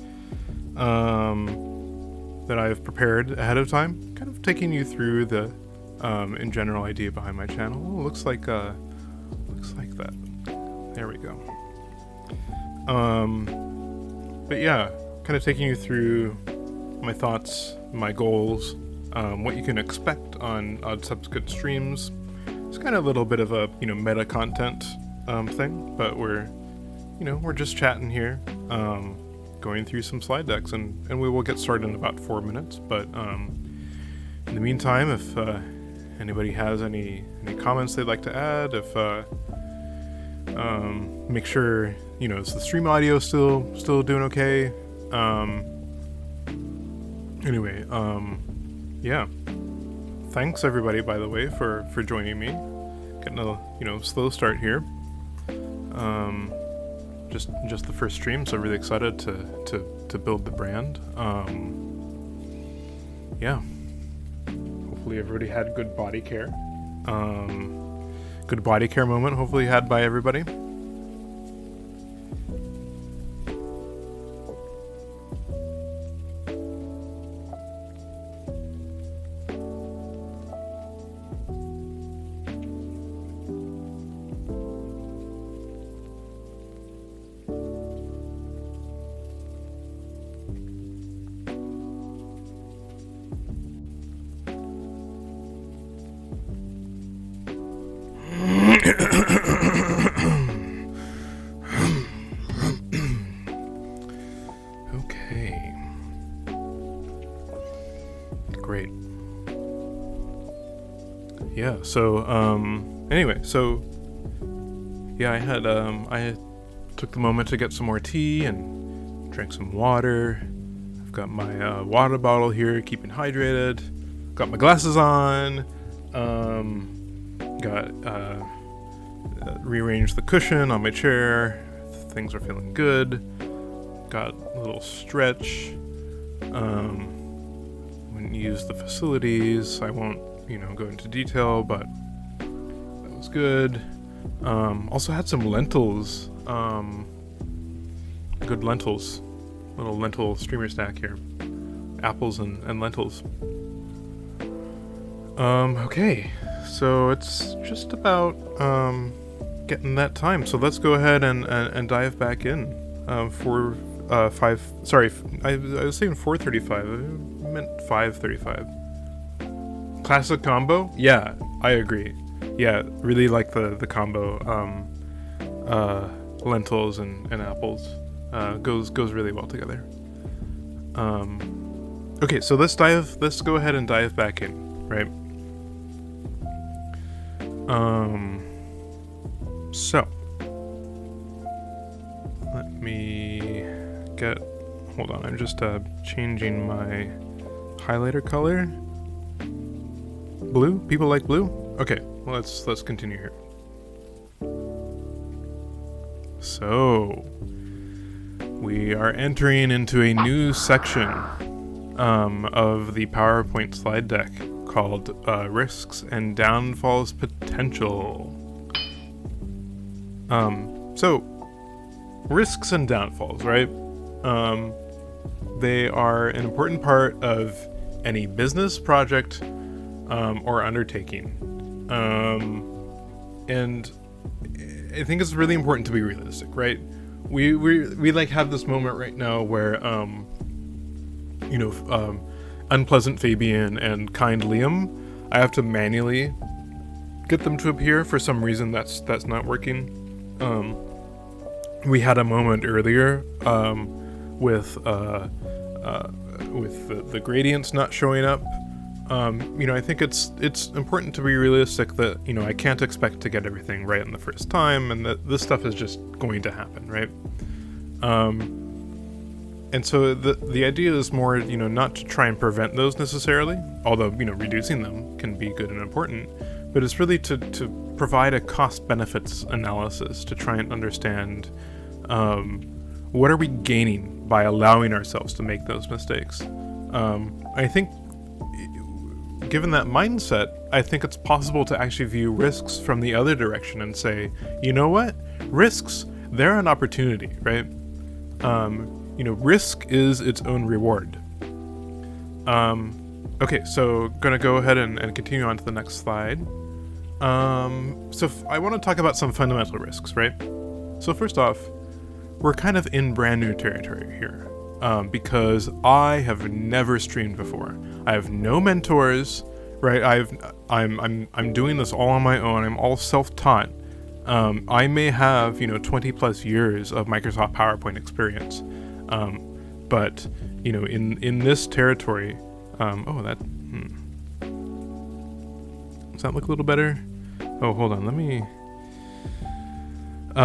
that I've prepared ahead of time, kind of taking you through the in general idea behind my channel. Oh, looks like that. There we go. But yeah, kind of taking you through my thoughts, my goals, what you can expect on subsequent streams. It's kind of a little bit of a meta content thing, but we're just chatting here, going through some slide decks, and we will get started in about 4 minutes. But in the meantime, if anybody has any comments they'd like to add, if make sure is the stream audio still doing okay. Anyway, yeah. Thanks everybody, by the way, for joining me. Getting a slow start here. Just the first stream, so really excited to build the brand. Yeah. Hopefully everybody had good body care. Good body care moment, hopefully had by everybody. Okay. Great. Yeah, so anyway, so yeah, I took the moment to get some more tea and drank some water. I've got my water bottle here, keeping hydrated. Got my glasses on. Got rearranged the cushion on my chair. Things are feeling good. Got a little stretch. Wouldn't use the facilities. I won't, go into detail, but that was good. Also had some lentils. Good lentils. Little lentil streamer snack here. Apples and lentils. Okay. So it's just about getting that time. So let's go ahead and dive back in for 5. Sorry, I was saying 4:35. I meant 5:35. Classic combo? Yeah, I agree. Yeah, really like the combo. Lentils and apples goes really well together. Okay, so let's go ahead and dive back in, right? So let me hold on, I'm just changing my highlighter color. Blue? People like blue? Okay, well, let's continue here. So we are entering into a new section of the PowerPoint slide deck called Risks and Downfalls Potential. So risks and downfalls, right? They are an important part of any business project or undertaking. And I think it's really important to be realistic, right? We like have this moment right now where unpleasant Fabian and kind Liam, I have to manually get them to appear for some reason that's not working. we had a moment earlier with the gradients not showing up. I think it's important to be realistic that, I can't expect to get everything right in the first time, and that this stuff is just going to happen, right? And so the idea is more, not to try and prevent those necessarily, although, reducing them can be good and important, but it's really to provide a cost-benefits analysis to try and understand what are we gaining by allowing ourselves to make those mistakes. I think, given that mindset, I think it's possible to actually view risks from the other direction and say, you know what? Risks, they're an opportunity, right? Risk is its own reward. Okay, so gonna go ahead and continue on to the next slide. So I want to talk about some fundamental risks, right? So first off, we're kind of in brand new territory here, because I have never streamed before. I have no mentors, right? I'm doing this all on my own. I'm all self-taught. I may have 20 plus years of Microsoft PowerPoint experience, but in this territory, does that look a little better? Oh, hold on, let me.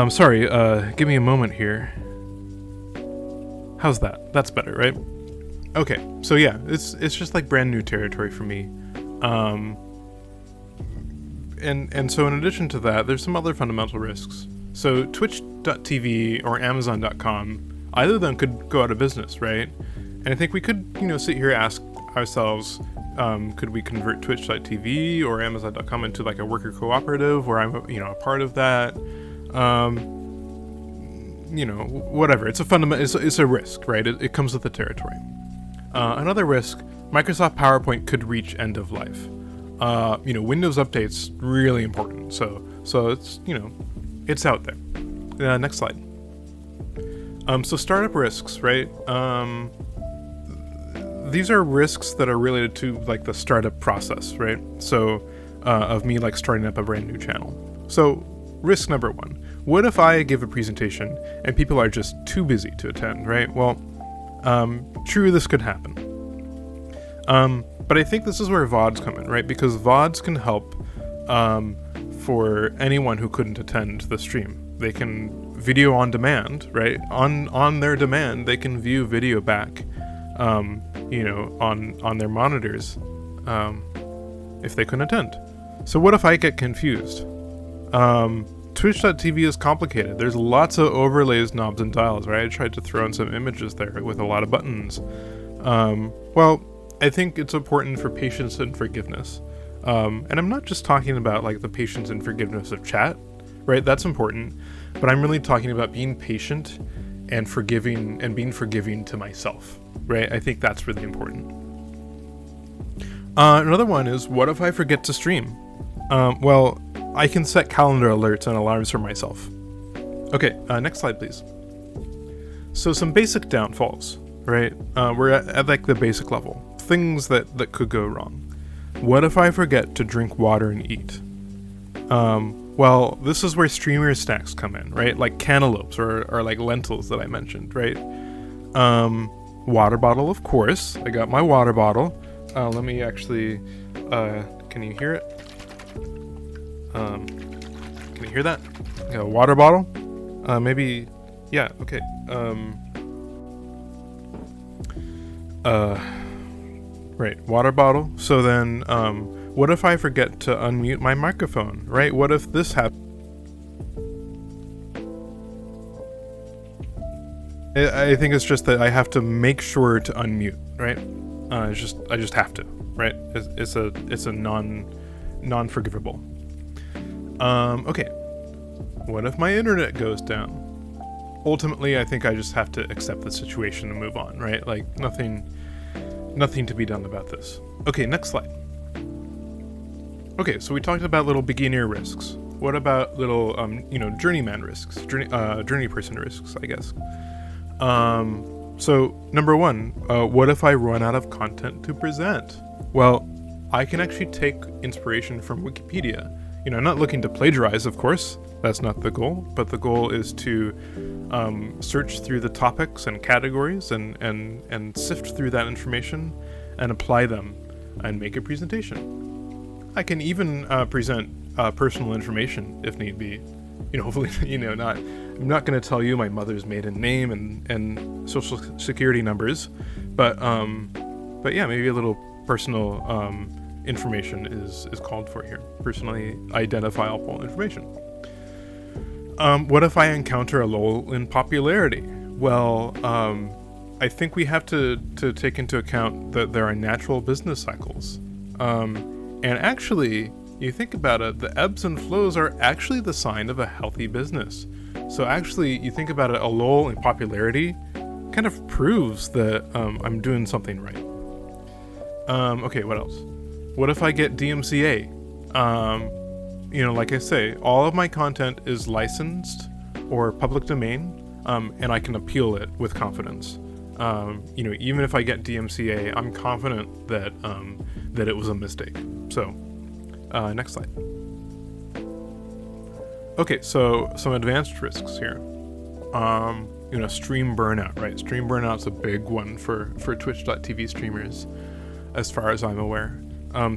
Sorry. Give me a moment here. How's that? That's better, right? Okay, so yeah, it's just like brand new territory for me. And so in addition to that, there's some other fundamental risks. So Twitch.tv or Amazon.com, either of them could go out of business, right? And I think we could, sit here and ask ourselves, could we convert Twitch.tv or Amazon.com into like a worker cooperative where I'm, a part of that? Whatever. It's a risk, right? It comes with the territory. Another risk, Microsoft PowerPoint could reach end of life. Windows updates really important. So it's, it's out there. Next slide. So startup risks, right? These are risks that are related to like the startup process, right? So of me like starting up a brand new channel. So risk number one, what if I give a presentation and people are just too busy to attend, right? Well, true, this could happen. But I think this is where VODs come in, right? Because VODs can help for anyone who couldn't attend the stream. They can video on demand, right? On their demand, they can view video back, on their monitors, if they couldn't attend. So what if I get confused? Twitch.tv is complicated. There's lots of overlays, knobs, and dials, right? I tried to throw in some images there with a lot of buttons. Well, I think it's important for patience and forgiveness. And I'm not just talking about like the patience and forgiveness of chat, right? That's important. But I'm really talking about being patient and forgiving and being forgiving to myself, right? I think that's really important. Another one is, what if I forget to stream? Well, I can set calendar alerts and alarms for myself. Okay, next slide, please. So some basic downfalls, right? We're at like the basic level. Things that could go wrong. What if I forget to drink water and eat? Well, this is where streamer snacks come in, right? Like cantaloupes or like lentils that I mentioned, right? Water bottle, of course. I got my water bottle. Let me actually, can you hear it? Can you hear that? I got a water bottle. Maybe, yeah, okay. Right, water bottle. So then, what if I forget to unmute my microphone, right? What if this happens? I think it's just that I have to make sure to unmute, right? I just have to, right? It's a non-forgivable. Okay. What if my internet goes down? Ultimately, I think I just have to accept the situation and move on, right? Like nothing to be done about this. Okay, next slide. Okay, so we talked about little beginner risks. What about little, journeyman risks, journey person risks, I guess. So number one, what if I run out of content to present? Well, I can actually take inspiration from Wikipedia. I'm not looking to plagiarize, of course. That's not the goal, but the goal is to search through the topics and categories and sift through that information and apply them and make a presentation. I can even present personal information if need be. Hopefully, I'm not going to tell you my mother's maiden name and social security numbers, but yeah, maybe a little personal information is called for here. Personally identifiable information. What if I encounter a lull in popularity? Well, I think we have to take into account that there are natural business cycles. And actually, you think about it, the ebbs and flows are actually the sign of a healthy business. So actually, you think about it, a lull in popularity kind of proves that I'm doing something right. Okay, what else? What if I get DMCA? Like I say, all of my content is licensed or public domain, and I can appeal it with confidence. Even if I get DMCA, I'm confident that it was a mistake. So, next slide. Okay, so some advanced risks here. Stream burnout, right? Stream burnout's a big one for Twitch.tv streamers, as far as I'm aware.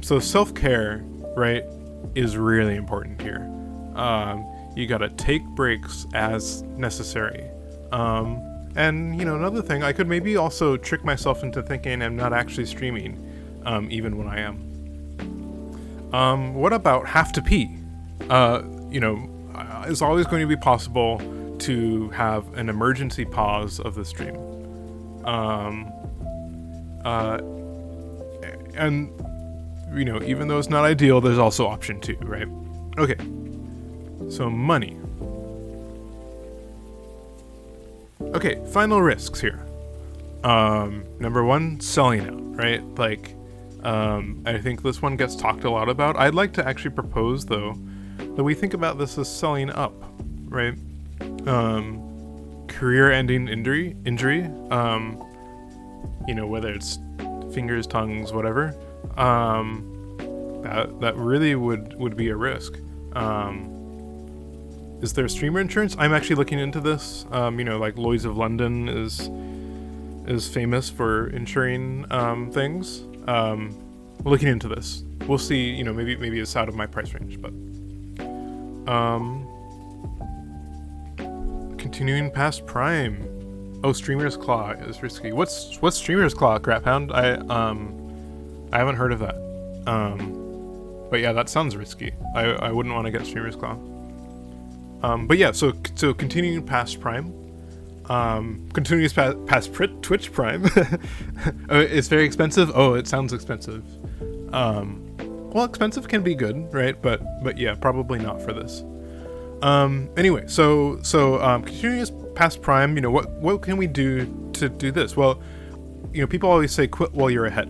So self-care, right, is really important here. You gotta take breaks as necessary. And another thing, I could maybe also trick myself into thinking I'm not actually streaming, even when I am. What about have to pee? It's always going to be possible to have an emergency pause of the stream. And even though it's not ideal, there's also option 2, right? Okay, so money. Okay, final risks here. Number 1, selling out, right? I think this one gets talked a lot about. I'd like to actually propose, though, that we think about this as selling up, right? Career-ending injury, whether it's fingers, tongues, whatever, that really would be a risk. Is there streamer insurance? I'm actually looking into this. Like Lloyd's of London is famous for insuring things. Looking into this. We'll see, maybe it's out of my price range, but continuing past Prime. Oh, Streamer's Claw is risky. What's Streamer's Claw, Craphound? I haven't heard of that. But yeah, that sounds risky. I wouldn't want to get Streamer's Claw. But yeah, so continuing past Prime. Continuing past Twitch Prime. It's very expensive. Oh, it sounds expensive. Well, expensive can be good, right? But yeah, probably not for this. Anyway, so continuing past Prime, what can we do to do this? Well, people always say quit while you're ahead.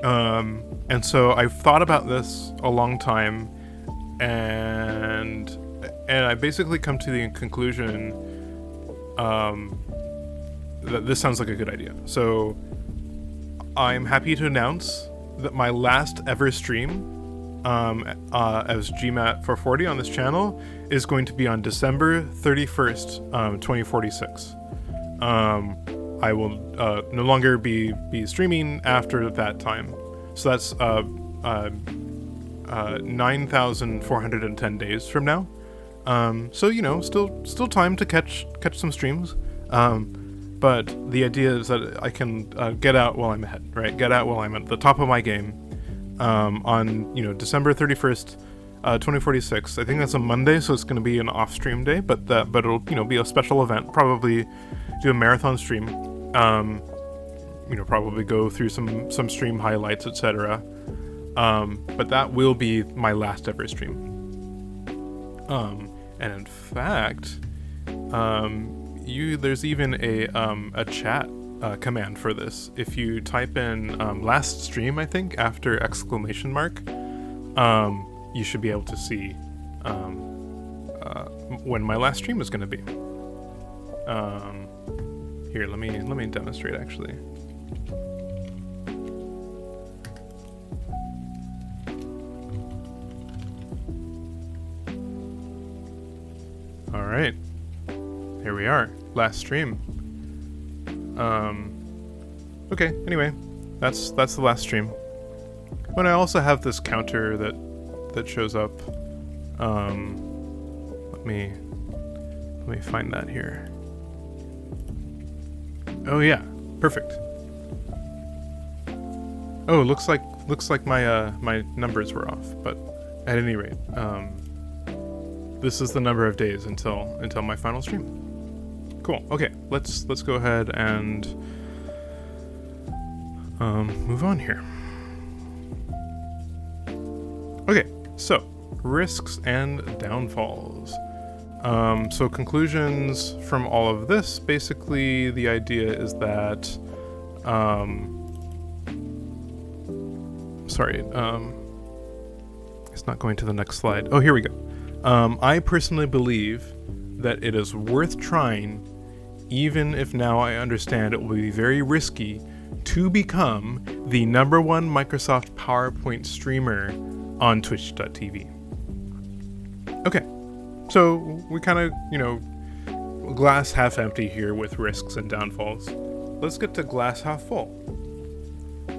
And so I've thought about this a long time, and I basically come to the conclusion that this sounds like a good idea. So I'm happy to announce that my last ever stream as gmat440 on this channel is going to be on December 31st, 2046. I will no longer be streaming after that time. So that's 9,410 days from now. So still time to catch some streams. But the idea is that I can get out while I'm ahead, right? Get out while I'm at the top of my game. On December 31st, 2046. I think that's a Monday, so it's going to be an off-stream day, but it'll be a special event. Probably do a marathon stream. Probably go through some stream highlights, etc. But that will be my last ever stream. And in fact, there's even a chat command for this. If you type in last stream, I think, after exclamation mark, you should be able to see when my last stream is going to be. Here, let me demonstrate actually. right. Here we are. Last stream. Okay, anyway. That's the last stream. But I also have this counter that shows up. Let me find that here. Oh yeah, perfect. Oh, looks like my my numbers were off, but at any rate, this is the number of days until my final stream. Cool. Okay, let's go ahead and move on here. Okay, so risks and downfalls. So conclusions from all of this, basically the idea is that, it's not going to the next slide. Oh, here we go. I personally believe that it is worth trying, even if now I understand it will be very risky, to become the #1 Microsoft PowerPoint streamer on twitch.tv. Okay, so we kind of, glass half empty here with risks and downfalls. Let's get to glass half full.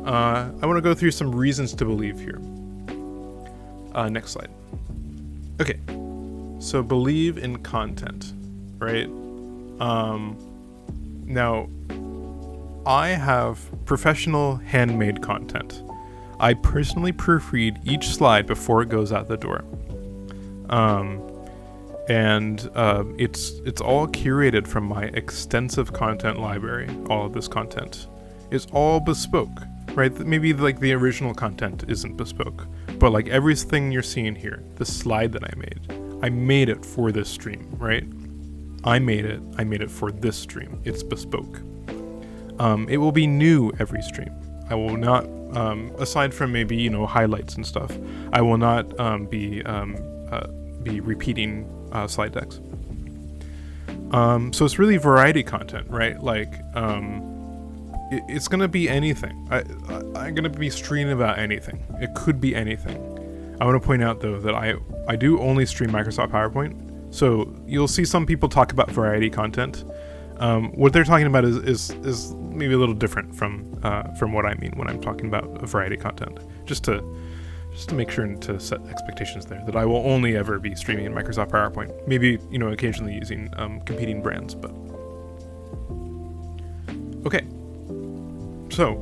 I want to go through some reasons to believe here. Next slide. Okay, so believe in content, right? Now, I have professional handmade content. I personally proofread each slide before it goes out the door. It's all curated from my extensive content library. All of this content is all bespoke, right? Maybe like the original content isn't bespoke, but like everything you're seeing here, the slide that I made it for this stream, right? I made it for this stream. It's bespoke. It will be new every stream. I will not, aside from maybe, highlights and stuff, I will not be repeating slide decks. So it's really variety content, right? Like, it's gonna be anything. I'm gonna be streaming about anything. It could be anything. I want to point out though that I do only stream Microsoft PowerPoint, so you'll see some people talk about variety content. What they're talking about is maybe a little different from what I mean when I'm talking about variety content. Just to make sure to set expectations there, that I will only ever be streaming in Microsoft PowerPoint. Maybe, occasionally using competing brands, but... Okay. So,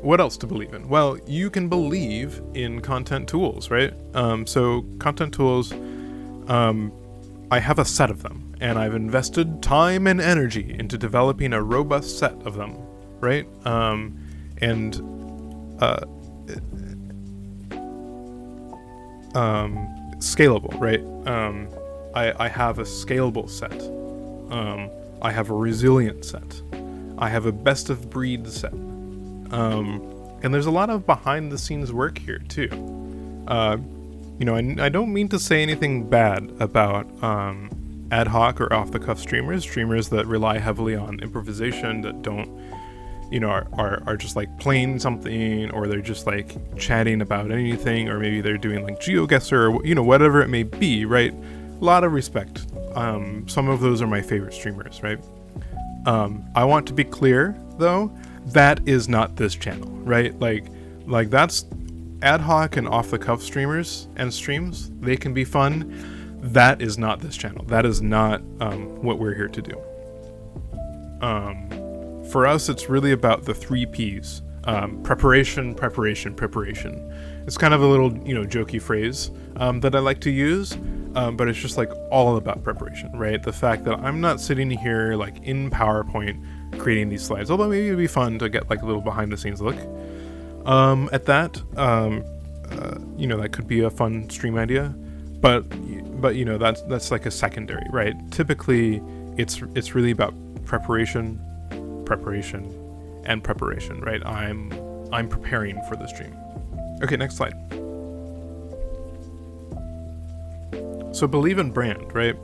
what else to believe in? Well, you can believe in content tools, right? So, content tools, I have a set of them, and I've invested time and energy into developing a robust set of them, right? Scalable, right? I have a scalable set. I have a resilient set. I have a best of breed set. And there's a lot of behind the scenes work here too. I don't mean to say anything bad about ad hoc or off the cuff streamers that rely heavily on improvisation, that don't, are just like playing something, or they're just like chatting about anything, or maybe they're doing like GeoGuessr, or whatever it may be, right? A lot of respect. Some of those are my favorite streamers, right? I want to be clear though, that is not this channel, right? Like that's ad hoc and off the cuff streamers and streams. They can be fun. That is not this channel. That is not what we're here to do. For us, it's really about the 3 Ps. Preparation, preparation, preparation. It's kind of a little, jokey phrase that I like to use, but it's just like all about preparation, right? The fact that I'm not sitting here like in PowerPoint creating these slides, although maybe it'd be fun to get like a little behind the scenes look at that. That could be a fun stream idea, but that's like a secondary, right? Typically, it's really about preparation, and preparation, right? I'm preparing for the stream. Okay, next slide. So believe in brand, right?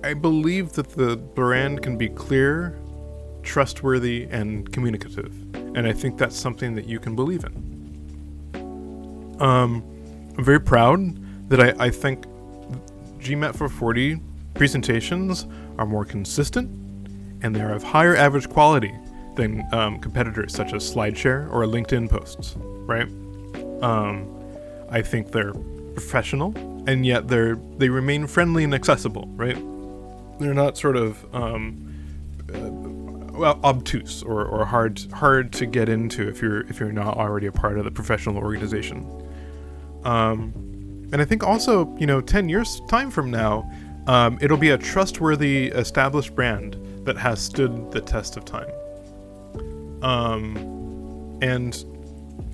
I believe that the brand can be clear, trustworthy, and communicative, and I think that's something that you can believe in. I'm very proud that I think gmat440 presentations are more consistent and they are of higher average quality than competitors such as SlideShare or LinkedIn posts, right? I think they're professional, and yet they remain friendly and accessible, right? They're not sort of obtuse or hard to get into if you're not already a part of the professional organization. And I think also, 10 years time from now, it'll be a trustworthy, established brand that has stood the test of time. And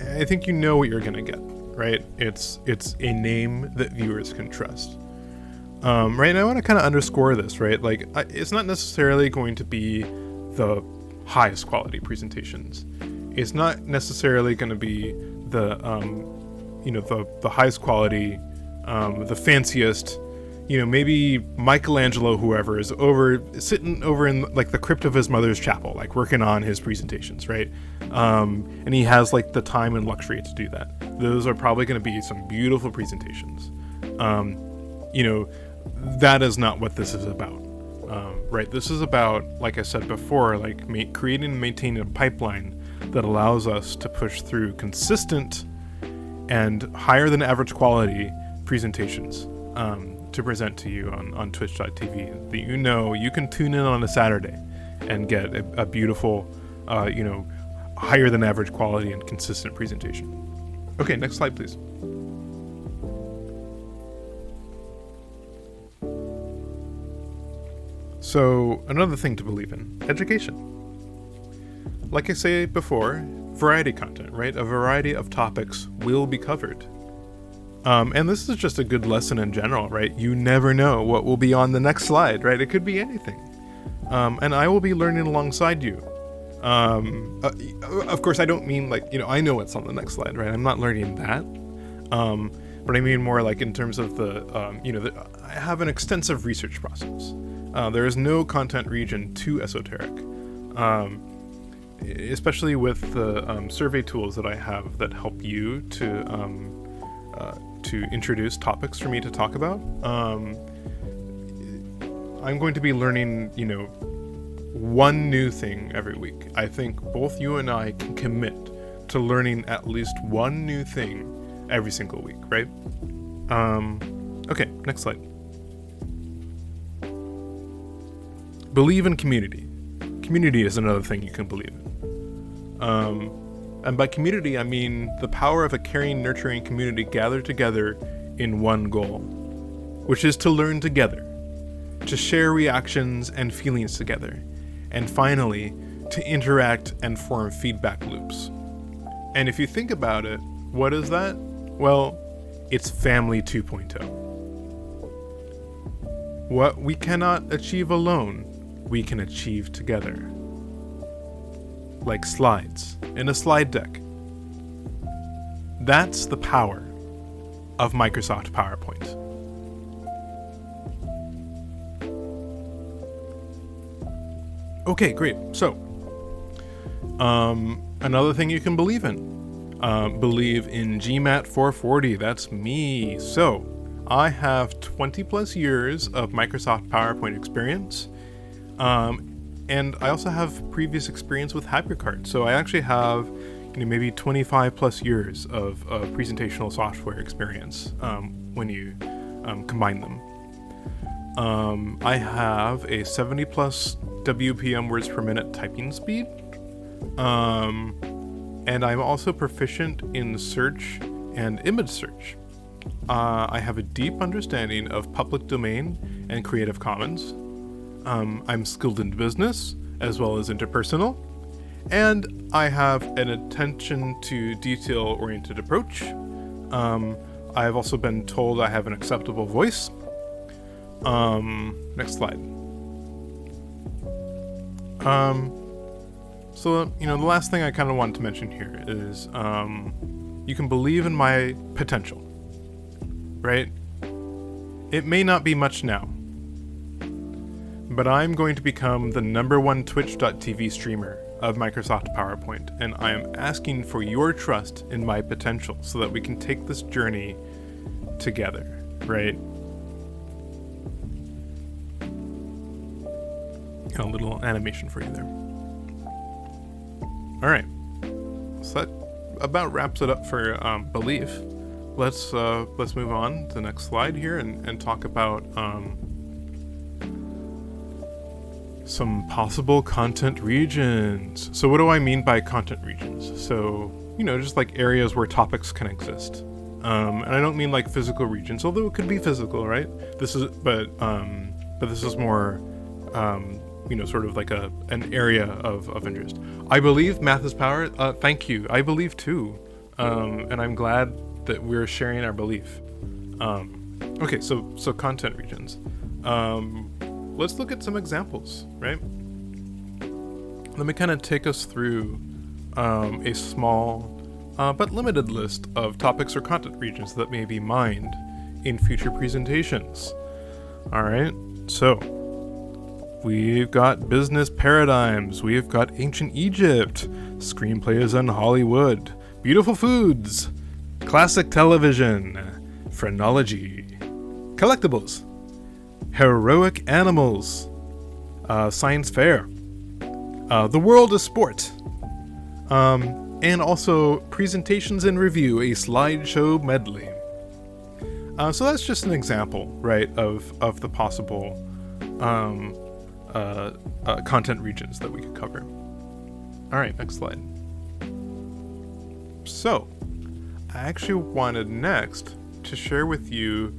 I think you know what you're gonna get, right? It's a name that viewers can trust. Right, and I want to kind of underscore this, right? Like, it's not necessarily going to be the highest quality presentations. It's not necessarily going to be the highest quality, the fanciest, maybe Michelangelo, whoever is sitting over in like the crypt of his mother's chapel, like working on his presentations, right? And he has like the time and luxury to do that. Those are probably going to be some beautiful presentations. That is not what this is about, right? This is about, like I said before, like creating and maintaining a pipeline that allows us to push through consistent and higher than average quality presentations to present to you on twitch.tv that you can tune in on a Saturday and get a beautiful, higher than average quality and consistent presentation. Okay, next slide, please. So, another thing to believe in, education. Like I say before, variety content, right? A variety of topics will be covered. And this is just a good lesson in general, right? You never know what will be on the next slide, right? It could be anything. And I will be learning alongside you. Of course, I don't mean like, I know what's on the next slide, right? I'm not learning that. But I mean more like in terms of I have an extensive research process. There is no content region too esoteric, especially with the survey tools that I have that help you to introduce topics for me to talk about. I'm going to be learning, one new thing every week. I think both you and I can commit to learning at least one new thing every single week, right? Okay, next slide. Believe in community. Community is another thing you can believe in. And by community, I mean the power of a caring, nurturing community gathered together in one goal, which is to learn together, to share reactions and feelings together, and finally, to interact and form feedback loops. And if you think about it, what is that? Well, it's Family 2.0. What we cannot achieve alone, we can achieve together. Like slides in a slide deck. That's the power of Microsoft PowerPoint. Okay, great. So, another thing you can believe in. Believe in gmat440. That's me. So, I have 20 plus years of Microsoft PowerPoint experience. And I also have previous experience with HyperCard. So I actually have, maybe 25 plus years of presentational software experience when you combine them. I have a 70 plus WPM words per minute typing speed. And I'm also proficient in search and image search. I have a deep understanding of public domain and Creative Commons. I'm skilled in business as well as interpersonal, and I have an attention to detail-oriented approach. I have also been told I have an acceptable voice. Next slide. So, the last thing I kind of wanted to mention here is you can believe in my potential, right? It may not be much now, but I'm going to become the #1 twitch.tv streamer of Microsoft PowerPoint, and I am asking for your trust in my potential so that we can take this journey together, right? A little animation for you there. All right, so that about wraps it up for belief. Let's move on to the next slide here and talk about some possible content regions. So what do I mean by content regions? So, just like areas where topics can exist. And I don't mean like physical regions, although it could be physical, right? But this is more, sort of like an area of interest. I believe math is power. Thank you. I believe too. And I'm glad that we're sharing our belief. Okay, so content regions. Let's look at some examples, right? Let me kind of take us through a small but limited list of topics or content regions that may be mined in future presentations. All right, so we've got business paradigms, we've got ancient Egypt, screenplays in Hollywood, beautiful foods, classic television, phrenology, collectibles, heroic animals, science fair, the world of sport, and also presentations and review, a slideshow medley. So that's just an example, right, of the possible content regions that we could cover. All right, next slide. So, I actually wanted next to share with you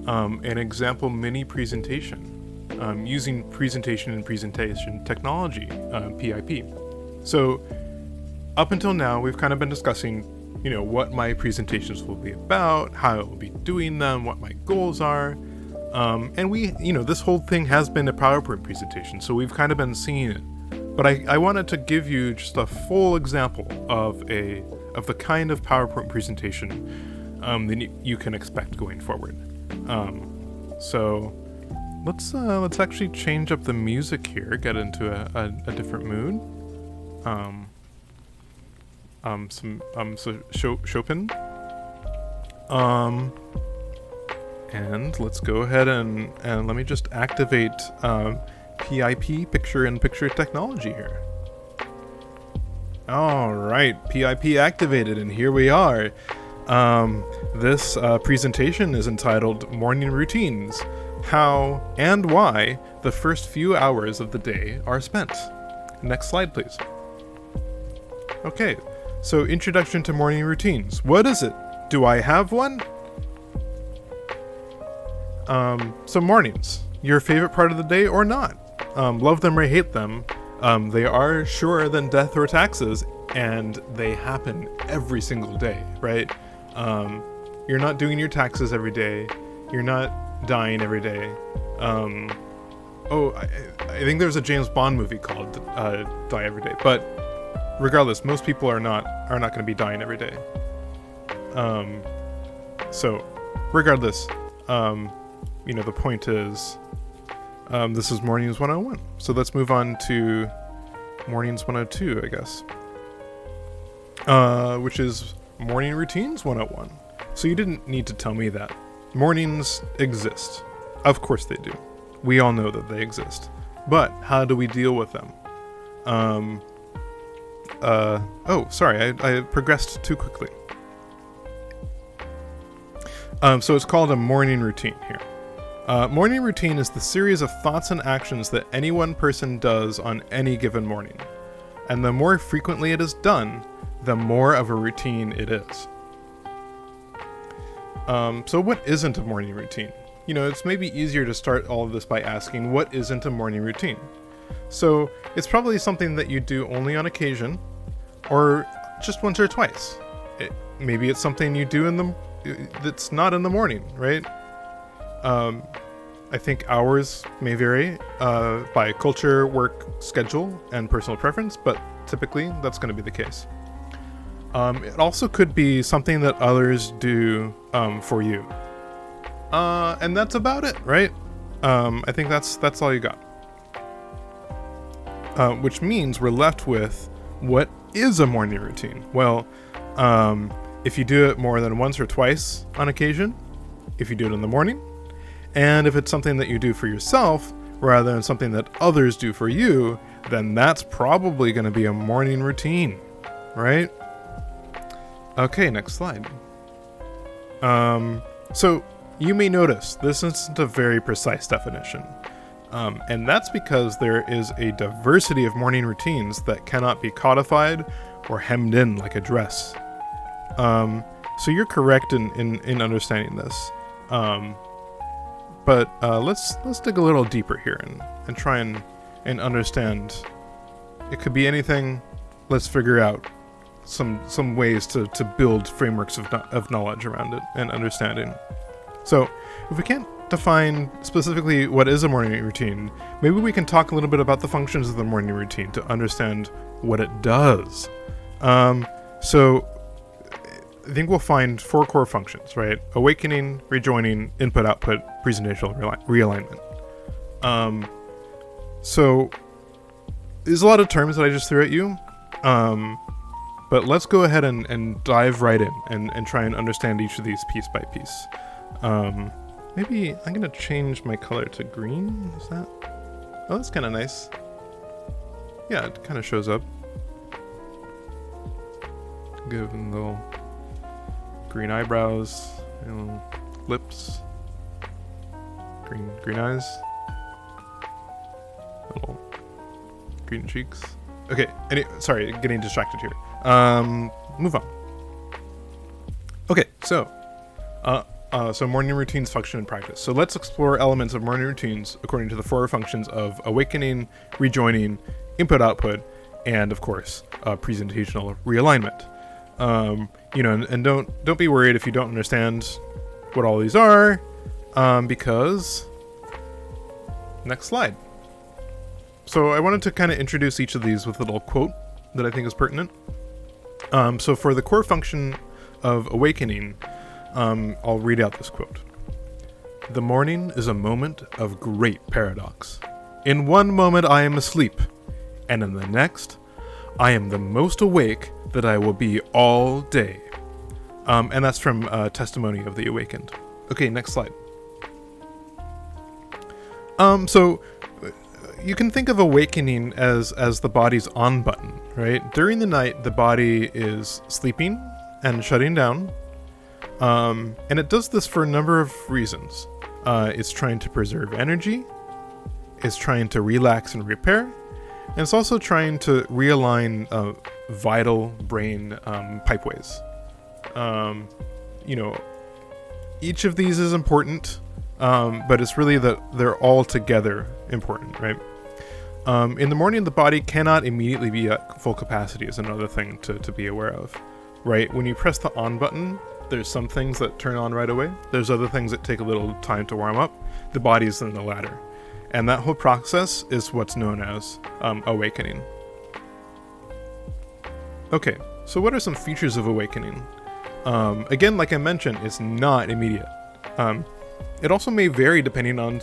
an example mini presentation using presentation and presentation technology, PIP. So, up until now, we've kind of been discussing, what my presentations will be about, how I will be doing them, what my goals are. And we, this whole thing has been a PowerPoint presentation, so we've kind of been seeing it. But I wanted to give you just a full example of the kind of PowerPoint presentation that you can expect going forward. So let's actually change up the music here, get into a different mood. So Chopin. And let's go ahead and let me just activate PIP, picture-in-picture technology here. All right, PIP activated, and here we are. This presentation is entitled Morning Routines, How and Why the First Few Hours of the Day Are Spent. Next slide, please. Okay, so introduction to morning routines. What is it? Do I have one? So mornings, your favorite part of the day or not? Love them or hate them, they are surer than death or taxes, and they happen every single day, right? You're not doing your taxes every day. You're not dying every day. I think there's a James Bond movie called Die Every Day, but regardless, most people are not going to be dying every day. So regardless, the point is, this is Mornings 101. So let's move on to Mornings 102, I guess. Which is Morning Routines 101. So you didn't need to tell me that. Mornings exist. Of course they do. We all know that they exist. But how do we deal with them? Sorry, I progressed too quickly. So it's called a morning routine here. Morning routine is the series of thoughts and actions that any one person does on any given morning. And the more frequently it is done, the more of a routine it is. So what isn't a morning routine? It's maybe easier to start all of this by asking, what isn't a morning routine? So it's probably something that you do only on occasion, or just once or twice. Maybe it's something you do that's not in the morning, right? I think hours may vary by culture, work schedule, and personal preference, but typically that's going to be the case. It also could be something that others do for you. And that's about it, right? I think that's all you got. Which means we're left with, what is a morning routine? Well, if you do it more than once or twice on occasion, if you do it in the morning. And if it's something that you do for yourself rather than something that others do for you, then that's probably going to be a morning routine, right? Okay, next slide. So you may notice this isn't a very precise definition. And that's because there is a diversity of morning routines that cannot be codified or hemmed in like a dress. So you're correct in understanding this. But let's dig a little deeper here and try and understand. It could be anything. Let's figure out some ways to build frameworks of knowledge around it and understanding. So if we can't define specifically what is a morning routine, maybe we can talk a little bit about the functions of the morning routine to understand what it does. So I think we'll find 4 core functions, right? Awakening, rejoining, input, output, presentational realignment. So there's a lot of terms that I just threw at you. But let's go ahead and dive right in and try and understand each of these piece by piece. Maybe I'm going to change my color to green. Is that? Oh, that's kind of nice. Yeah, it kind of shows up. Give them little green eyebrows, lips, green eyes, little green cheeks. Okay, sorry, getting distracted here. Move on. Okay, so morning routines function in practice. So let's explore elements of morning routines according to the 4 functions of awakening, rejoining, input-output, and of course, presentational realignment. And don't be worried if you don't understand what all these are, because next slide. So I wanted to kind of introduce each of these with a little quote that I think is pertinent. So for the core function of awakening, I'll read out this quote. "The morning is a moment of great paradox. In one moment I am asleep, and in the next, I am the most awake that I will be all day." And that's from Testimony of the Awakened. Okay, next slide. So you can think of awakening as the body's on button, right? During the night, the body is sleeping and shutting down. And it does this for a number of reasons. It's trying to preserve energy. It's trying to relax and repair. And it's also trying to realign vital brain pipeways. Each of these is important, but it's really that they're all together important, right? In the morning, the body cannot immediately be at full capacity is another thing to be aware of, right? When you press the on button, there's some things that turn on right away. There's other things that take a little time to warm up. The body's in the latter. And that whole process is what's known as awakening. Okay, so what are some features of awakening? Again, like I mentioned, it's not immediate. It also may vary depending on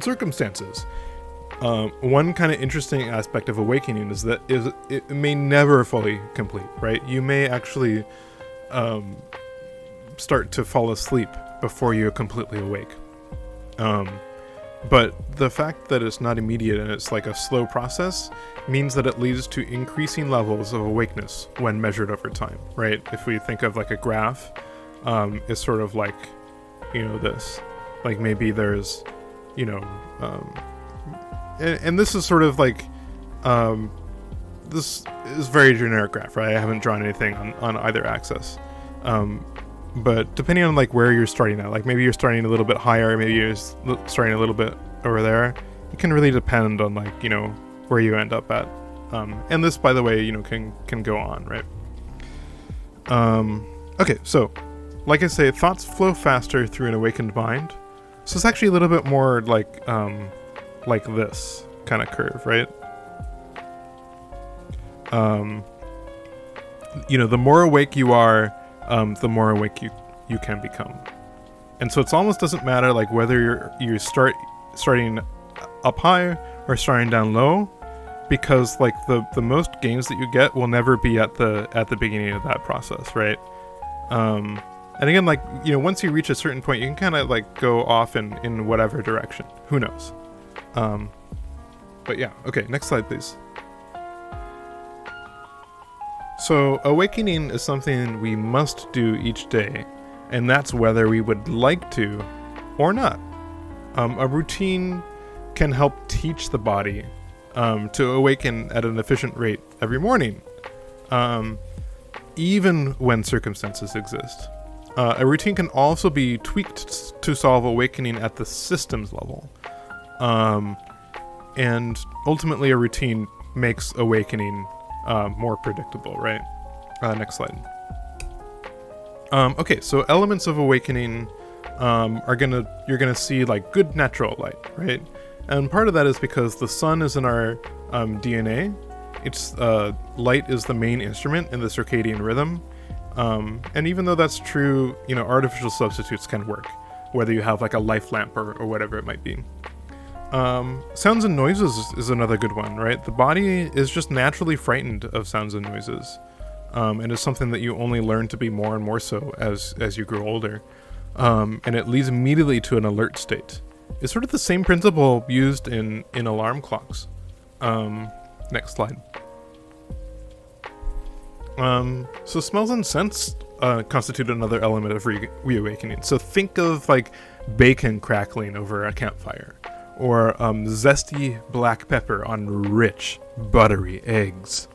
circumstances. One kind of interesting aspect of awakening is that it may never fully complete, right? You may actually start to fall asleep before you're completely awake. But the fact that it's not immediate and it's like a slow process means that it leads to increasing levels of awakeness when measured over time, right? If we think of like a graph, it's sort of like, this. Like maybe there's, and this is sort of like, this is very generic graph, right? I haven't drawn anything on either axis. But depending on like where you're starting at, like maybe you're starting a little bit higher, maybe you're starting a little bit over there. It can really depend on like, where you end up at. And this, by the way, can go on, right? Okay, so like I say, thoughts flow faster through an awakened mind. So it's actually a little bit more like this kind of curve, right? The more awake you are, the more awake you can become. And so it almost doesn't matter like whether you're starting up high or starting down low, because like the most gains that you get will never be at the beginning of that process, right? And again, like, once you reach a certain point, you can kind of like go off in whatever direction. Who knows? But yeah, okay, next slide, please. So awakening is something we must do each day, and that's whether we would like to or not. A routine can help teach the body to awaken at an efficient rate every morning, even when circumstances exist. A routine can also be tweaked to solve awakening at the systems level. And ultimately a routine makes awakening more predictable, right? Next slide. Okay, so elements of awakening you're gonna see like good natural light, right? And part of that is because the sun is in our DNA. It's light is the main instrument in the circadian rhythm. And even though that's true, artificial substitutes can work, whether you have like a life lamp or whatever it might be. Sounds and noises is another good one, right? The body is just naturally frightened of sounds and noises. And it's something that you only learn to be more and more so as you grow older. And it leads immediately to an alert state. It's sort of the same principle used in alarm clocks. Next slide. So smells and scents constitute another element of reawakening. So think of like bacon crackling over a campfire, or zesty black pepper on rich, buttery eggs.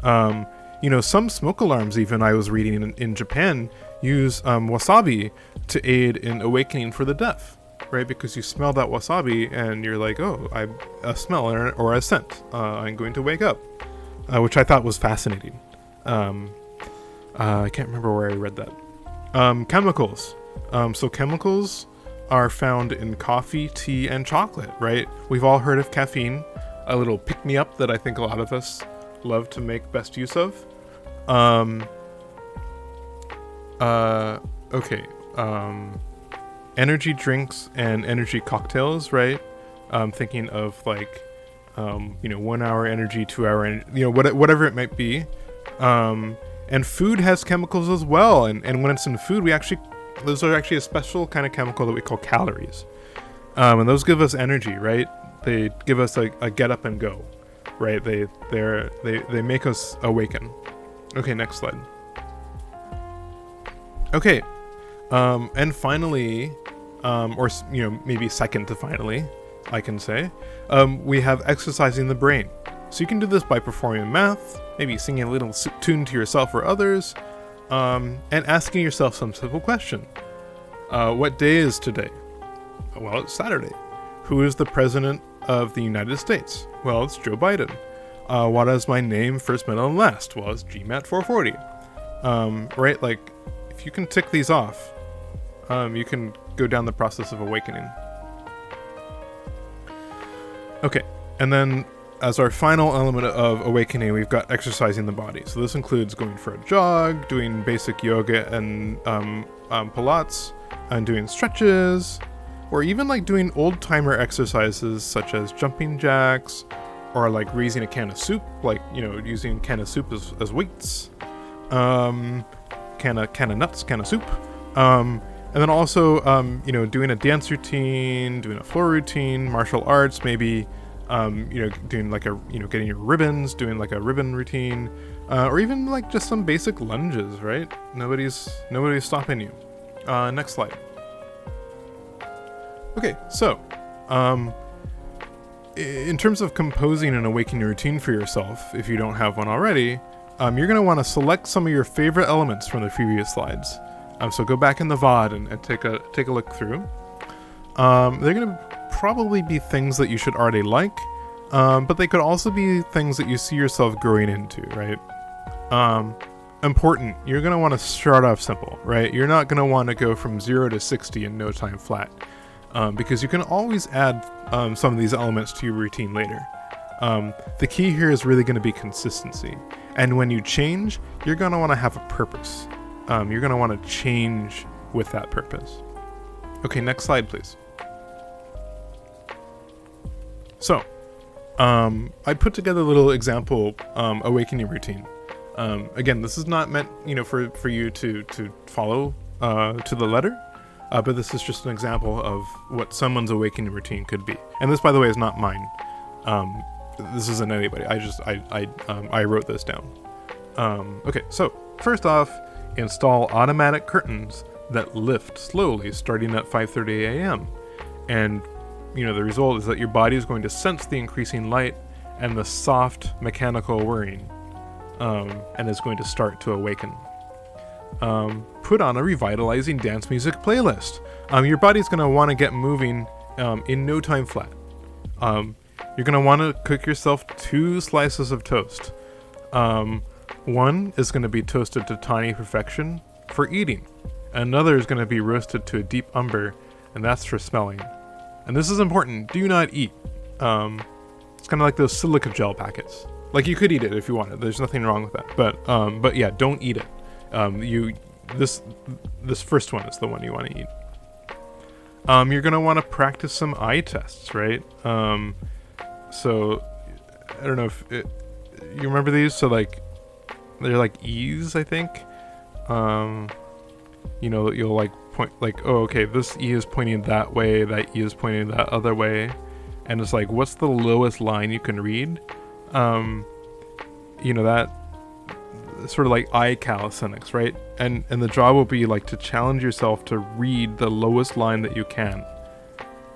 Some smoke alarms, even I was reading in Japan, use wasabi to aid in awakening for the deaf, right? Because you smell that wasabi and you're like, oh, a smell or a scent. I'm going to wake up, which I thought was fascinating. I can't remember where I read that. Chemicals. So chemicals are found in coffee, tea, and chocolate, right? We've all heard of caffeine, a little pick-me-up that I think a lot of us love to make best use of. Okay. Energy drinks and energy cocktails, right? Thinking of like, 1 hour energy, 2 hour energy, whatever it might be. And food has chemicals as well. And when it's in food, those are actually a special kind of chemical that we call calories. And those give us energy, right? They give us a get up and go, right? They make us awaken. Okay, next slide. Okay. And finally, or maybe second to finally, I can say, we have exercising the brain. So you can do this by performing math, maybe singing a little tune to yourself or others, and asking yourself some simple question. What day is today? Well, it's Saturday. Who is the president of the United States? Well, it's Joe Biden. What is my name, first, middle, and last? Well, it's gmat440. Right? Like, if you can tick these off, you can go down the process of awakening. Okay, and then as our final element of awakening, we've got exercising the body. So this includes going for a jog, doing basic yoga and Pilates, and doing stretches, or even like doing old-timer exercises such as jumping jacks, or like raising a can of soup, like, using can of soup as weights, can of nuts, can of soup, and then also, doing a dance routine, doing a floor routine, martial arts, maybe, doing like getting your ribbons, doing like a ribbon routine, or even like just some basic lunges, right? Nobody's stopping you. Next slide. Okay, so, in terms of composing an awakening routine for yourself, if you don't have one already, you're going to want to select some of your favorite elements from the previous slides. So go back in the VOD and take a look through. They're going to probably be things that you should already like, but they could also be things that you see yourself growing into, right? Important, you're going to want to start off simple, right? You're not going to want to go from 0 to 60 in no time flat, because you can always add some of these elements to your routine later. The key here is really going to be consistency. And when you change, you're going to want to have a purpose. You're going to want to change with that purpose. Okay, next slide, please. So, I put together a little example awakening routine. Again, this is not meant, for you to follow to the letter, but this is just an example of what someone's awakening routine could be. And this, by the way, is not mine. This isn't anybody. I wrote this down. Okay, so first off, install automatic curtains that lift slowly starting at 5:30 a.m. And the result is that your body is going to sense the increasing light and the soft mechanical whirring, and is going to start to awaken. Put on a revitalizing dance music playlist. Your body's going to want to get moving in no time flat. You're going to want to cook yourself 2 slices of toast. One is going to be toasted to tiny perfection for eating. Another is going to be roasted to a deep umber, and that's for smelling. And this is important. Do not eat. It's kind of like those silica gel packets. Like, you could eat it if you wanted. There's nothing wrong with that. But yeah, don't eat it. This first one is the one you want to eat. You're going to want to practice some eye tests, right? So I don't know if you remember these. So like, they're like E's, I think. You'll like point like, oh, okay, this E is pointing that way, that E is pointing that other way, and it's like, what's the lowest line you can read? That sort of like eye calisthenics, right? And the job will be like to challenge yourself to read the lowest line that you can.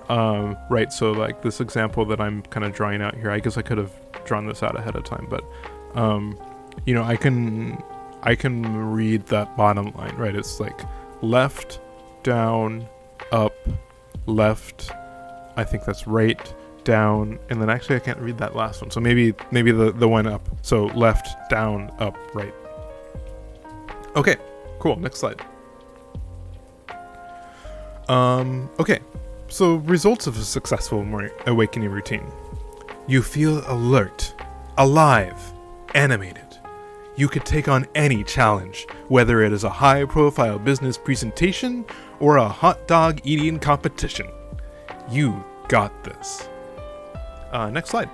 Right, so like this example that I'm kind of drawing out here, I guess I could have drawn this out ahead of time, but I can read that bottom line, right? It's like left, down, up, left, I think that's right, down, and then actually I can't read that last one, so maybe the one up. So left, down, up, right. Okay, cool, next slide. Okay, so results of a successful awakening routine. You feel alert, alive, animated. You could take on any challenge, whether it is a high-profile business presentation or a hot dog eating competition. You got this. Next slide.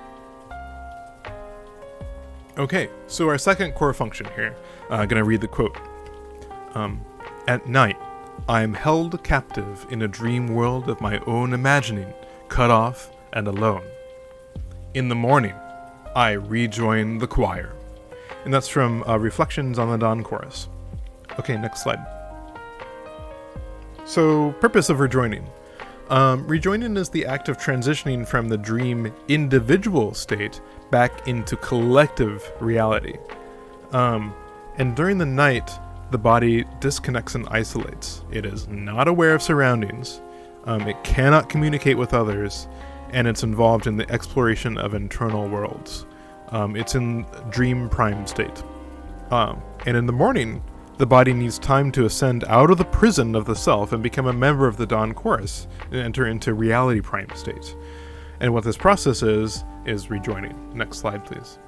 Okay, so our second core function here. I'm gonna read the quote. At night, I am held captive in a dream world of my own imagining, cut off and alone. In the morning, I rejoin the choir. And that's from Reflections on the Dawn Chorus. Okay, next slide. So, purpose of rejoining. Rejoining is the act of transitioning from the dream individual state back into collective reality. And during the night, the body disconnects and isolates. It is not aware of surroundings. It cannot communicate with others, and it's involved in the exploration of internal worlds. It's in dream prime state. And in the morning, the body needs time to ascend out of the prison of the self and become a member of the dawn chorus and enter into reality prime state. And what this process is rejoining. Next slide, please.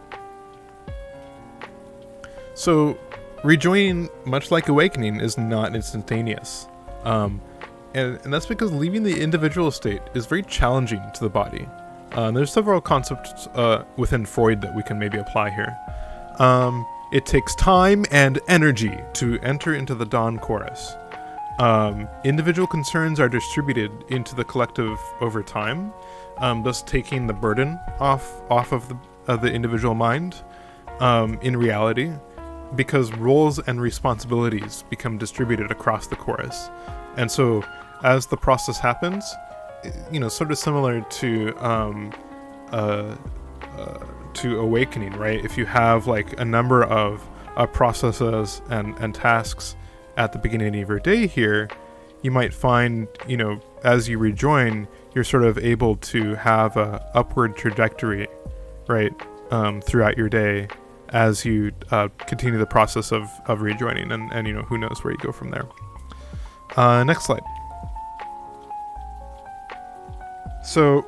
So, rejoining, much like awakening, is not instantaneous. And that's because leaving the individual state is very challenging to the body. There's several concepts within Freud that we can maybe apply here. It takes time and energy to enter into the dawn chorus. Individual concerns are distributed into the collective over time, thus taking the burden off of the individual mind in reality, because roles and responsibilities become distributed across the chorus. And so as the process happens, sort of similar to awakening, right? If you have like a number of processes and tasks at the beginning of your day here, you might find, as you rejoin, you're sort of able to have a upward trajectory, right, throughout your day as you continue the process of rejoining, and who knows where you go from there. Next slide. So,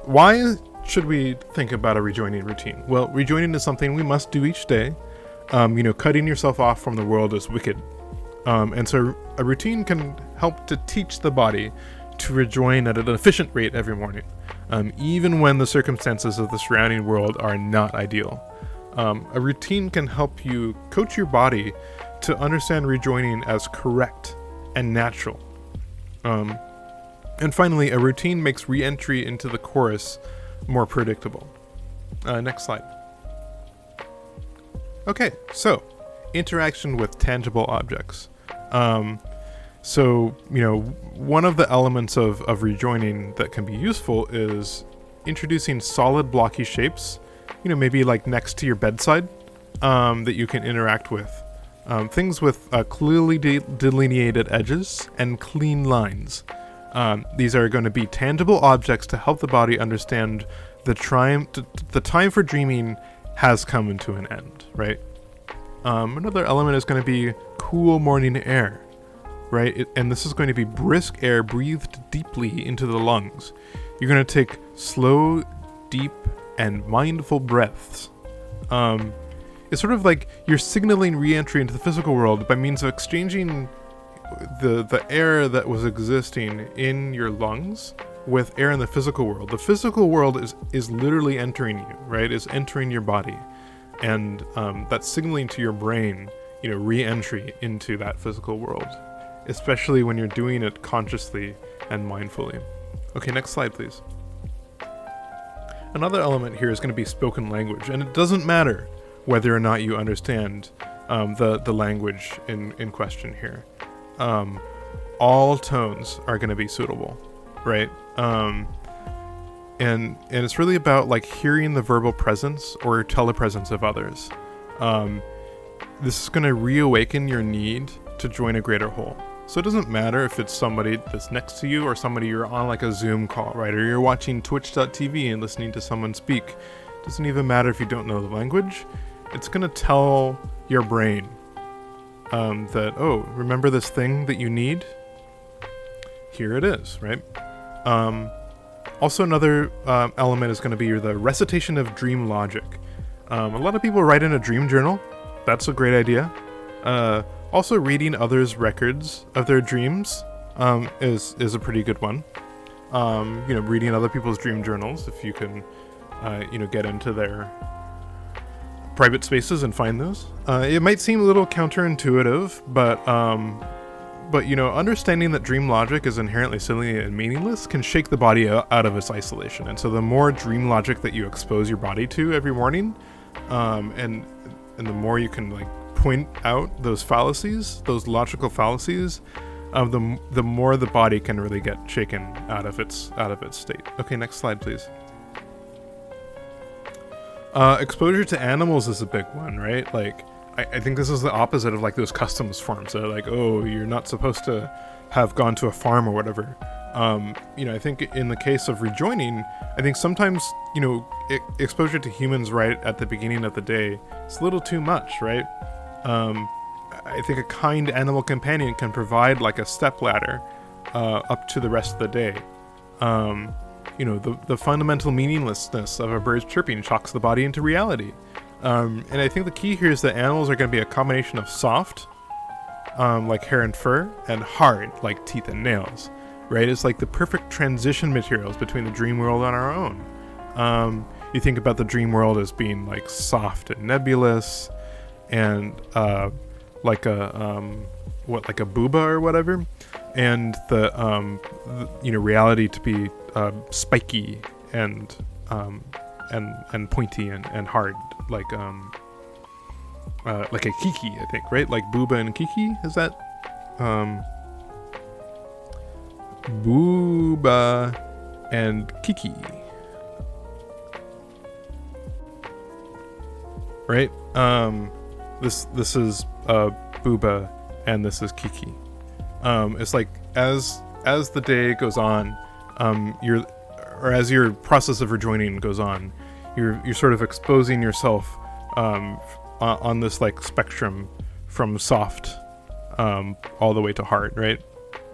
why should we think about a rejoining routine? Well, rejoining is something we must do each day. Cutting yourself off from the world is wicked. And so a routine can help to teach the body to rejoin at an efficient rate every morning, even when the circumstances of the surrounding world are not ideal. A routine can help you coach your body to understand rejoining as correct and natural. And finally, a routine makes re-entry into the chorus more predictable. Next slide. Okay, so interaction with tangible objects. So, one of the elements of rejoining that can be useful is introducing solid blocky shapes, maybe like next to your bedside, that you can interact with. Things with clearly delineated edges and clean lines. These are going to be tangible objects to help the body understand the time for dreaming has come into an end, right? Another element is going to be cool morning air, right? And this is going to be brisk air breathed deeply into the lungs. You're going to take slow, deep, and mindful breaths. It's sort of like you're signaling re-entry into the physical world by means of exchanging the air that was existing in your lungs with air in the physical world. The physical world is literally entering you, right? Is entering your body. And that's signaling to your brain, re-entry into that physical world, especially when you're doing it consciously and mindfully. Okay, next slide, please. Another element here is going to be spoken language, and it doesn't matter whether or not you understand the language in question here. All tones are going to be suitable, right? And it's really about like hearing the verbal presence or telepresence of others. This is going to reawaken your need to join a greater whole. So it doesn't matter if it's somebody that's next to you or somebody you're on like a Zoom call, right? Or you're watching twitch.tv and listening to someone speak. It doesn't even matter if you don't know the language. It's going to tell your brain that, oh, remember this thing that you need? Here it is, right? Also, another element is going to be the recitation of dream logic. A lot of people write in a dream journal. That's a great idea. Also, reading others' records of their dreams is a pretty good one. Reading other people's dream journals, if you can, get into their private spaces and find those. It might seem a little counterintuitive, but understanding that dream logic is inherently silly and meaningless can shake the body out of its isolation. And so the more dream logic that you expose your body to every morning, and the more you can point out those fallacies, those logical fallacies, the more the body can really get shaken out of its state. Okay, next slide, please. Exposure to animals is a big one, right? I think this is the opposite of those customs forms that are oh, you're not supposed to have gone to a farm or whatever. I think in the case of rejoining, I think sometimes, exposure to humans right at the beginning of the day is a little too much, right? I think a kind animal companion can provide a step ladder up to the rest of the day. The fundamental meaninglessness of a bird's chirping shocks the body into reality. And I think the key here is that animals are going to be a combination of soft, like hair and fur, and hard, like teeth and nails, right? It's like the perfect transition materials between the dream world and our own. You think about the dream world as being soft and nebulous, and like a booba or whatever, and the reality to be spiky and pointy and hard, like a kiki, I think, right? Like booba and kiki, is that booba and kiki, right? This is booba and this is kiki. It's as the day goes on, as your process of rejoining goes on, you're sort of exposing yourself on this like from soft all the way to hard, right?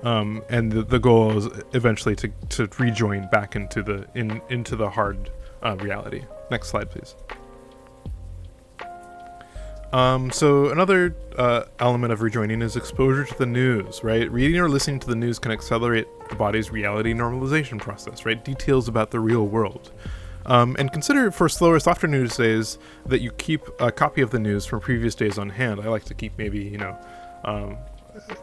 And the goal is eventually to rejoin back into the hard reality. Next slide, please. So another element of rejoining is exposure to the news, right? Reading or listening to the news can accelerate the body's reality normalization process, right? Details about the real world. And consider for slower, softer news days that you keep a copy of the news from previous days on hand. I like to keep maybe,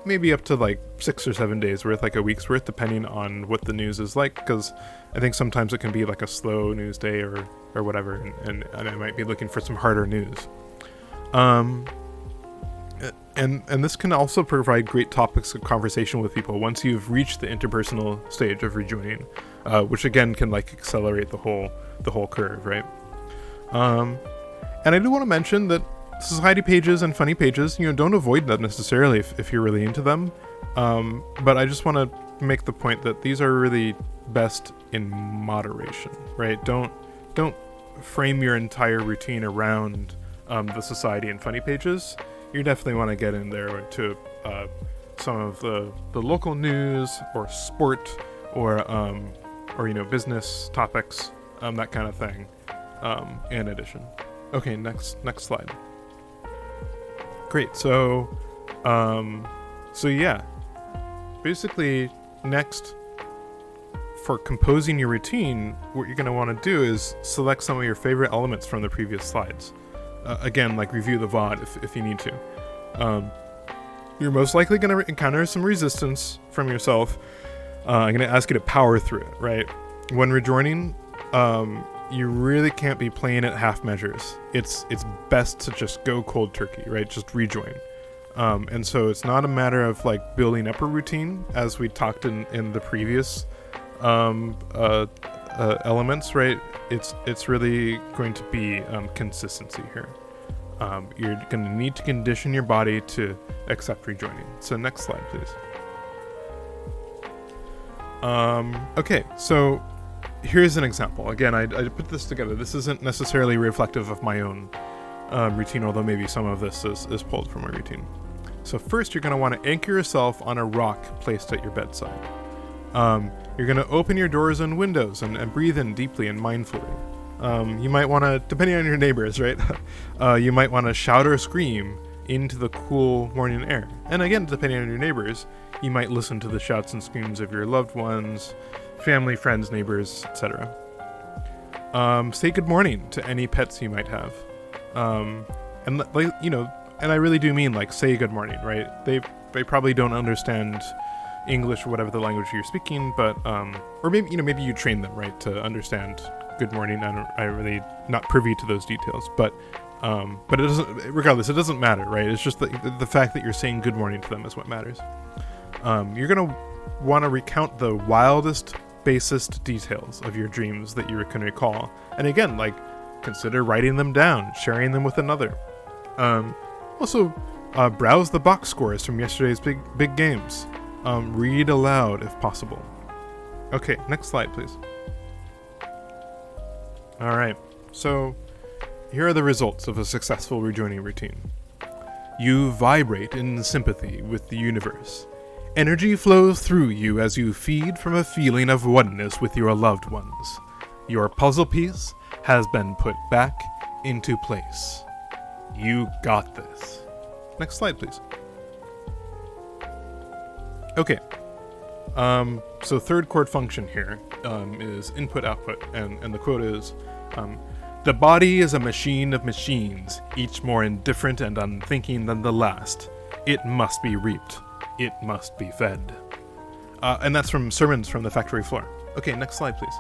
maybe up to like 6 or 7 days worth, like a week's worth, depending on what the news is like, because I think sometimes it can be like a slow news day or whatever, and I might be looking for some harder news. And this can also provide great topics of conversation with people once you've reached the interpersonal stage of rejoining, which again can like accelerate the whole curve, right? And I do want to mention that society pages and funny pages, don't avoid them necessarily if you're really into them. But I just want to make the point that these are really best in moderation, right? Don't frame your entire routine around the society and funny pages. You definitely want to get in there to some of the local news or sport or business topics, that kind of thing. In addition. Okay, next slide. Great. So yeah, basically next, for composing your routine, what you're going to want to do is select some of your favorite elements from the previous slides. Again, like review the VOD if you need to. You're most likely going to encounter some resistance from yourself. I'm going to ask you to power through it, right? When rejoining, you really can't be playing at half measures. It's best to just go cold turkey, right? Just rejoin. And so it's not a matter of like building up a routine, as we talked in the previous elements, right? It's really going to be consistency here. You're going to need to condition your body to accept rejoining. So next slide, please. Okay, so here's an example. Again, I put this together. This isn't necessarily reflective of my own routine, although maybe some of this is pulled from my routine. So first, you're going to want to anchor yourself on a rock placed at your bedside. You're going to open your doors and windows and breathe in deeply and mindfully. You might want to, depending on your neighbors, right? You might want to shout or scream into the cool morning air. And again, depending on your neighbors, you might listen to the shouts and screams of your loved ones, family, friends, neighbors, etc. Say good morning to any pets you might have. And I really do mean like say good morning, right? They probably don't understand English or whatever the language you're speaking, but or maybe you train them, right, to understand good morning. I really not privy to those details, but it doesn't. Regardless, it doesn't matter, right? It's just the fact that you're saying good morning to them is what matters. You're gonna want to recount the wildest, basest details of your dreams that you can recall, and again, like consider writing them down, sharing them with another. Also, browse the box scores from yesterday's big games. Read aloud if possible. Okay, next slide, please. All right, so here are the results of a successful rejoining routine. You vibrate in sympathy with the universe. Energy flows through you as you feed from a feeling of oneness with your loved ones. Your puzzle piece has been put back into place. You got this. Next slide, please. Okay. So third chord function here is input-output, and the quote is, the body is a machine of machines, each more indifferent and unthinking than the last. It must be reaped. It must be fed. And that's from Sermons from the Factory Floor. Okay, next slide, please.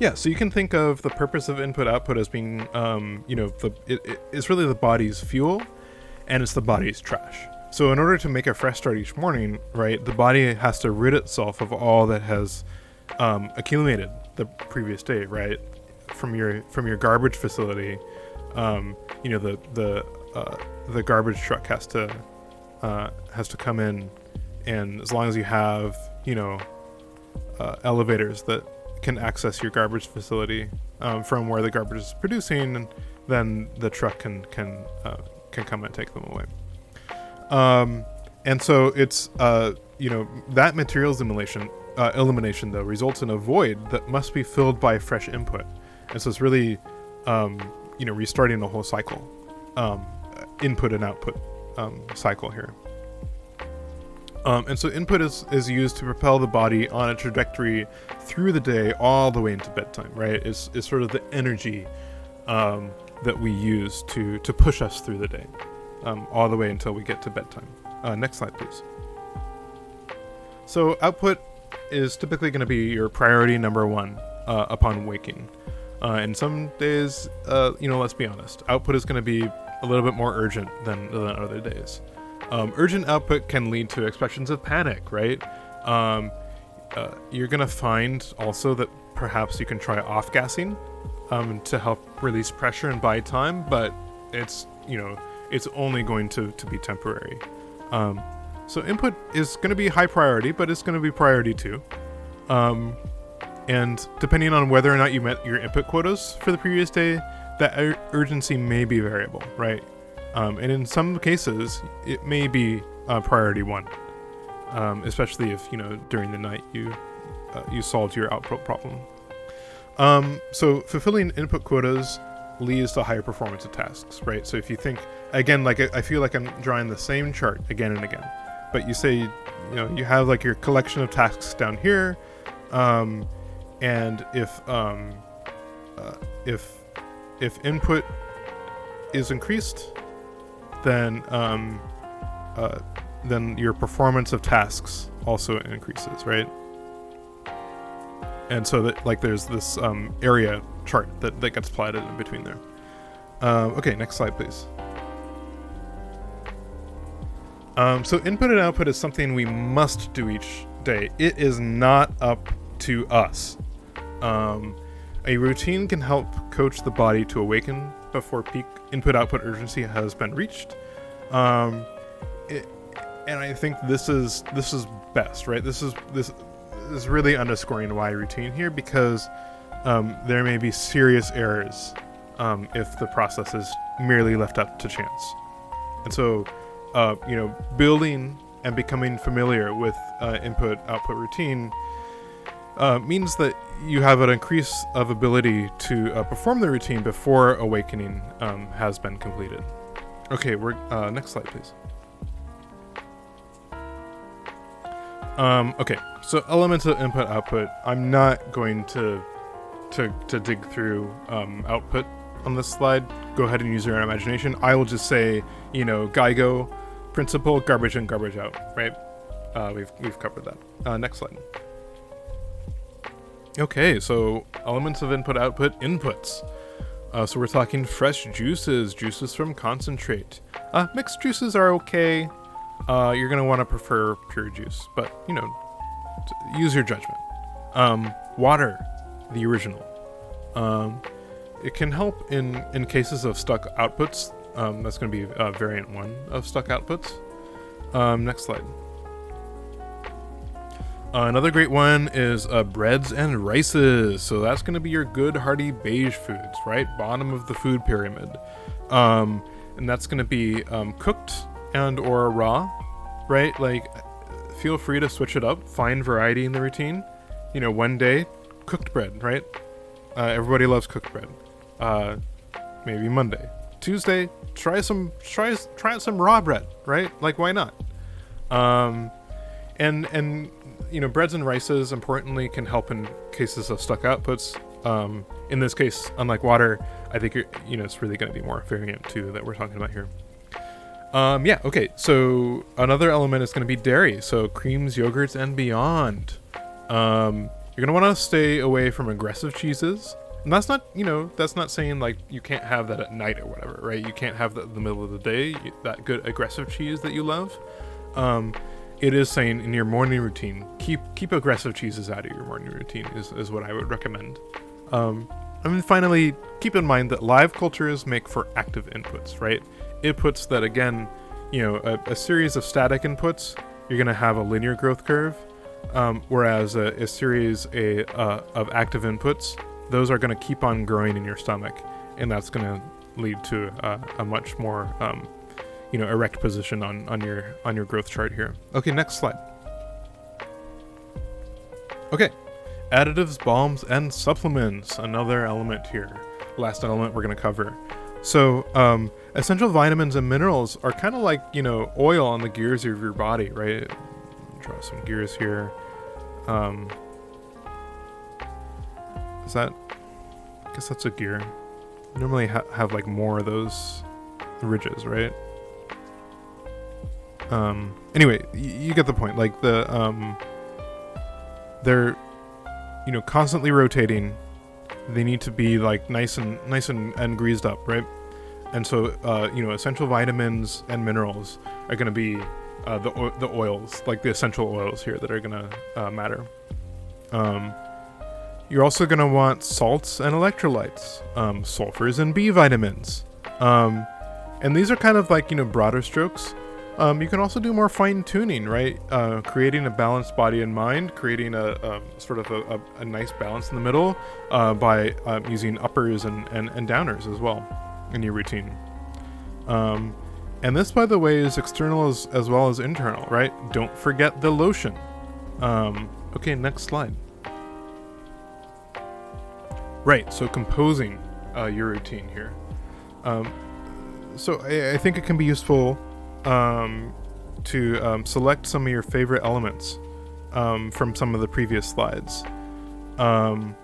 Yeah, so you can think of the purpose of input-output as being, it's really the body's fuel, and it's the body's trash. So in order to make a fresh start each morning, right, the body has to rid itself of all that has accumulated the previous day, right? From your garbage facility, the garbage truck has to come in, and as long as you have elevators that can access your garbage facility from where the garbage is producing, then the truck can come and take them away. And so it's that materials elimination though results in a void that must be filled by fresh input, and so it's really restarting the whole cycle, input and output cycle here. And so input is used to propel the body on a trajectory through the day all the way into bedtime, right? Is sort of the energy that we use to push us through the day. all the way until we get to bedtime. Next slide, please. So output is typically going to be your priority number one upon waking. And some days, let's be honest, output is going to be a little bit more urgent than other days. Urgent output can lead to expressions of panic, right? You're going to find also that perhaps you can try off-gassing to help release pressure and buy time, but it's only going to be temporary. So input is going to be high priority, but it's going to be priority too. And depending on whether or not you met your input quotas for the previous day, that urgency may be variable, right? And in some cases, it may be priority one, especially if, during the night you solved your output problem. So fulfilling input quotas leads to higher performance of tasks, right? So if you think, again, like I feel like I'm drawing the same chart again and again, but you say, you have like your collection of tasks down here, and if input is increased, then your performance of tasks also increases, right? And so that like there's this area chart that gets plotted in between there. Okay, next slide, please. So input and output is something we must do each day. It is not up to us. A routine can help coach the body to awaken before peak input-output urgency has been reached. And I think this is best, right? This is really underscoring why routine here, because there may be serious errors if the process is merely left up to chance. And so, building and becoming familiar with input-output routine means that you have an increase of ability to perform the routine before awakening has been completed. Okay, we're next slide, please. Okay, so elements of input-output. I'm not going to dig through output on this slide. Go ahead and use your own imagination. I will just say, GIGO principle, garbage in, garbage out, right? We've covered that. Next slide. Okay, so elements of input-output inputs. So we're talking fresh juices from concentrate. Mixed juices are okay. You're going to want to prefer pure juice, but, use your judgment. Water, the original. It can help in cases of stuck outputs. That's going to be variant 1 of stuck outputs. Next slide. Another great one is breads and rices. So that's going to be your good, hearty beige foods, right? Bottom of the food pyramid. And that's going to be cooked and or raw, right? Like, feel free to switch it up. Find variety in the routine. One day, cooked bread, right? Everybody loves cooked bread. Maybe Monday. Tuesday, try some raw bread, right? Like, why not? And breads and rices, importantly, can help in cases of stuck outputs. In this case, unlike water, I think it's really going to be more variant 2 that we're talking about here. Okay, so another element is going to be dairy, so creams, yogurts, and beyond. You're going to want to stay away from aggressive cheeses. And that's not saying like you can't have that at night or whatever, right? You can't have that in the middle of the day, that good aggressive cheese that you love. It is saying in your morning routine, keep aggressive cheeses out of your morning routine is what I would recommend. And then finally, keep in mind that live cultures make for active inputs, right? Inputs that, again, a series of static inputs, you're going to have a linear growth curve, whereas a series of active inputs, those are going to keep on growing in your stomach, and that's going to lead to a much more erect position on your growth chart here. Okay, next slide. Okay, additives, balms, and supplements, another element here. Last element we're going to cover. So essential vitamins and minerals are kind of like oil on the gears of your body, right? Draw some gears here. Is that? I guess that's a gear. Normally have like more of those ridges, right? Anyway, you get the point. Like they're, constantly rotating. They need to be like nice and greased up, right? And so, essential vitamins and minerals are going to be the oils, like the essential oils here that are going to matter. You're also going to want salts and electrolytes, sulfurs and B vitamins. And these are kind of like, broader strokes. You can also do more fine tuning, right? Creating a balanced body and mind, creating a sort of a nice balance in the middle by using uppers and downers as well in your routine. And this, by the way, is external as well as internal, right? Don't forget the lotion. Okay, next slide. Right, so composing your routine here. So I think it can be useful to select some of your favorite elements from some of the previous slides. And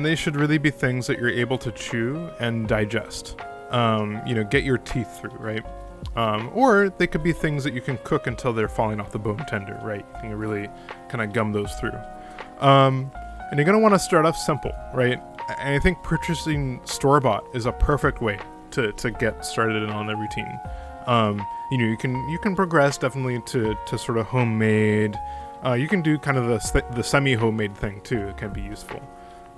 they should really be things that you're able to chew and digest. Get your teeth through, right? Or they could be things that you can cook until they're falling off the bone tender, right? You can really kind of gum those through. And you're going to want to start off simple, right? And I think purchasing store-bought is a perfect way to get started on the routine. You can progress definitely to sort of homemade. You can do kind of the semi-homemade thing too. It can be useful.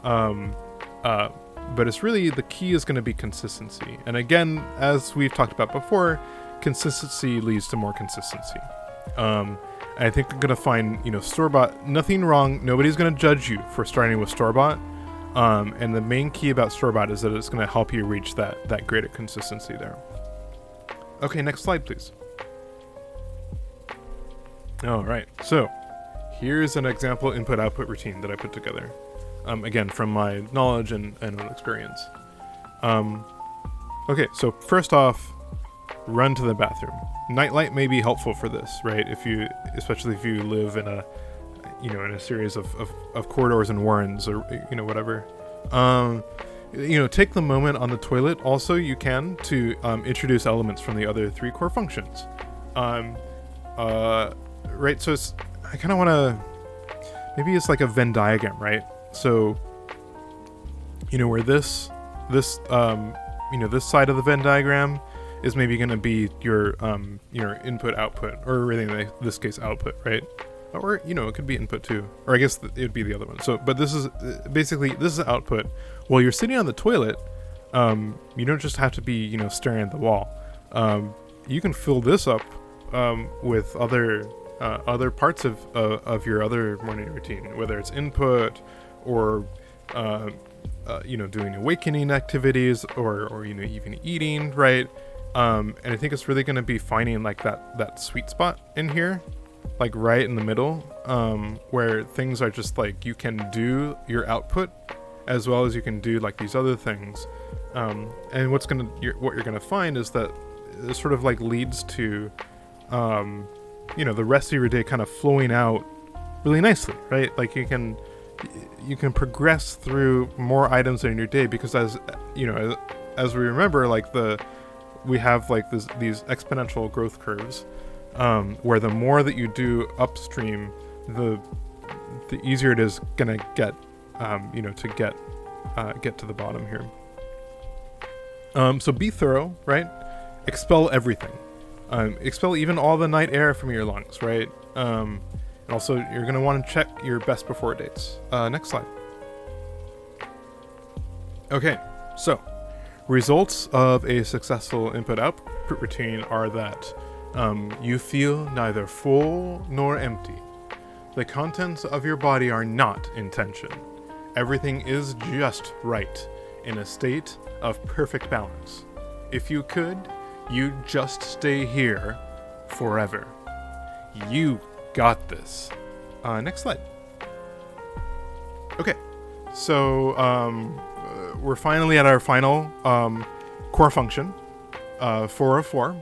But it's really, the key is going to be consistency. And again, as we've talked about before, consistency leads to more consistency. I think you're going to find, store-bought, nothing wrong. Nobody's going to judge you for starting with store-bought. And the main key about store-bought is that it's going to help you reach that greater consistency there. Okay, next slide, please. All right, so here's an example input-output routine that I put together. Again, from my knowledge and own experience. Okay, so first off, run to the bathroom. Nightlight may be helpful for this, right? Especially if you live in a series of corridors and warrens or whatever. Take the moment on the toilet. Also, you can to introduce elements from the other three core functions. Right. So I kind of want to. Maybe it's like a Venn diagram, right? So, where this side of the Venn diagram is maybe going to be your input output, or really in this case output, right? Or it could be input too, or I guess it would be the other one. So, but this is basically output. While you're sitting on the toilet, you don't just have to be staring at the wall. You can fill this up with other parts of your other morning routine, whether it's input or doing awakening activities or even eating, right? And I think it's really going to be finding like that sweet spot in here, like right in the middle, where things are just like you can do your output as well as you can do like these other things. And what you're gonna find is that it sort of like leads to the rest of your day kind of flowing out really nicely, right? Like you can progress through more items in your day because as we remember, like we have like these exponential growth curves, where the more that you do upstream, the easier it is gonna get, to get to the bottom here. So be thorough, right? Expel everything. Expel even all the night air from your lungs, right? And also, you're going to want to check your best before dates. Next slide. Okay, so results of a successful input-output routine are that you feel neither full nor empty. The contents of your body are not in tension. Everything is just right, in a state of perfect balance. If you could, you'd just stay here forever. You got this. Next slide. Okay, so we're finally at our final core function, 404.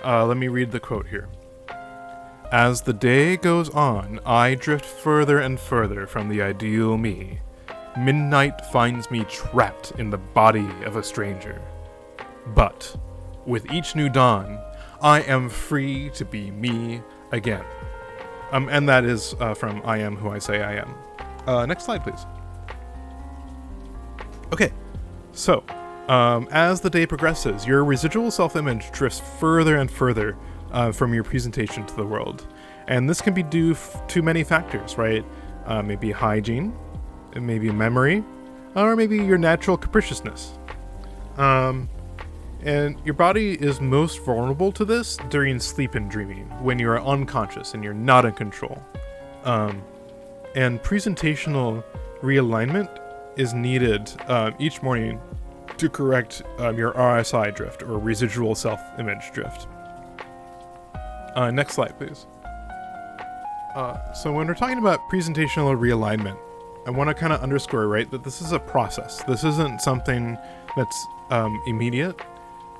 Let me read the quote here. As the day goes on, I drift further and further from the ideal me. Midnight finds me trapped in the body of a stranger. But with each new dawn, I am free to be me again. And that is from I Am Who I Say I Am. Next slide, please. Okay, so as the day progresses, your residual self-image drifts further and further from your presentation to the world. And this can be due to many factors, right? Maybe hygiene, maybe memory, or maybe your natural capriciousness. And your body is most vulnerable to this during sleep and dreaming, when you are unconscious and you're not in control. And presentational realignment is needed each morning to correct your RSI drift, or residual self-image drift. Next slide, please. So when we're talking about presentational realignment, I want to kind of underscore, right, that this is a process. This isn't something that's immediate,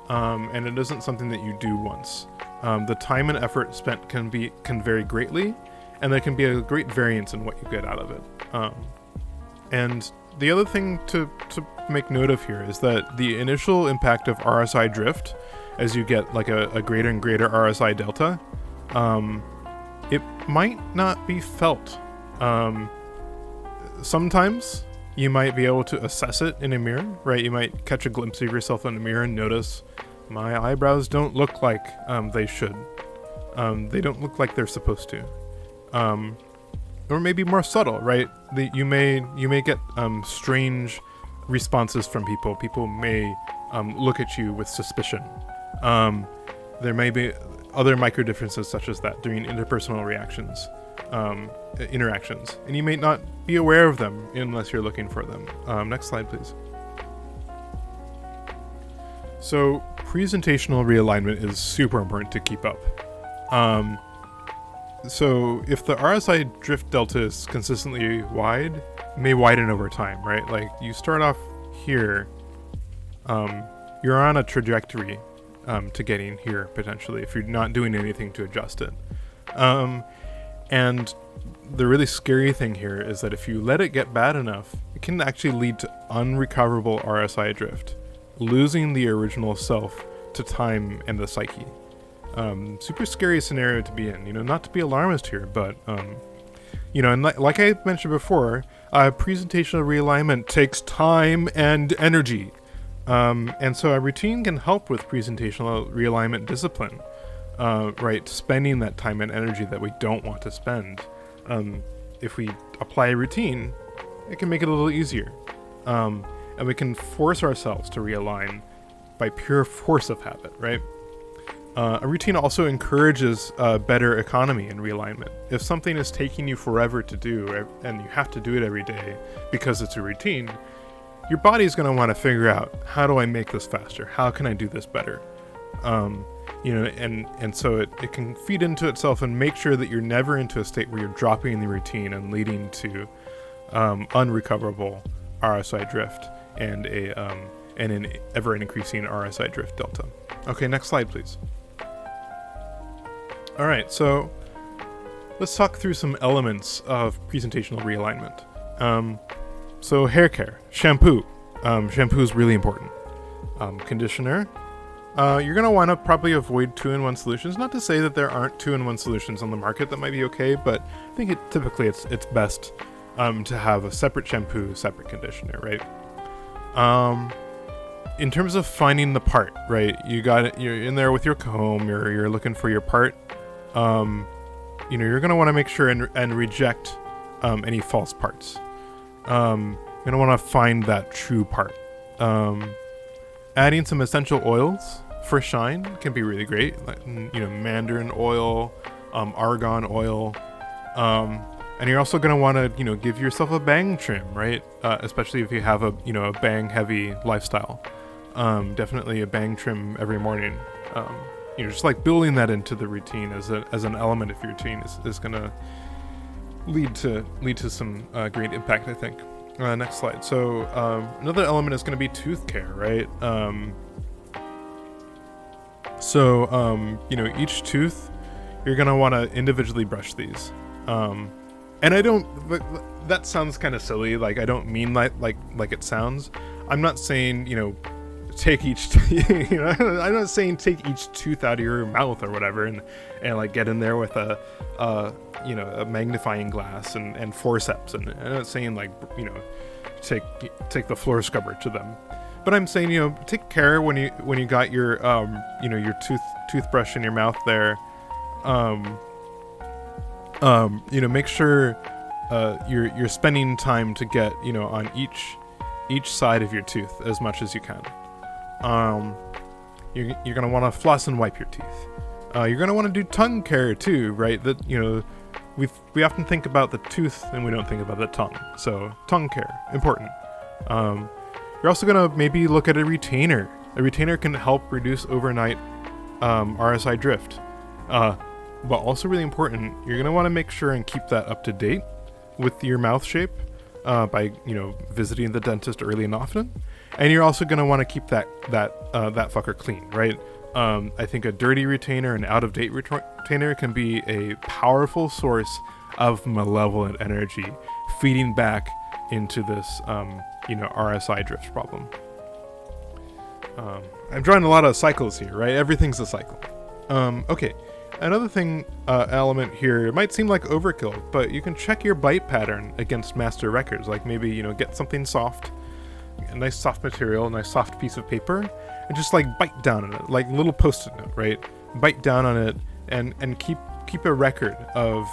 and it isn't something that you do once. The time and effort spent can vary greatly, and there can be a great variance in what you get out of it. And the other thing to make note of here is that the initial impact of RSI drift, as you get like a greater and greater RSI delta, it might not be felt. Sometimes you might be able to assess it in a mirror, right? You might catch a glimpse of yourself in a mirror and notice, my eyebrows don't look like they should. They don't look like they're supposed to. Or maybe more subtle, right? You may get strange responses from people. People may look at you with suspicion. There may be other micro differences such as that during interpersonal interactions, and you may not be aware of them unless you're looking for them. Next slide, please. So presentational realignment is super important to keep up. So if the RSI drift delta is consistently wide, it may widen over time, right? Like you start off here, you're on a trajectory to getting here potentially if you're not doing anything to adjust it. And the really scary thing here is that if you let it get bad enough, it can actually lead to unrecoverable RSI drift, losing the original self to time and the psyche. Super scary scenario to be in, not to be alarmist here, but, and like I mentioned before, presentational realignment takes time and energy. And so a routine can help with presentational realignment discipline, right? Spending that time and energy that we don't want to spend. If we apply a routine, it can make it a little easier. And we can force ourselves to realign by pure force of habit, right? A routine also encourages better economy and realignment. If something is taking you forever to do, and you have to do it every day because it's a routine, your body's going to want to figure out, how do I make this faster? How can I do this better? And so it can feed into itself and make sure that you're never into a state where you're dropping the routine and leading to unrecoverable RSI drift and an ever increasing RSI drift delta. Okay, next slide, please. All right, so let's talk through some elements of presentational realignment. So hair care, shampoo. Shampoo is really important. Conditioner. You're going to want to probably avoid 2-in-1 solutions. Not to say that there aren't 2-in-1 solutions on the market that might be okay, but I think typically it's best to have a separate shampoo, separate conditioner, right? In terms of finding the part, right? You're in there with your comb, you're looking for your part. You're going to want to make sure and reject any false parts. You're going to want to find that true part. Adding some essential oils for shine can be really great, like, mandarin oil, argan oil, and you're also going to want to give yourself a bang trim, right? Especially if you have a bang heavy lifestyle. Definitely a bang trim every morning. Just like building that into the routine as an element of your routine is going to lead to some great impact, I think. Next slide. So another element is going to be tooth care, right? Each tooth, you're going to want to individually brush these. And that sounds kind of silly. Like, I don't mean like it sounds. I'm not saying, take each, I'm not saying take each tooth out of your mouth or whatever, and like get in there with a magnifying glass and forceps, and I'm not saying like, take the floor scrubber to them, but I'm saying, take care when you got your your toothbrush in your mouth there, make sure you're spending time to get on each side of your tooth as much as you can. You're gonna want to floss and wipe your teeth. You're gonna want to do tongue care too, right? That we often think about the tooth and we don't think about the tongue. So tongue care, important. You're also gonna maybe look at a retainer. A retainer can help reduce overnight RSI drift. But also really important, you're gonna want to make sure and keep that up to date with your mouth shape by visiting the dentist early and often. And you're also gonna want to keep that fucker clean, right? I think a dirty retainer, an out-of-date retainer, can be a powerful source of malevolent energy feeding back into this RSI drift problem. I'm drawing a lot of cycles here, right? Everything's a cycle. Okay. Another thing, element here, it might seem like overkill, but you can check your bite pattern against master records. Like maybe, get something soft, a nice soft material, a nice soft piece of paper, and just like bite down on it, like a little post-it note, right? Bite down on it and keep a record of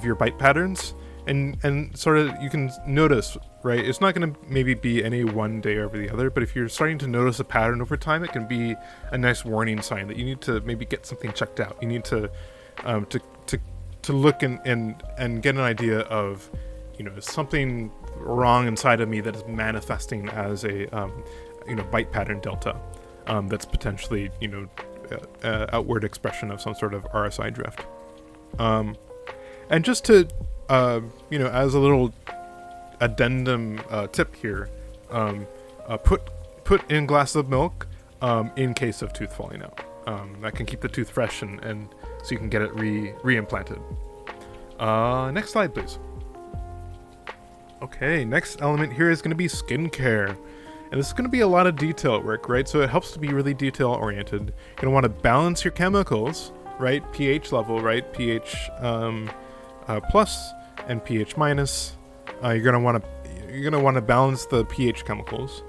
your bite patterns, and sort of you can notice, right? It's not going to maybe be any one day over the other, but if you're starting to notice a pattern over time, it can be a nice warning sign that you need to maybe get something checked out. You need to look and get an idea of, something wrong inside of me that is manifesting as a bite pattern delta that's potentially outward expression of some sort of RSI drift. And just to as a little addendum tip here, put in glass of milk in case of tooth falling out. That can keep the tooth fresh and so you can get it re-implanted. Next slide, please. Okay, next element here is going to be skincare. And this is going to be a lot of detail work, right? So it helps to be really detail oriented. You're going to want to balance your chemicals, right? pH level, right? pH plus and pH minus. You're gonna want to balance the pH chemicals,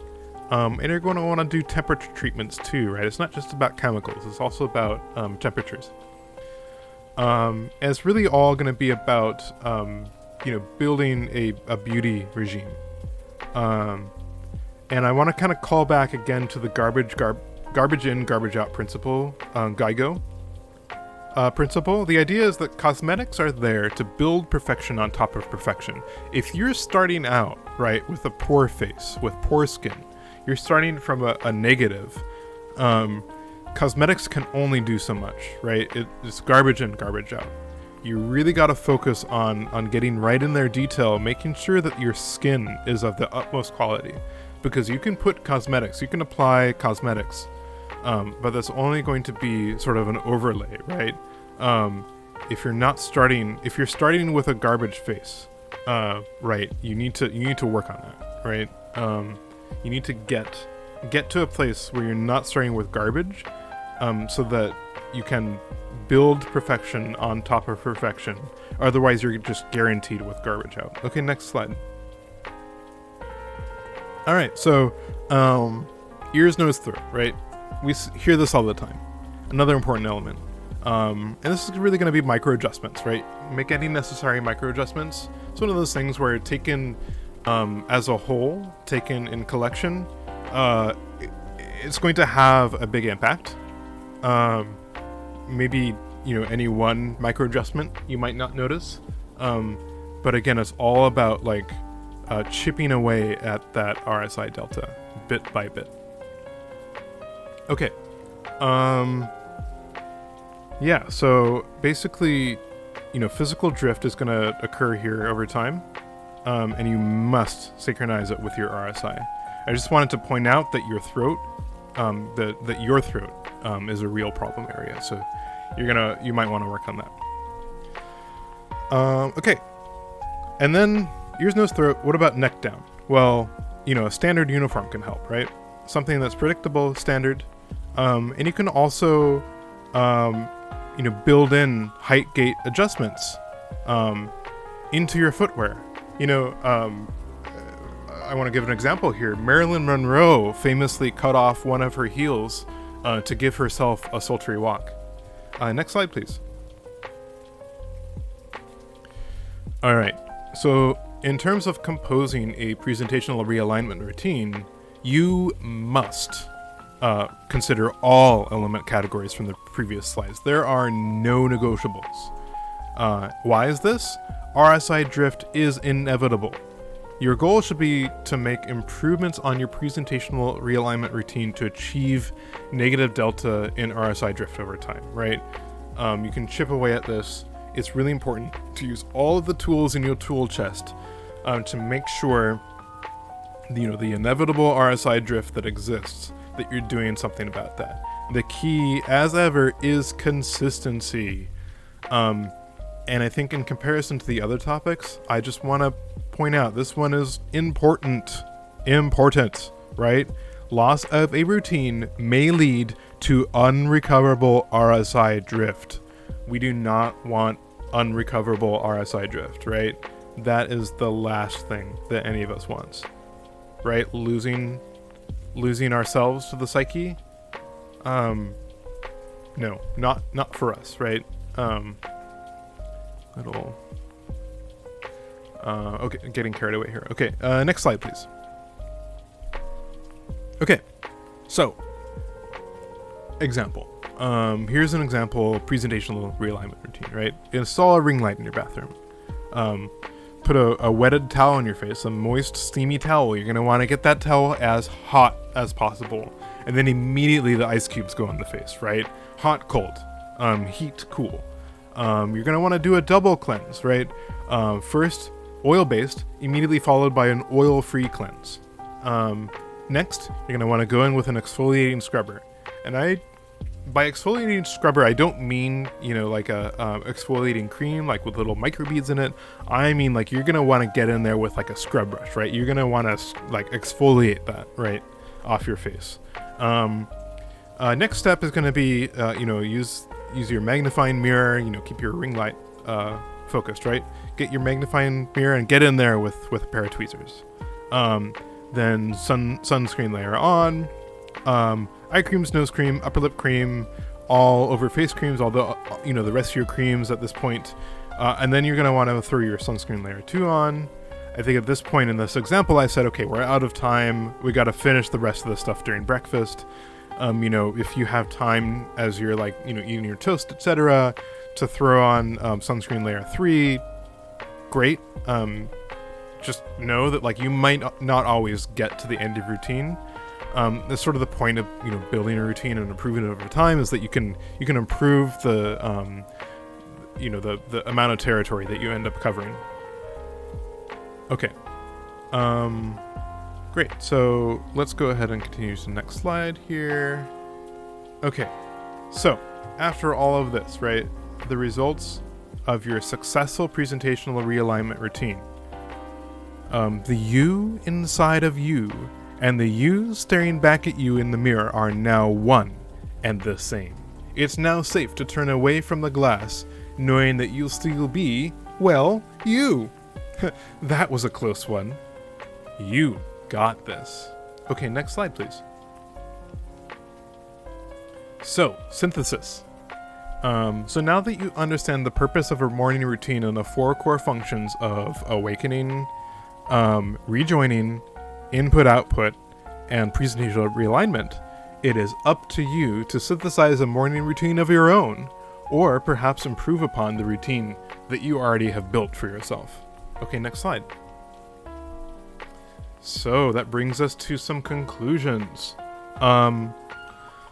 and you're going to want to do temperature treatments too, right? It's not just about chemicals; it's also about temperatures. And it's really all going to be about building a beauty regime. And I want to kind of call back again to the garbage in, garbage out principle, GIGO. Principle. The idea is that cosmetics are there to build perfection on top of perfection. If you're starting out, right, with a poor face, with poor skin, you're starting from a negative, cosmetics can only do so much, right? It's garbage in, garbage out. You really got to focus on getting right in there detail, making sure that your skin is of the utmost quality. Because you can put cosmetics, you can apply cosmetics, but that's only going to be sort of an overlay, right? If you're starting with a garbage face, right, you need to work on that, right? You need to get to a place where you're not starting with garbage, so that you can build perfection on top of perfection. Otherwise, you're just guaranteed with garbage out. Okay, next slide. All right, so ears, nose, throat, right? We hear this all the time. Another important element. And this is really going to be micro adjustments, right? Make any necessary micro adjustments. It's one of those things where taken as a whole, taken in collection, it's going to have a big impact. Maybe, any one micro adjustment you might not notice. But again, it's all about like chipping away at that RSI delta bit by bit. Okay. Yeah, so basically, physical drift is going to occur here over time, and you must synchronize it with your RSI. I just wanted to point out that your throat, that your throat is a real problem area, so you might want to work on that. Okay, and then ears, nose, throat. What about neck down? Well, a standard uniform can help, right? something that's predictable, standard. And you can also, build in height gate adjustments into your footwear. I want to give an example here. Marilyn Monroe famously cut off one of her heels to give herself a sultry walk. Next slide, please. All right. So in terms of composing a presentational realignment routine, you must consider all element categories from the previous slides. There are no negotiables. Why is this? RSI drift is inevitable. Your goal should be to make improvements on your presentational realignment routine to achieve negative delta in RSI drift over time, right? You can chip away at this. It's really important to use all of the tools in your tool chest to make sure the inevitable RSI drift that exists, that you're doing something about that. The key, as ever, is consistency. And I think in comparison to the other topics, I just want to point out this one is important, right? Loss of a routine may lead to unrecoverable RSI drift. We do not want unrecoverable RSI drift, right? That is the last thing that any of us wants, right? Losing ourselves to the psyche. No, not for us, right? Okay, getting carried away here. Okay, next slide, please. Okay, so, example. Here's an example presentational realignment routine, right? Install a ring light in your bathroom. Put a wetted towel on your face, a moist, steamy towel. You're going to want to get that towel as hot as possible. And then immediately the ice cubes go on the face, right? Hot, cold. Heat, cool. You're going to want to do a double cleanse, right? First, oil-based, immediately followed by an oil-free cleanse. Next, you're going to want to go in with an exfoliating scrubber. And by exfoliating scrubber, I don't mean, like a exfoliating cream, like with little microbeads in it. I mean, like, you're going to want to get in there with like a scrub brush, right? You're going to want to like exfoliate that, right, off your face. Next step is going to be, use your magnifying mirror, keep your ring light focused, right? Get your magnifying mirror and get in there with a pair of tweezers. Then sunscreen layer on, eye creams, nose cream, upper lip cream, all over face creams, although, the rest of your creams at this point. And then you're going to want to throw your sunscreen layer 2 on. I think at this point in this example, I said, okay, we're out of time. We got to finish the rest of the stuff during breakfast. If you have time as you're like, eating your toast, etc., to throw on sunscreen layer 3, great. Just know that like you might not always get to the end of routine. That's sort of the point of building a routine and improving it over time, is that you can improve the the amount of territory that you end up covering. Okay. Great, so let's go ahead and continue to the next slide here. Okay, so after all of this, right, the results of your successful presentational realignment routine. The you inside of you and the you staring back at you in the mirror are now one and the same. It's now safe to turn away from the glass, knowing that you'll still be, well, you. That was a close one. You got this. Okay, next slide, please. So, synthesis. So now that you understand the purpose of a morning routine and the 4 core functions of awakening, rejoining, input-output, and presentational realignment, it is up to you to synthesize a morning routine of your own, or perhaps improve upon the routine that you already have built for yourself. Okay, next slide. So that brings us to some conclusions.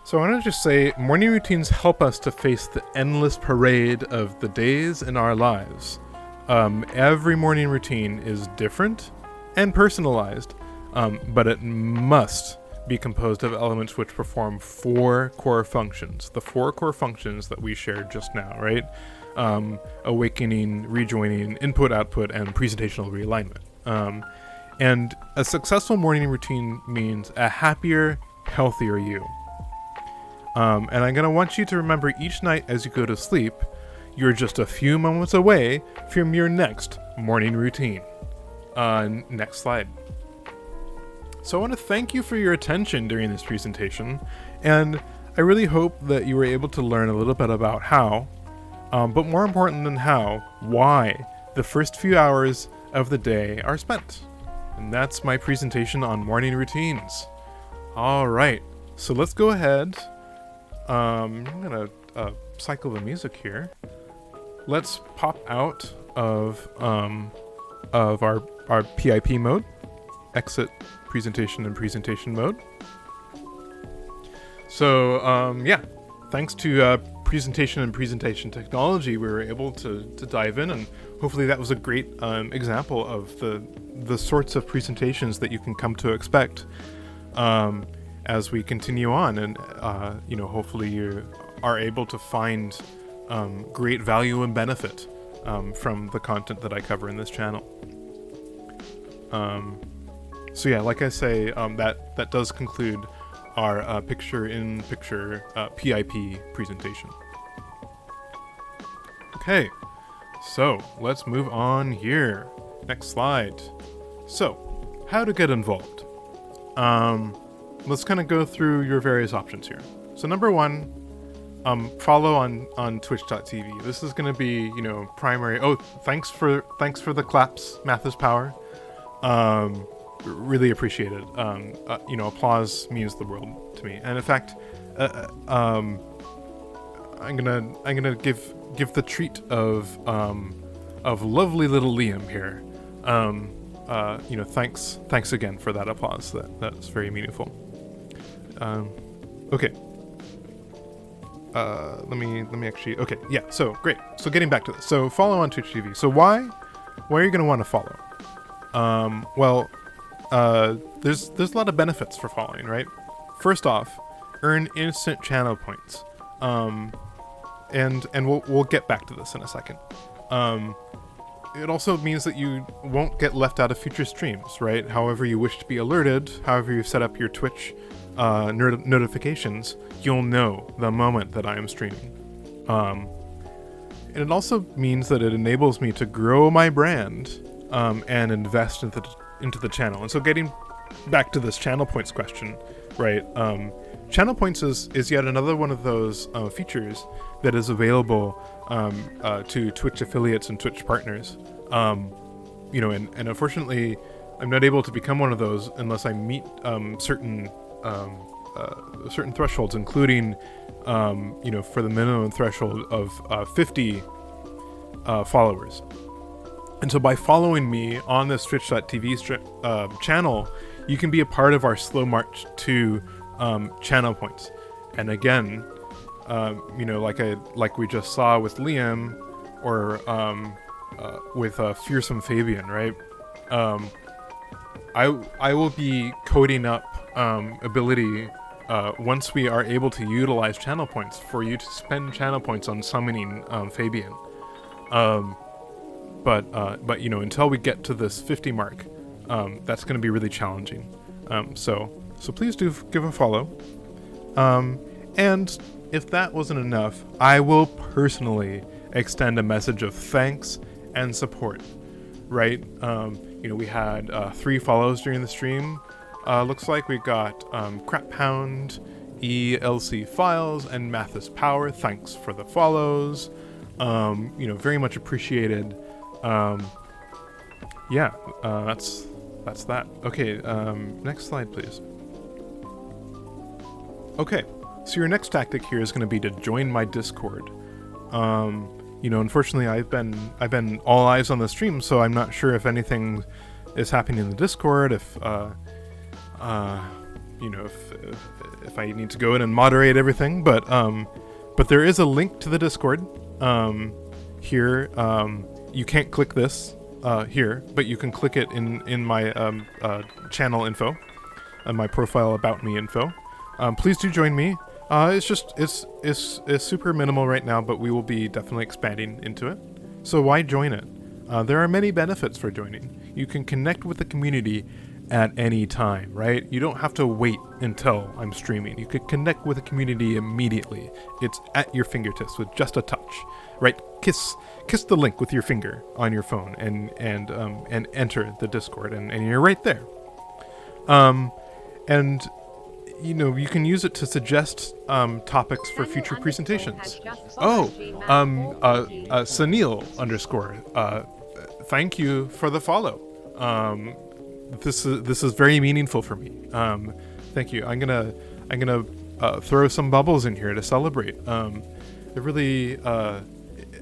So I want to just say, morning routines help us to face the endless parade of the days in our lives. Every morning routine is different and personalized, but it must be composed of elements which perform 4 core functions. The 4 core functions that we shared just now, right? Awakening, rejoining, input-output, and presentational realignment. And a successful morning routine means a happier, healthier you. And I'm going to want you to remember each night as you go to sleep, you're just a few moments away from your next morning routine. Next slide. So I want to thank you for your attention during this presentation, and I really hope that you were able to learn a little bit about how, but more important than how, why the first few hours of the day are spent. And that's my presentation on morning routines. All right, so let's go ahead. I'm gonna cycle the music here. Let's pop out of our PIP mode, exit presentation and presentation mode. So yeah, thanks to presentation and presentation technology, we were able to dive in, and hopefully that was a great example of the sorts of presentations that you can come to expect as we continue on, and hopefully you are able to find great value and benefit from the content that I cover in this channel. So yeah, like I say, that does conclude our picture-in-picture PIP presentation. Okay, so let's move on here. Next slide. So, how to get involved. Let's kind of go through your various options here. So number one, follow on twitch.tv. This is going to be, primary. Oh, thanks for the claps, Mathis Power. Really appreciate it. Applause means the world to me. And in fact, I'm gonna give the treat of lovely little Liam here. Thanks again for that applause. That's very meaningful. Okay. Let me actually. Okay. Yeah. So great. So getting back to this. So follow on Twitch TV. So why are you gonna want to follow? There's a lot of benefits for following, right? First off, earn instant channel points. And we'll get back to this in a second. It also means that you won't get left out of future streams, right? However you wish to be alerted, however you set up your Twitch notifications, you'll know the moment that I am streaming. And it also means that it enables me to grow my brand and invest into the channel. And so getting back to this channel points question, right? Channel points is yet another one of those features that is available to Twitch affiliates and Twitch partners. And unfortunately, I'm not able to become one of those unless I meet certain thresholds, including for the minimum threshold of 50 followers. And so by following me on this twitch.tv channel, you can be a part of our slow march to channel points. And again, like we just saw with Liam, or with Fearsome Fabian, right? I will be coding up ability once we are able to utilize channel points for you to spend channel points on summoning Fabian. But until we get to this 50 mark, that's going to be really challenging. So please do give a follow. And if that wasn't enough, I will personally extend a message of thanks and support. Right? We had 3 follows during the stream. Looks like we got Crap Pound, ELC Files, and Mathis Power. Thanks for the follows. Very much appreciated. That's that. Okay, next slide, please. Okay, so your next tactic here is going to be to join my Discord. Unfortunately, I've been all eyes on the stream, so I'm not sure if anything is happening in the Discord. If I need to go in and moderate everything, but there is a link to the Discord here. You can't click this here, but you can click it in my channel info, my profile about me info. Please do join me. It's super minimal right now, but we will be definitely expanding into it. So why join it? There are many benefits for joining. You can connect with the community at any time, right? You don't have to wait until I'm streaming. You could connect with the community immediately. It's at your fingertips with just a touch, right? Kiss the link with your finger on your phone and enter the Discord, and you're right there. And you can use it to suggest topics for future presentations. Sunil _. Thank you for the follow. This is very meaningful for me. Thank you. I'm gonna throw some bubbles in here to celebrate. It really,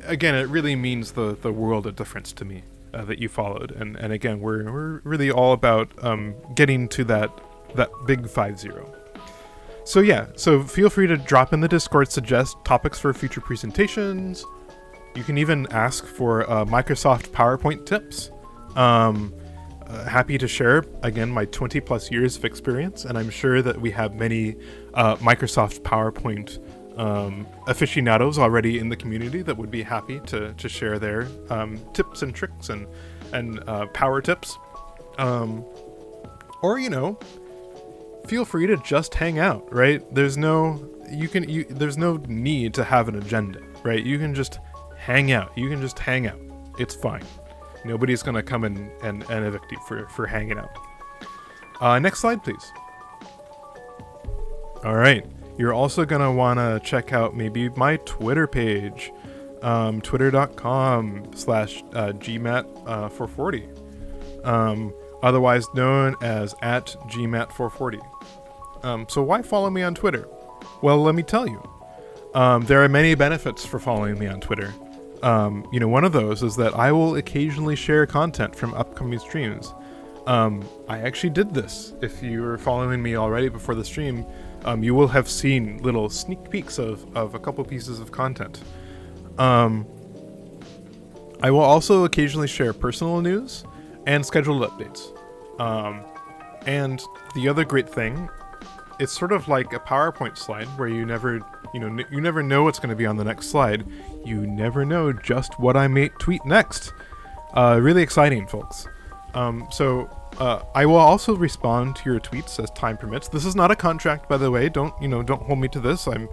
again, it really means the world of difference to me that you followed. And again, we're really all about getting to that big 50. So yeah, so feel free to drop in the Discord, suggest topics for future presentations. You can even ask for Microsoft PowerPoint tips. Happy to share, again, my 20 plus years of experience, and I'm sure that we have many Microsoft PowerPoint aficionados already in the community that would be happy to share their tips and tricks and power tips. Or, feel free to just hang out, right? There's no need to have an agenda, right? You can just hang out. It's fine. Nobody's gonna come and evict you for hanging out. Next slide, please. All right. You're also gonna wanna check out maybe my Twitter page, twitter.com/gmat440, otherwise known as @gmat440. So why follow me on Twitter? Well, let me tell you. There are many benefits for following me on Twitter. One of those is that I will occasionally share content from upcoming streams. I actually did this. If you were following me already before the stream, you will have seen little sneak peeks of a couple pieces of content. I will also occasionally share personal news and scheduled updates. And the other great thing, it's sort of like a PowerPoint slide where you never know what's going to be on the next slide. You never know just what I may tweet next. Really exciting, folks. So I will also respond to your tweets as time permits. This is not a contract, by the way. Don't hold me to this. I'm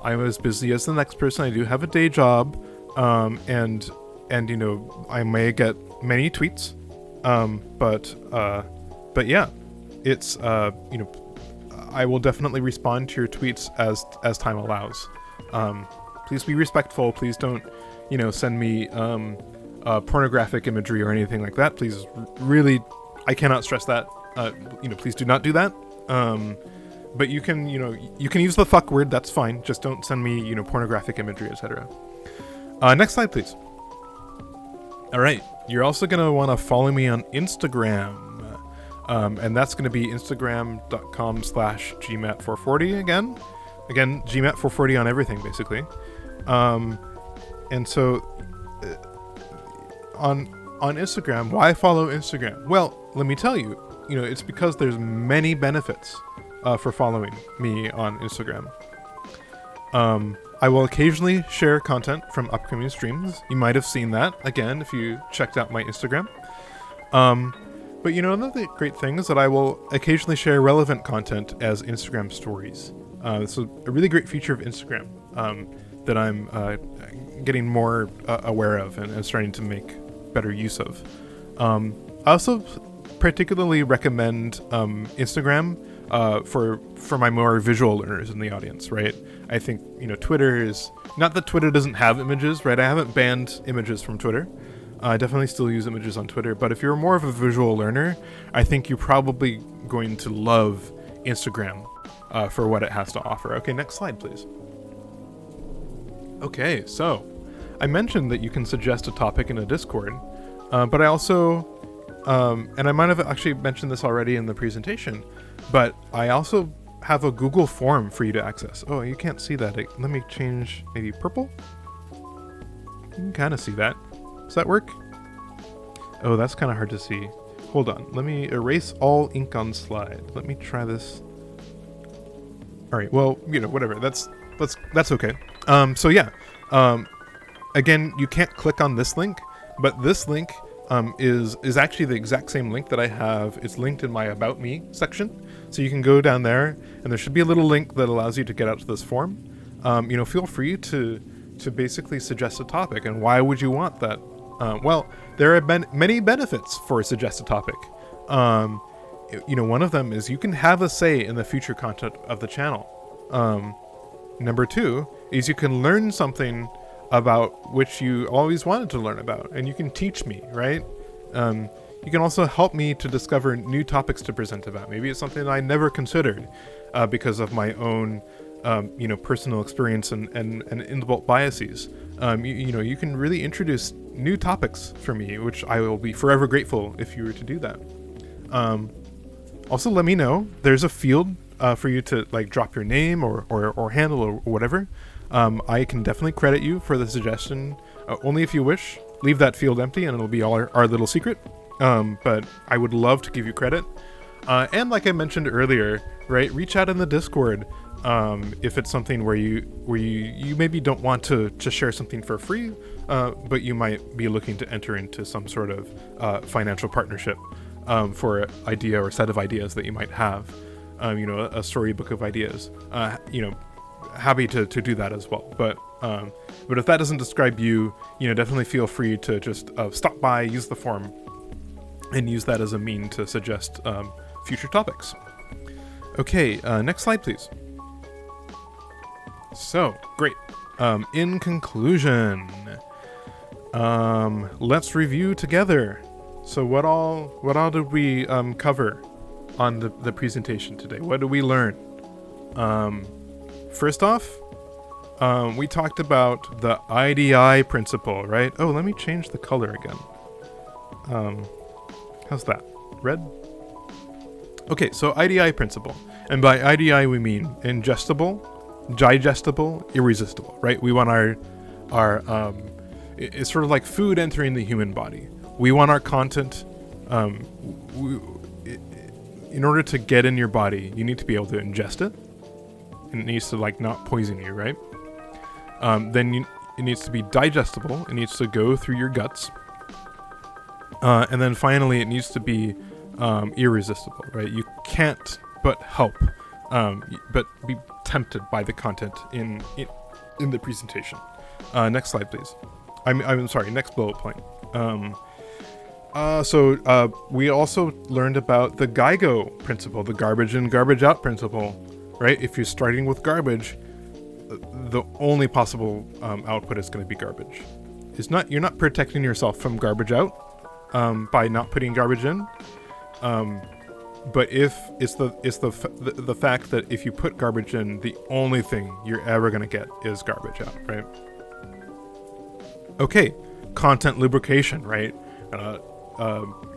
as busy as the next person. I do have a day job, and I may get many tweets, but yeah, it's I will definitely respond to your tweets as time allows. Please be respectful. Please don't, send me pornographic imagery or anything like that. Please, really, I cannot stress that. Please do not do that. But you can use the fuck word. That's fine. Just don't send me, pornographic imagery, etc. Next slide, please. All right. You're also gonna want to follow me on Instagram. And that's going to be instagram.com/gmat440 again, gmat440 on everything, basically. And so on Instagram, why follow Instagram? Well, let me tell you, it's because there's many benefits for following me on Instagram. I will occasionally share content from upcoming streams. You might have seen that, again, if you checked out my Instagram. But another great thing is that I will occasionally share relevant content as Instagram stories. It's a really great feature of Instagram that I'm getting more aware of and starting to make better use of. I also particularly recommend Instagram for my more visual learners in the audience, right? I think Twitter is not that Twitter doesn't have images, right? I haven't banned images from Twitter. I definitely still use images on Twitter, but if you're more of a visual learner, I think you're probably going to love Instagram for what it has to offer. Okay, next slide, please. Okay, so I mentioned that you can suggest a topic in a Discord, but I also, and I might have actually mentioned this already in the presentation, but I also have a Google form for you to access. Oh, you can't see that. Let me change maybe purple. You can kind of see that. Does that work? Oh, that's kind of hard to see. Hold on. Let me erase all ink on slide. Let me try this. All right. Well, whatever. That's okay. So yeah. Again, you can't click on this link, but this link is actually the exact same link that I have. It's linked in my About Me section. So you can go down there, and there should be a little link that allows you to get out to this form. Feel free to basically suggest a topic. And why would you want that? Well, there have been many benefits for a suggested topic. One of them is you can have a say in the future content of the channel. Number two is you can learn something about which you always wanted to learn about, and you can teach me, right? You can also help me to discover new topics to present about. Maybe it's something that I never considered because of my own, personal experience and inbuilt biases. You can really introduce new topics for me, which I will be forever grateful if you were to do that. Also, let me know. There's a field for you to drop your name or handle or whatever. I can definitely credit you for the suggestion, only if you wish. Leave that field empty and it'll be our little secret. But I would love to give you credit. And like I mentioned earlier, right, reach out in the Discord if it's something where you maybe don't want to share something for free, but you might be looking to enter into some sort of financial partnership for an idea or set of ideas that you might have. A storybook of ideas. Happy to do that as well. But if that doesn't describe you, definitely feel free to just stop by, use the form, and use that as a mean to suggest future topics. Okay, next slide, please. So, great. In conclusion, let's review together. So what all did we cover on the presentation today? What did we learn? First off, we talked about the IDI principle, right? Oh, let me change the color again. How's that? Red? Okay, so IDI principle. And by IDI we mean ingestible, digestible, irresistible, right? We want our it's sort of like food entering the human body. We want our content, in order to get in your body, you need to be able to ingest it. And it needs to not poison you, right? Then it needs to be digestible. It needs to go through your guts. And then finally, it needs to be irresistible, right? You can't but help, but be tempted by the content in the presentation. Next slide, please. I'm sorry. Next bullet point. So we also learned about the GIGO principle, the garbage in, garbage out principle, right? If you're starting with garbage, the only possible output is going to be garbage. You're not protecting yourself from garbage out by not putting garbage in. But if it's the fact that if you put garbage in, the only thing you're ever going to get is garbage out, right? Okay, content lubrication, right?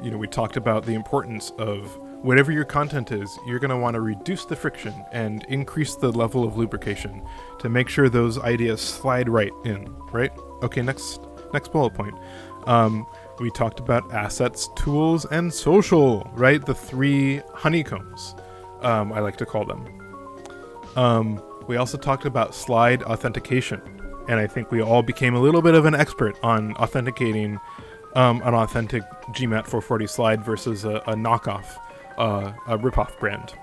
We talked about the importance of whatever your content is, you're going to want to reduce the friction and increase the level of lubrication to make sure those ideas slide right in, right? Okay, next bullet point. We talked about assets, tools, and social, right? The three honeycombs, I like to call them. We also talked about slide authentication, and I think we all became a little bit of an expert on authenticating an authentic gmat440 slide versus a knockoff, a ripoff brand.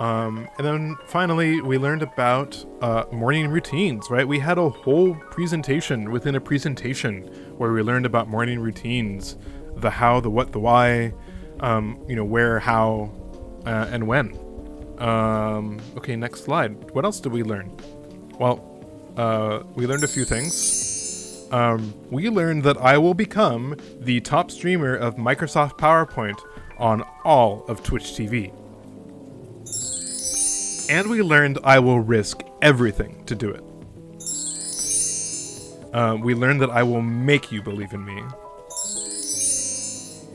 And then finally, we learned about morning routines, right? We had a whole presentation within a presentation where we learned about morning routines, the how, the what, the why, where, how, and when. Okay, next slide. What else did we learn? Well, we learned a few things. We learned that I will become the top streamer of Microsoft PowerPoint on all of Twitch TV. And we learned I will risk everything to do it. We learned that I will make you believe in me.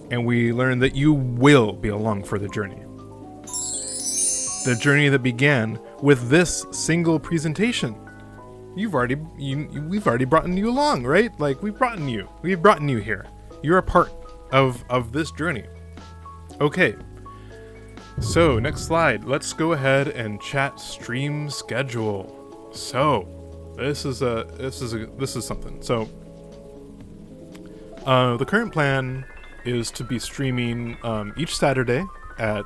And we learned that you will be along for the journey. The journey that began with this single presentation. We've already brought you along, right? We've brought you here. You're a part of this journey. Okay. So next slide. Let's go ahead and chat stream schedule. So this is something. So The current plan is to be streaming each Saturday at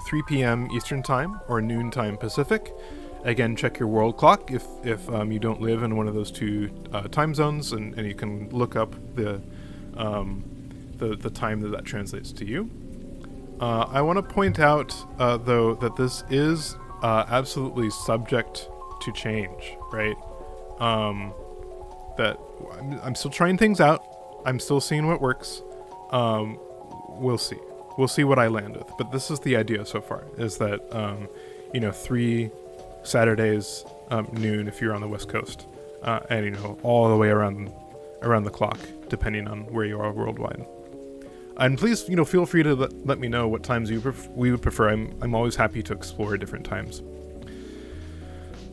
3 p.m. Eastern Time or noon time Pacific. Again, check your world clock if you don't live in one of those two time zones, and you can look up the time that translates to you. I want to point out, though, that this is absolutely subject to change, right? That I'm still trying things out. I'm still seeing what works. We'll see. We'll see what I land with. But this is the idea so far, is that, 3 Saturdays, noon if you're on the West Coast, and, all the way around the clock, depending on where you are worldwide. And please, feel free to let me know what times we would prefer. I'm always happy to explore different times.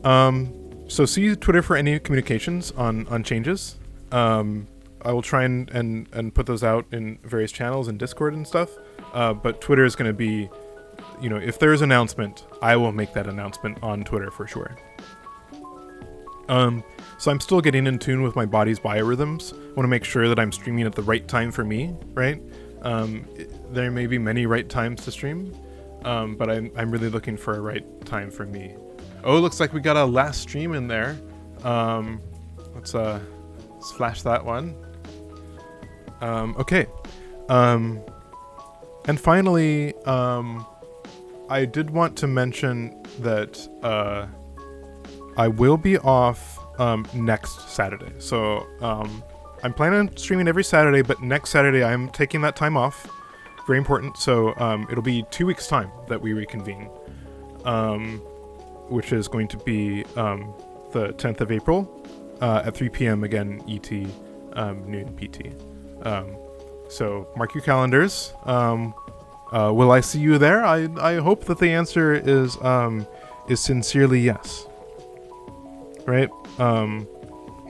So see Twitter for any communications on changes. I will try and put those out in various channels and Discord and stuff. But Twitter is going to be, if there's an announcement, I will make that announcement on Twitter for sure. So I'm still getting in tune with my body's biorhythms. I want to make sure that I'm streaming at the right time for me, right? There may be many right times to stream, but I'm really looking for a right time for me. Oh, looks like we got a last stream in there. Let's flash that one. Okay. And finally, I did want to mention that I will be off next Saturday. So I'm planning on streaming every Saturday, but next Saturday I'm taking that time off. Very important. So it'll be 2 weeks' time that we reconvene, which is going to be the 10th of April at 3 p.m. again, ET, noon PT. So mark your calendars. Will I see you there? I hope that the answer is sincerely yes. Right?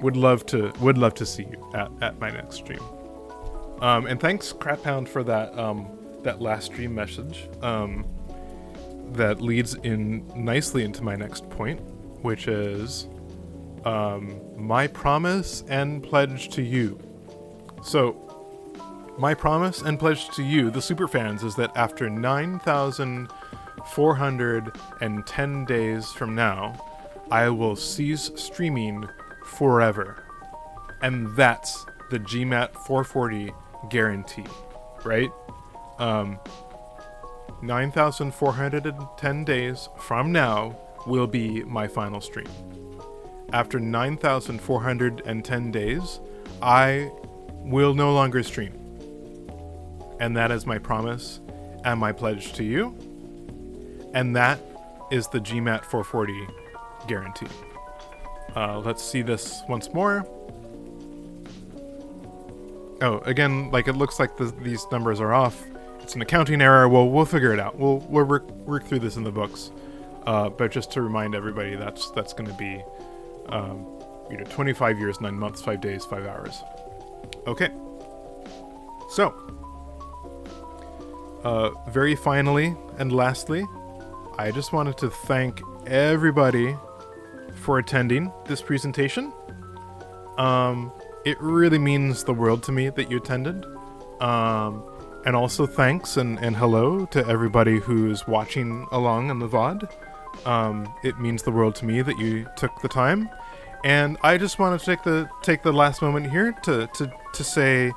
Would love to see you at my next stream. And thanks, Craphound, for that last stream message. That leads in nicely into my next point, which is my promise and pledge to you. So, my promise and pledge to you, the superfans, is that after 9,410 days from now, I will cease streaming forever. And that's the gmat440 guarantee, right? 9,410 days from now will be my final stream. After 9,410 days, I will no longer stream. And that is my promise and my pledge to you. And that is the gmat440 guarantee. Let's see this once more. Oh, again, like it looks like these numbers are off. It's an accounting error. We'll figure it out. We'll work through this in the books. But just to remind everybody, that's going to be 25 years, 9 months, 5 days, 5 hours. Okay. So, very finally and lastly, I just wanted to thank everybody for attending this presentation. It really means the world to me that you attended. And also thanks and hello to everybody who's watching along on the VOD. It means the world to me that you took the time. And I just want to take the last moment here to say,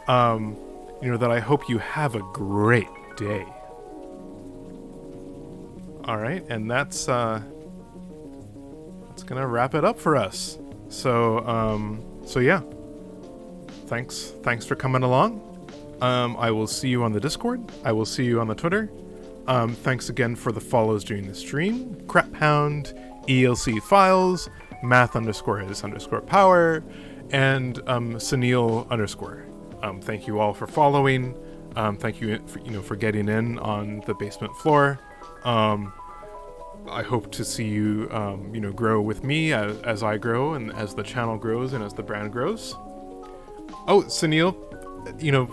that I hope you have a great day. All right, and that's gonna wrap it up for us. So yeah, thanks for coming along. I will see you on the Discord. I will see you on the Twitter. Thanks again for the follows during the stream. Craphound, ELC Files, math_is_power, and Sunil_. Thank you all for following. Thank you for getting in on the basement floor. I hope to see you grow with me as I grow and as the channel grows and as the brand grows. Oh, Sunil,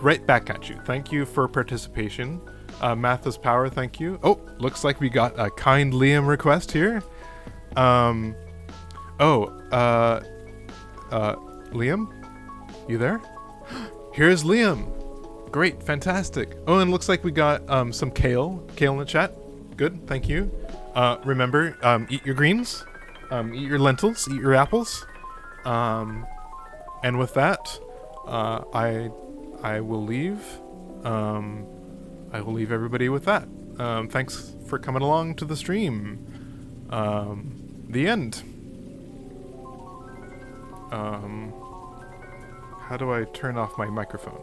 right back at you. Thank you for participation. Math is power, thank you. Oh, looks like we got a kind Liam request here. Liam? You there? Here's Liam. Great, fantastic. Oh, and looks like we got some kale in the chat. Good, thank you. Remember, eat your greens, eat your lentils, eat your apples. And with that, I will leave. I will leave everybody with that. Thanks for coming along to the stream. The end. How do I turn off my microphone?